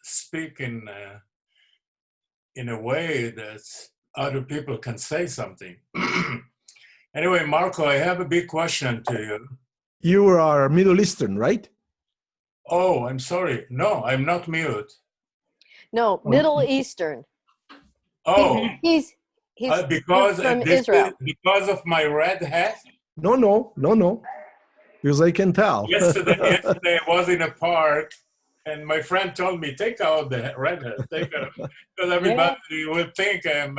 speak in a way that other people can say something. Anyway, Marco, I have a big question to you. You are Middle Eastern, right? Oh, I'm sorry. No, I'm not mute. No, Middle Eastern. Oh, he's because from Israel. Because of my red hat? No. Because I can tell. Yesterday I was in a park And my friend told me, take out the redhead, take out, because everybody would think I'm.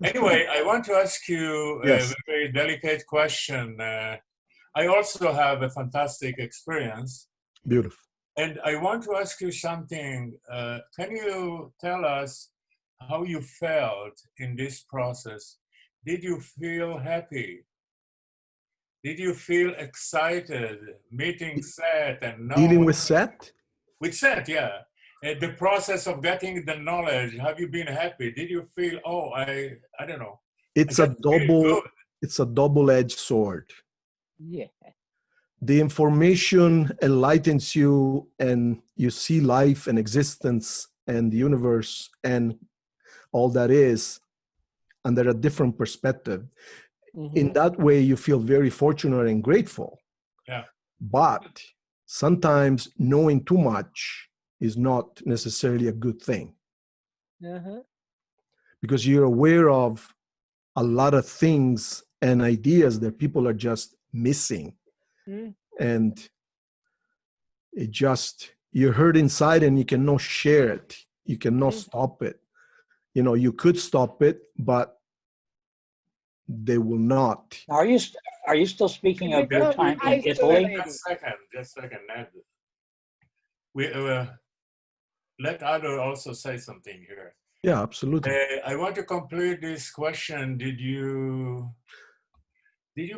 Anyway, I want to ask you Yes. a very delicate question. I also have a fantastic experience. Beautiful. And I want to ask you something. Can you tell us how you felt in this process? Did you feel happy? Did you feel excited meeting Seth and Dealing knowing with Seth? with Seth? Yeah. The process of getting the knowledge. Have you been happy? Did you feel? Oh, I don't know. It's I a just feel good. double-edged sword. Yeah. The information enlightens you and you see life and existence and the universe and all that is under a different perspective. In that way, you feel very fortunate and grateful. Yeah. But sometimes knowing too much is not necessarily a good thing. Because you're aware of a lot of things and ideas that people are just missing. And it just, you're hurt inside and you cannot share it. You cannot stop it. You know, you could stop it, but they will not. Are you still speaking of your time in Italy? Just a second, Ned. We let Ado also say something here. Yeah, absolutely. I want to complete this question. Did you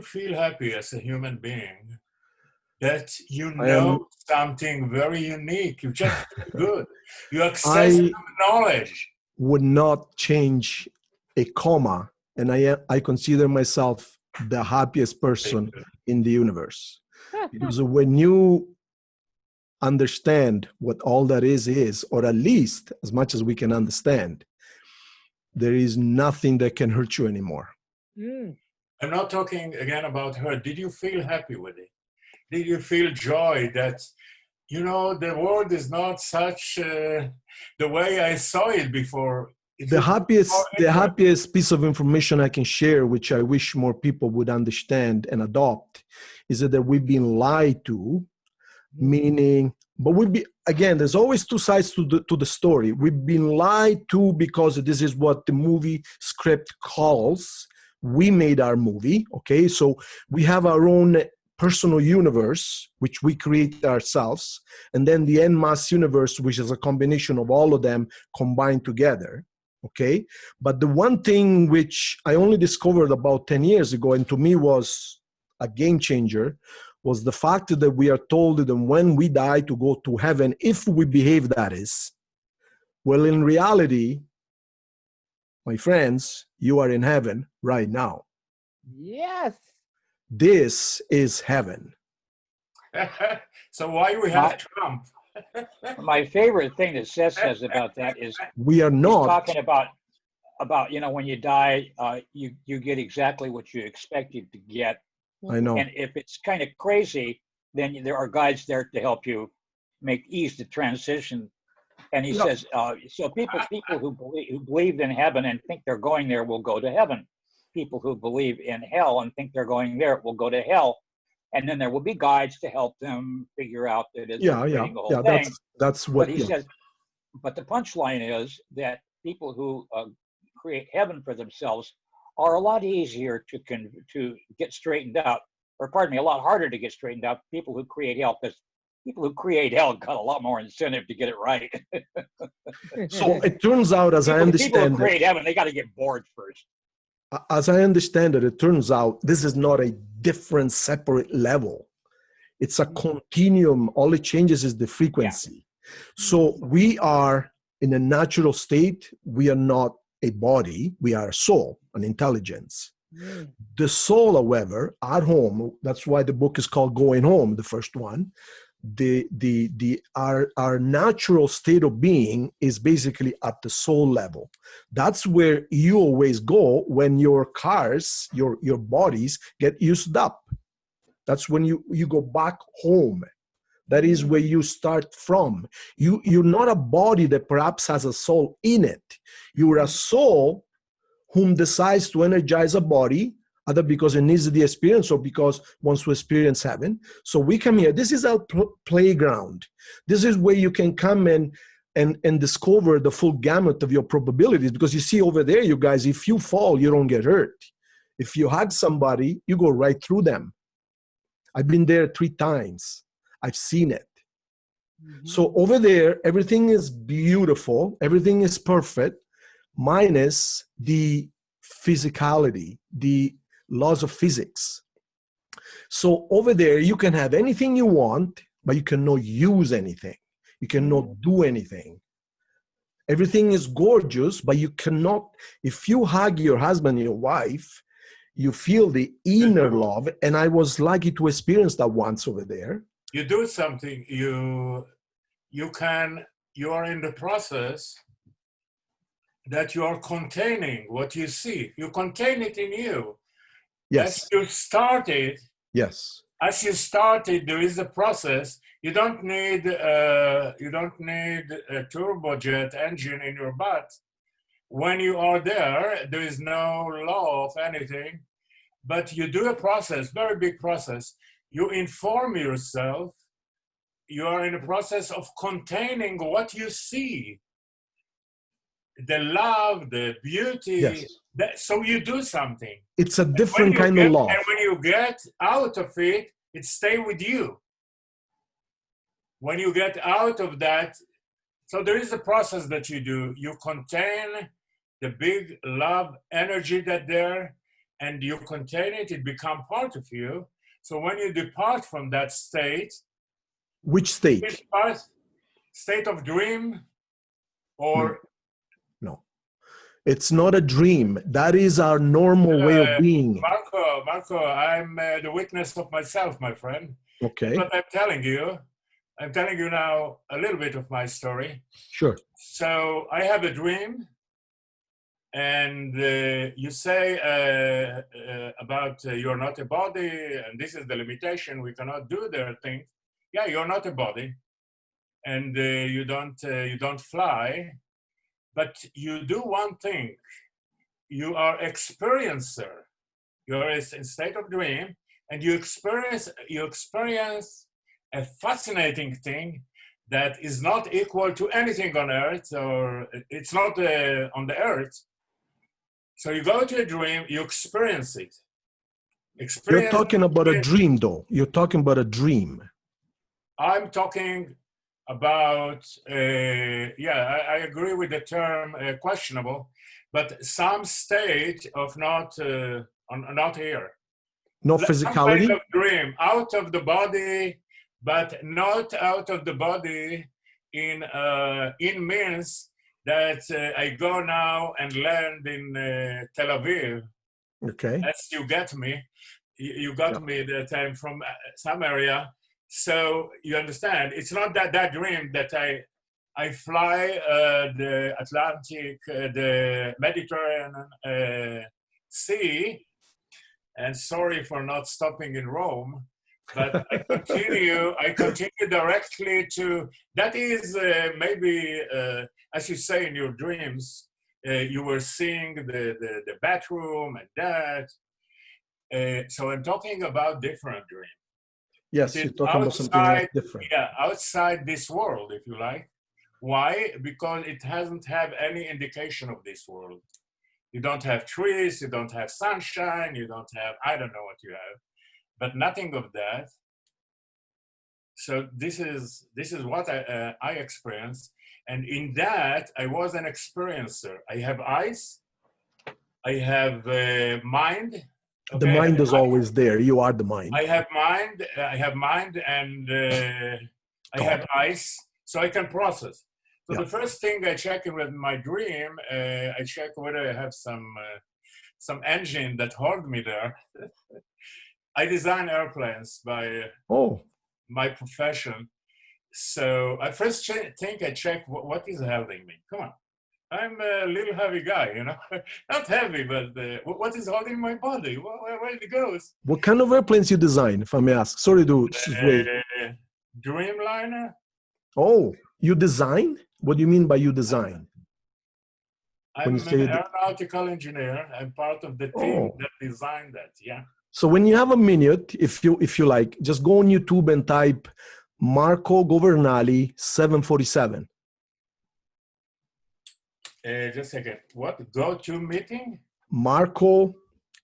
feel happy as a human being that you know something very unique? You just feel good. You access knowledge. Would not change a comma, and I consider myself the happiest person in the universe. Because when you understand what all that is, or at least as much as we can understand, there is nothing that can hurt you anymore. I'm not talking again about her. Did you feel happy with it? Did you feel joy that, you know, the world is not such the way I saw it before? The happiest piece of information I can share, which I wish more people would understand and adopt, is that we've been lied to, meaning, but again, there's always two sides to the story. We've been lied to because this is what the movie script calls. We made our movie, okay? So we have our own personal universe, which we create ourselves, and then the en masse universe, which is a combination of all of them combined together, okay? But the one thing which I only discovered about 10 years ago, and to me was a game changer, was the fact that we are told that when we die to go to heaven, if we behave, that is. Well, in reality, my friends, you are in heaven right now. Yes. This is heaven. So why we have Trump? My favorite thing that Seth says about that is we are not talking about you know, when you die, you get exactly what you expected to get. I know. And if it's kind of crazy, then there are guides there to help you ease the transition. And he says, so people who believe in heaven and think they're going there will go to heaven. People who believe in hell and think they're going there will go to hell. And then there will be guides to help them figure out that it's the whole thing. That's what he says. But the punchline is that people who create heaven for themselves are a lot easier to get straightened out, or pardon me, a lot harder to get straightened out. People who create hell, because people who create hell got a lot more incentive to get it right. So it turns out, as I understand, people who create heaven, they got to get bored first. As I understand it, it turns out this is not a different, separate level. It's a continuum. All it changes is the frequency. So we are in a natural state. We are not a body. We are a soul, an intelligence. The soul, however, at home, that's why the book is called Going Home, the first one. Our natural state of being is basically at the soul level. That's where you always go when your cars, your bodies get used up. That's when you go back home. That is where you start from. You're not a body that perhaps has a soul in it. You're a soul whom decides to energize a body either because it needs the experience or because wants to experience heaven. So we come here. This is our playground. This is where you can come and discover the full gamut of your probabilities, because you see over there, you guys, if you fall, you don't get hurt. If you hug somebody, you go right through them. I've been there 3 times. I've seen it. So over there, everything is beautiful. Everything is perfect, minus the physicality, the laws of physics. So over there, you can have anything you want, but you cannot use anything. You cannot do anything. Everything is gorgeous, but you cannot, if you hug your husband, your wife, you feel the inner love. And I was lucky to experience that once over there. You do something, you are in the process that you are containing what you see. You contain it in you. Yes. As you started, yes. As you started, there is a process. You don't need a turbojet engine in your butt. When you are there, there is no law of anything, but you do a process, very big process. You inform yourself. You are in a process of containing what you see, the love, the beauty. Yes. So you do something. It's a different kind of love. And when you get out of it, it stays with you. When you get out of that, so there is a process that you do. You contain the big love energy that there, and you contain it, it becomes part of you. So when you depart from that state, which state? State of dream, or no, it's not a dream. That is our normal way of being. Marco, I'm the witness of myself, my friend. Okay. But I'm telling you now a little bit of my story. Sure. So I have a dream, and you say about you're not a body, and this is the limitation. We cannot do their things. Yeah, you're not a body, and you don't fly, but you do one thing. You are experiencer. You're in state of dream, and you experience a fascinating thing that is not equal to anything on earth, or it's not on the earth. So you go to a dream, you experience it. You're talking about a dream, though. You're talking about a dream. I'm talking about, I agree with the term questionable, but some state of not here. No physicality? Some kind of dream, out of the body, but not out of the body in means that I go now and land in Tel Aviv. Okay. As you get me. You got me that I'm from some area. So you understand, it's not that dream that I fly the Atlantic, the Mediterranean Sea, and sorry for not stopping in Rome, but I continue directly to, that is maybe, as you say in your dreams, you were seeing the bathroom and that. So I'm talking about different dreams. Yes, you're talking about something like different. Yeah, outside this world, if you like. Why? Because it hasn't have any indication of this world. You don't have trees, you don't have sunshine, you don't have, I don't know what you have, but nothing of that. So this is what I experienced. And in that, I was an experiencer. I have eyes, I have mind. Okay, the mind is always there. You are the mind. I have mind, and I have eyes, so I can process. So the first thing I check with my dream, I check whether I have some engine that hold me there. I design airplanes by my profession. So I first think I check what is holding me. Come on. I'm a little heavy guy, you know, not heavy, but what is holding my body? Where it goes? What kind of airplanes you design, if I may ask? Sorry to wait. Dreamliner. Oh, you design? What do you mean by you design? When you I'm an say aeronautical engineer. I'm part of the team that designed that. Yeah. So when you have a minute, if you like, just go on YouTube and type Marco Governali 747. Just a second. What? Go to meeting? Marco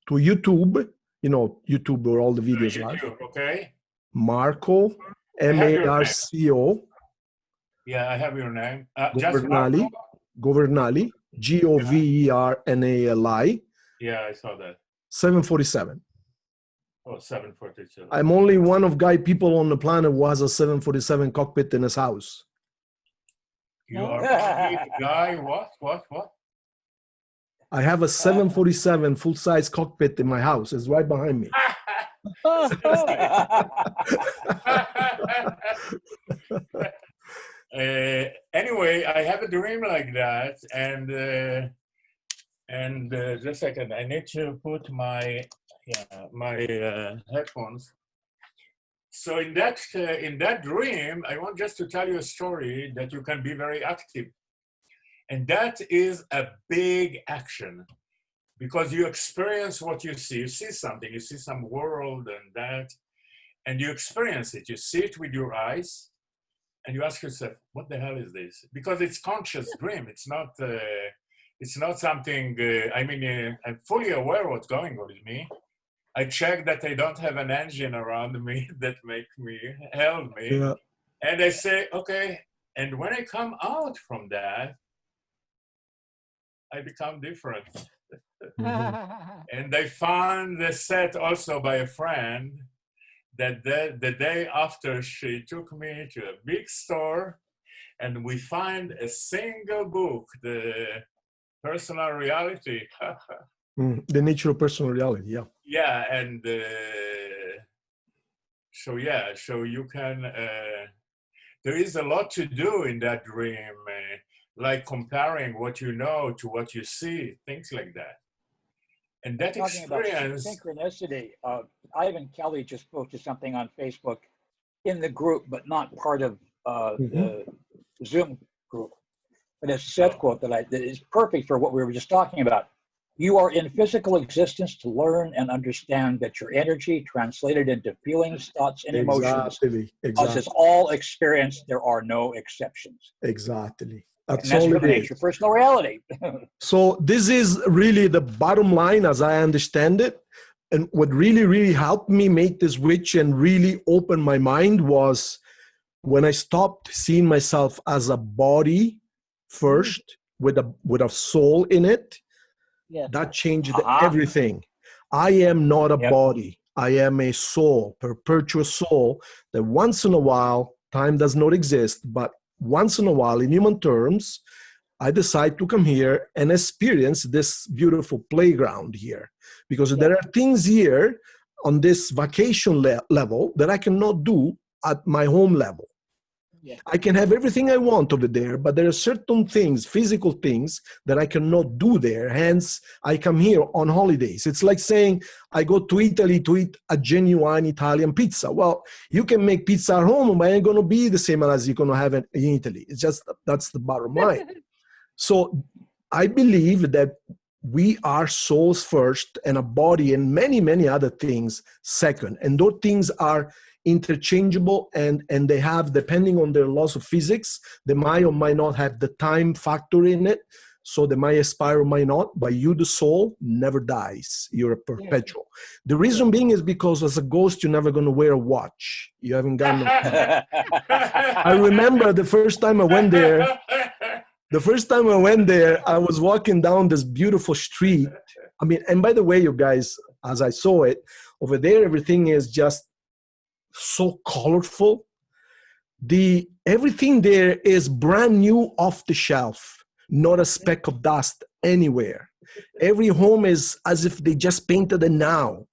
to YouTube, YouTube where all the videos are. YouTube, okay. Marco, Marco. Yeah, I have your name. Governali, Governali, Governali. Yeah, I saw that. 747. Oh, 742. I'm only one of people on the planet who has a 747 cockpit in his house. You are the guy, what? I have a 747 full-size cockpit in my house. It's right behind me. Anyway, I have a dream like that, and just a second, I need to put my headphones. So in that dream, I want just to tell you a story that you can be very active, and that is a big action, because you experience what you see. You see something, you see some world and you experience it. You see it with your eyes, and you ask yourself, "What the hell is this?" Because it's conscious dream. It's not something. I'm fully aware what's going on with me. I check that I don't have an engine around me that held me. Yeah. And I say, okay. And when I come out from that, I become different. And I found the set also by a friend that the day after she took me to a big store, and we find a single book, The Personal Reality. The nature of personal reality, yeah. Yeah, and so you can, there is a lot to do in that dream, like comparing what you know to what you see, things like that. And that Talking experience. About synchronicity, Ivan Kelly just posted something on Facebook in the group, but not part of the Zoom group. But it's a Seth quote that is perfect for what we were just talking about. You are in physical existence to learn and understand that your energy translated into feelings, thoughts, and emotions causes all experience. There are no exceptions. Exactly. That's all it is. Your personal reality. So this is really the bottom line as I understand it. And what really, really helped me make this switch and really open my mind was when I stopped seeing myself as a body first with a soul in it. Yes. That changed everything. I am not a body. I am a soul, perpetual soul that once in a while, time does not exist, but once in a while, in human terms, I decide to come here and experience this beautiful playground here. Because there are things here on this vacation level that I cannot do at my home level. Yeah. I can have everything I want over there, but there are certain things, physical things, that I cannot do there. Hence, I come here on holidays. It's like saying I go to Italy to eat a genuine Italian pizza. Well, you can make pizza at home, but it ain't going to be the same as you're going to have it in Italy. It's just, that's the bottom line. So I believe that we are souls first and a body and many, many other things second. And those things are interchangeable and they have, depending on their laws of physics, they might or might not have the time factor in it. So they might expire or might not, but you, the soul, never dies. You're a perpetual. The reason being is because as a ghost, you're never going to wear a watch. You haven't got no. I remember the first time I went there, I was walking down this beautiful street. I mean, and by the way, you guys, as I saw it, over there, everything is just so colorful. Everything there is brand new, off the shelf, not a speck of dust anywhere. Every home is as if they just painted it now.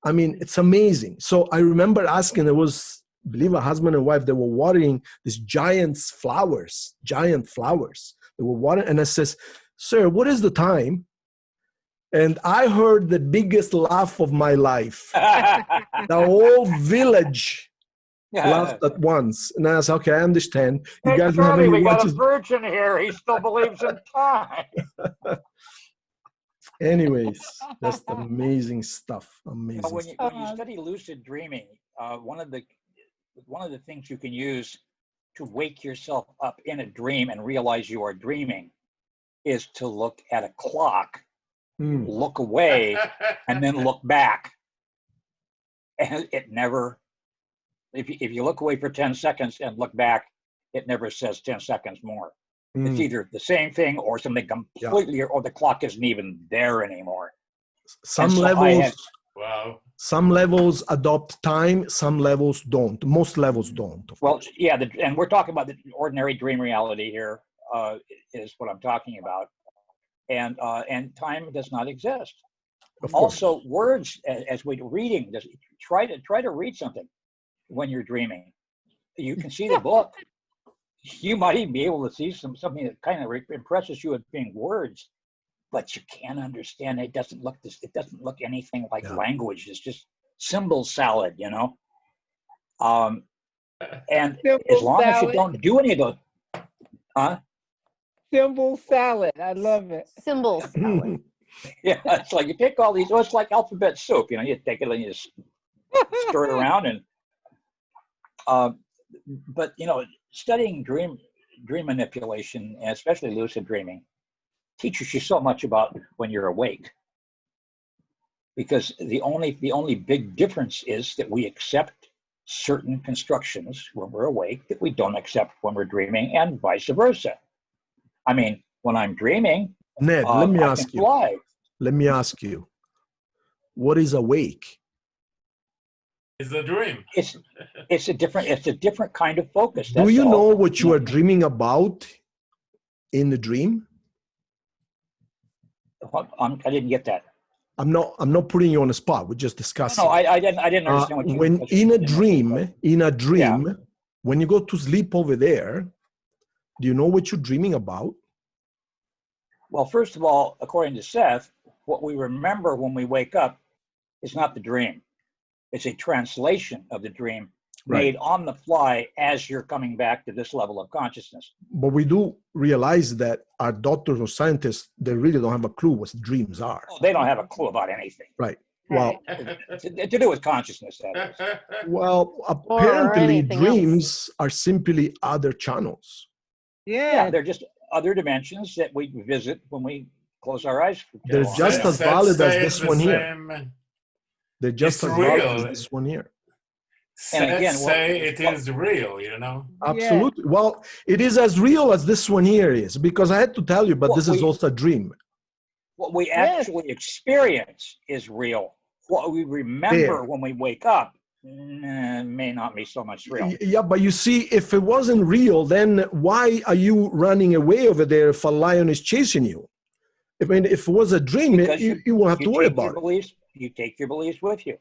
I mean, it's amazing. So I remember asking, it was, I believe, a husband and wife, they were watering these giant flowers. They were watering, and I says, "Sir, what is the time?" And I heard the biggest laugh of my life. The whole village laughed at once. And I said, okay, I understand. You guys Charlie, have we watches? Got a virgin here. He still believes in time. Anyways, just amazing stuff. You know, Amazing when stuff. you study lucid dreaming, one of the things you can use to wake yourself up in a dream and realize you are dreaming is to look at a clock, look away, and then look back. And it never, if you look away for 10 seconds and look back, it never says 10 seconds more. It's either the same thing or something completely, or the clock isn't even there anymore. Some so levels, Wow. some levels adopt time, some levels don't. Most levels don't. Of Well, course. yeah, and we're talking about the ordinary dream reality here, is what I'm talking about. And time does not exist. Of course. Also, words, as we're reading, try to read something when you're dreaming. You can see the book. You might even be able to see something that kind of impresses you as being words, but you can't understand it. It doesn't look anything like language. It's just symbol salad, you know. And Symbol as long as you salad. don't do any of those, Symbol salad. I love it. Symbol salad. yeah, it's like you take all these. Well, it's like alphabet soup, you know. You take it and you just stir it around, and but you know, studying dream manipulation, and especially lucid dreaming, teaches you so much about when you're awake. Because the only big difference is that we accept certain constructions when we're awake that we don't accept when we're dreaming, and vice versa. I mean, when I'm dreaming, Ned, let me I ask can you. fly. Let me ask you. What is awake? It's a dream. It's a different kind of focus. Do That's you all. know what you are dreaming about in the dream? I didn't get that. I'm not putting you on the spot. We're just discussing. No, I didn't understand what you. When in a dream, Yeah. when you go to sleep over there, do you know what you're dreaming about? Well, first of all, according to Seth, what we remember when we wake up is not the dream. It's a translation of the dream made on the fly as you're coming back to this level of consciousness. But we do realize that our doctors or scientists, they really don't have a clue what dreams are. Oh, they don't have a clue about anything. Right. Well, to do with consciousness, that is. well, Or apparently anything dreams are simply other channels. Yeah, they're just other dimensions that we visit when we close our eyes. They're just as valid as this one here. They're just as valid as this one here. And again, say it is real, you know. Absolutely. Well, it is as real as this one here is, because I had to tell you, but this is also a dream. What we actually experience is real. What we remember when we wake up may not be so much real. Yeah, but you see, if it wasn't real, then why are you running away over there if a lion is chasing you? I mean, if it was a dream, you won't have to worry about it. You take your beliefs with you.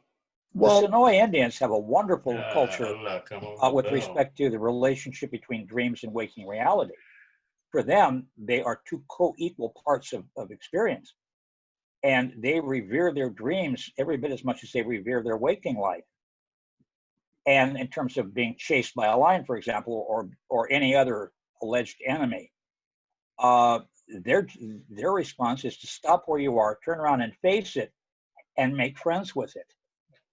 Well, the Sonoy Indians have a wonderful culture with respect to the relationship between dreams and waking reality. For them, they are two co-equal parts of experience. And they revere their dreams every bit as much as they revere their waking life. And in terms of being chased by a lion, for example, or any other alleged enemy, their response is to stop where you are, turn around and face it, and make friends with it.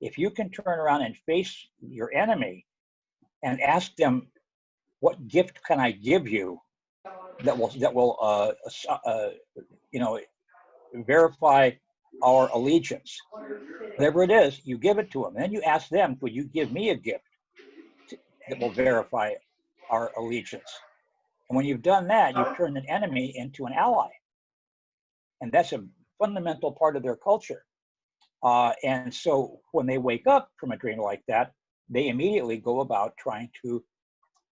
If you can turn around and face your enemy and ask them, what gift can I give you that will verify our allegiance? Whatever it is, you give it to them. Then you ask them, would you give me a gift that will verify our allegiance? And when you've done that, you've turned an enemy into an ally. And that's a fundamental part of their culture. And so when they wake up from a dream like that, they immediately go about trying to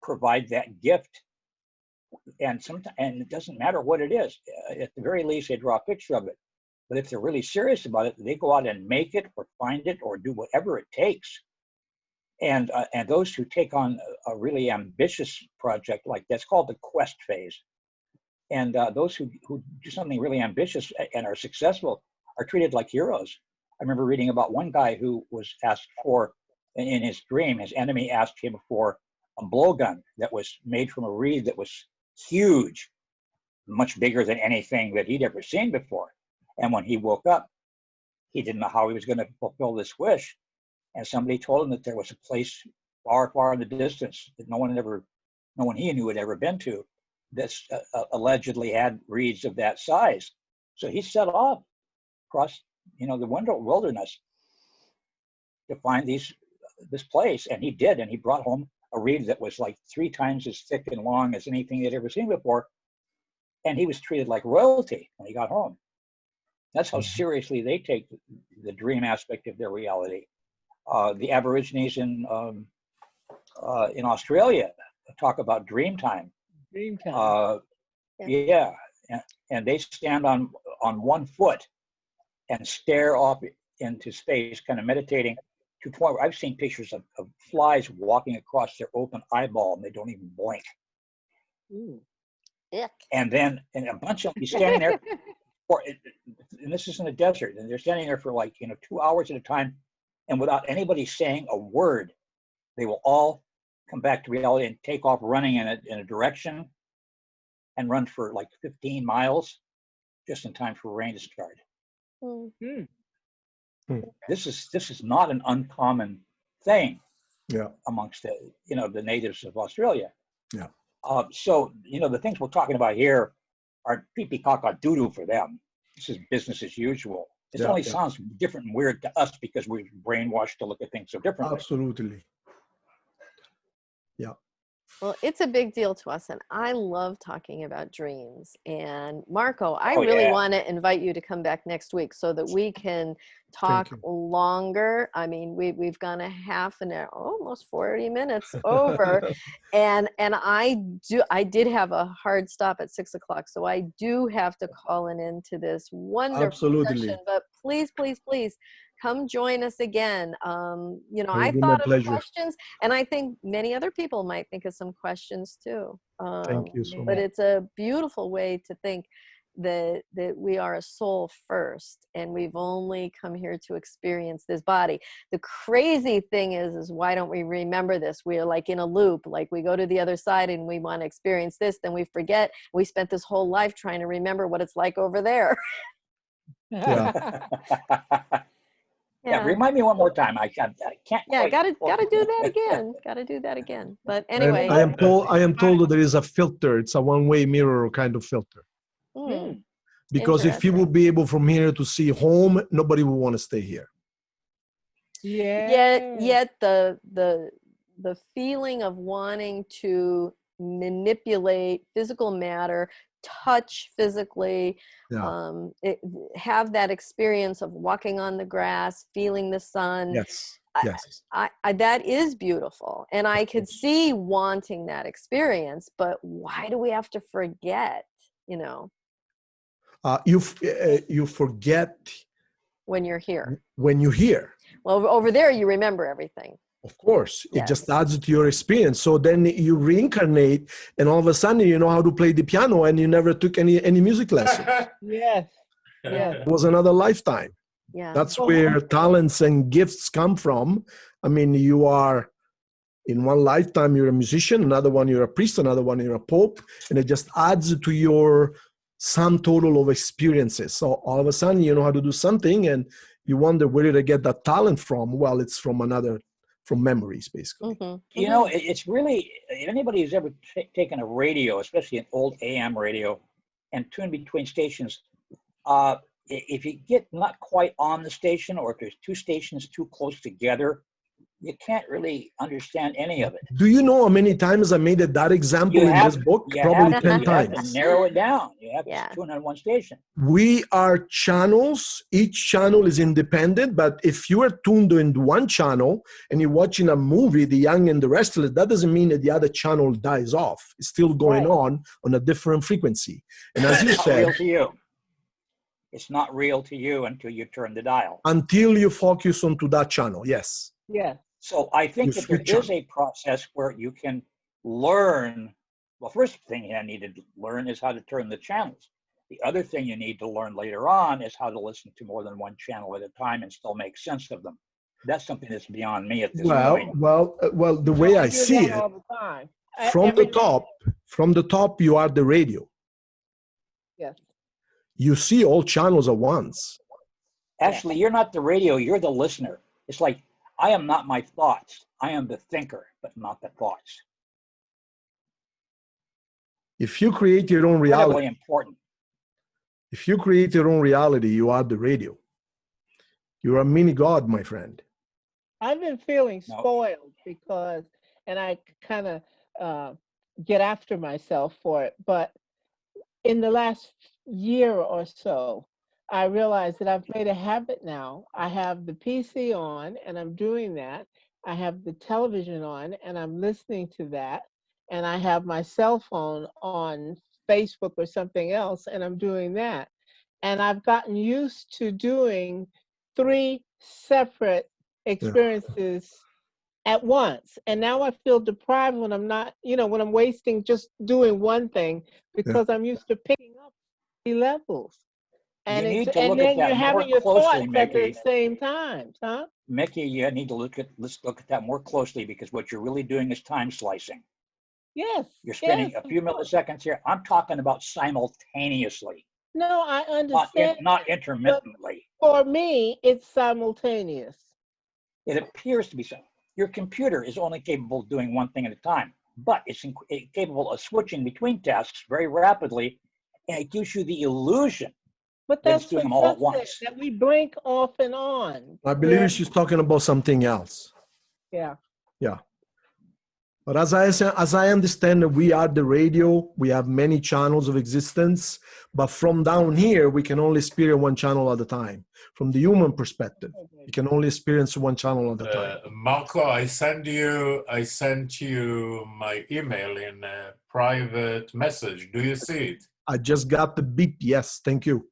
provide that gift. And it doesn't matter what it is. At the very least, they draw a picture of it. But if they're really serious about it, they go out and make it or find it or do whatever it takes. And those who take on a really ambitious project like that's called the quest phase. And those who do something really ambitious and are successful are treated like heroes. I remember reading about one guy who was asked for, in his dream, his enemy asked him for a blowgun that was made from a reed that was huge, much bigger than anything that he'd ever seen before. And when he woke up, he didn't know how he was going to fulfill this wish. And somebody told him that there was a place far, far in the distance that no one he knew had ever been to, that allegedly had reeds of that size. So he set off across, the wilderness to find this place, and he did, and he brought home a reed that was like 3 times as thick and long as anything he'd ever seen before, and he was treated like royalty when he got home. That's how seriously they take the dream aspect of their reality. The Aborigines in Australia talk about dream time. Dream time. Yeah, and they stand on 1 foot and stare off into space, kind of meditating, to the point where I've seen pictures of flies walking across their open eyeball and they don't even blink. Ooh. And then a bunch of them standing there, and this is in the desert, and they're standing there for 2 hours at a time, and without anybody saying a word, they will all come back to reality and take off running in a direction and run for 15 miles just in time for rain to start. Mm. This is not an uncommon thing amongst the natives of Australia. Yeah. So the things we're talking about here are pee-pee caca doo-doo for them. This is business as usual. It only sounds different and weird to us because we're brainwashed to look at things so differently. Absolutely. Yeah. Well, it's a big deal to us, and I love talking about dreams. And Marco, I really want to invite you to come back next week so that we can talk longer. I mean, we've gone a half an hour, almost 40 minutes over, and I did have a hard stop at 6 o'clock, so I do have to call into this wonderful session. But please, please, please, come join us again. I thought of questions, and I think many other people might think of some questions too. Thank you so much. But it's a beautiful way to think that we are a soul first, and we've only come here to experience this body. The crazy thing is why don't we remember this? We are like in a loop, like we go to the other side and we want to experience this, then we forget. We spent this whole life trying to remember what it's like over there. Yeah, remind me one more time. I can't. Yeah, gotta do that again. Gotta do that again. But anyway, I am told that there is a filter. It's a one-way mirror kind of filter. Because if you will be able from here to see home, nobody will want to stay here. Yeah. Yet the feeling of wanting to manipulate physical matter, touch physically, have that experience of walking on the grass, feeling the sun. Yes. I that is beautiful, and I could see wanting that experience, but why do we have to forget? You forget when you're here. When you're here. Well, over there you remember everything. Of course, it just adds to your experience. So then you reincarnate, and all of a sudden you know how to play the piano, and you never took any music lessons. Yes. It was another lifetime. Yeah, that's where talents and gifts come from. I mean, you are in one lifetime you're a musician, another one you're a priest, another one you're a pope, and it just adds to your sum total of experiences. So all of a sudden you know how to do something, and you wonder where did I get that talent from? Well, it's from memories, basically. It's really, if anybody who's ever taken a radio, especially an old AM radio, and tuned between stations, if you get not quite on the station, or if there's 2 stations too close together, you can't really understand any of it. Do you know how many times I made that example in this book? Probably 10 times. You have to narrow it down. You have to tune on one station. We are channels. Each channel is independent, but if you are tuned into one channel and you're watching a movie, The Young and the Restless, that doesn't mean that the other channel dies off. It's still going on a different frequency. And as you said, real to you. It's not real to you until you turn the dial. Until you focus onto that channel, yes. Yeah. So I think that there is a process where you can learn. Well, first thing you need to learn is how to turn the channels. The other thing you need to learn later on is how to listen to more than one channel at a time and still make sense of them. That's something that's beyond me at this point. Well, the way I see it, from the top, you are the radio. Yes. you see all channels at once. Actually, you're not the radio, you're the listener. It's like, I am not my thoughts. I am the thinker, but not the thoughts. If you create your own reality, Incredibly important. if you create your own reality, you are the radio. You're a mini god, my friend. I've been feeling No. spoiled because, and I kind of get after myself for it, but in the last year or so, I realized that I've made a habit now. I have the PC on and I'm doing that. I have the television on and I'm listening to that. And I have my cell phone on Facebook or something else and I'm doing that. And I've gotten used to doing 3 separate experiences at once. And now I feel deprived when I'm not, when I'm wasting just doing one thing because I'm used to picking up 3 levels. And You it's need to and look then at that you're having more your closely, thoughts at the Mickey. same time, huh? Mickey, you need to let's look at that more closely, because what you're really doing is time slicing. Yes. You're spending yes, a few of course. milliseconds here. I'm talking about simultaneously, No, I understand. not intermittently. For me, it's simultaneous. It appears to be so. Your computer is only capable of doing one thing at a time, but it's capable of switching between tasks very rapidly, and it gives you the illusion But that it's that's doing what them all at Seth said, once. that we blink off and on. I believe she's talking about something else. Yeah. Yeah. But as I understand, we are the radio. We have many channels of existence, but from down here, we can only experience one channel at a time. From the human perspective, you can only experience one channel at a time. Marco, I sent you my email in a private message. Do you see it? I just got the beep. Yes, thank you.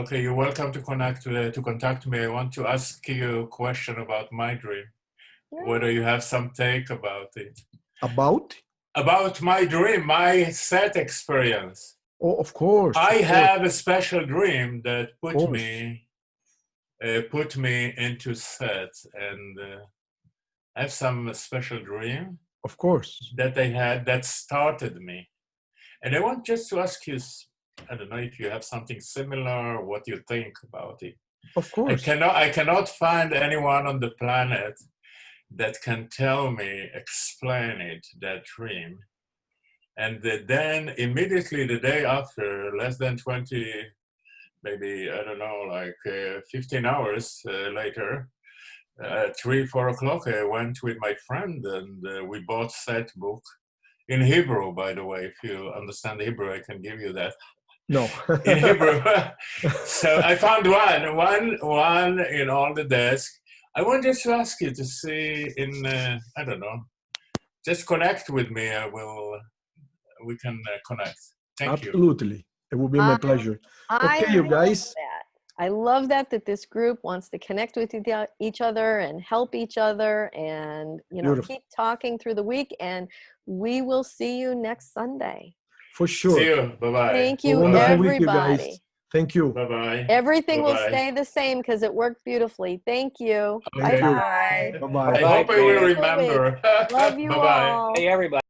Okay, you're welcome to contact me. I want to ask you a question about my dream. Whether you have some take about it. About my dream, my Seth experience. Oh, of course. I have a special dream that put me into Seth, and I have some special dream. Of course. That I had that started me, and I want just to ask you. I don't know if you have something similar, or what you think about it. Of course. I cannot find anyone on the planet that can explain it, that dream. And then immediately the day after, less than 20, maybe, I don't know, like 15 hours later, 3, 4 o'clock, I went with my friend and we bought Seth book in Hebrew, by the way. If you understand Hebrew, I can give you that. No. In Hebrew. So I found one in all the desk. I wanted to ask you to see I don't know, just connect with me. We can connect. Thank you. Absolutely. It will be my pleasure. Okay, you guys. I love that this group wants to connect with each other and help each other and, keep talking through the week. And we will see you next Sunday. For sure. See you. Bye-bye. Thank you, everybody. Thank you. Bye-bye. Everything will stay the same because it worked beautifully. Thank you. Okay. Bye-bye. Bye-bye. I hope I will remember. Love you all. Hey, everybody.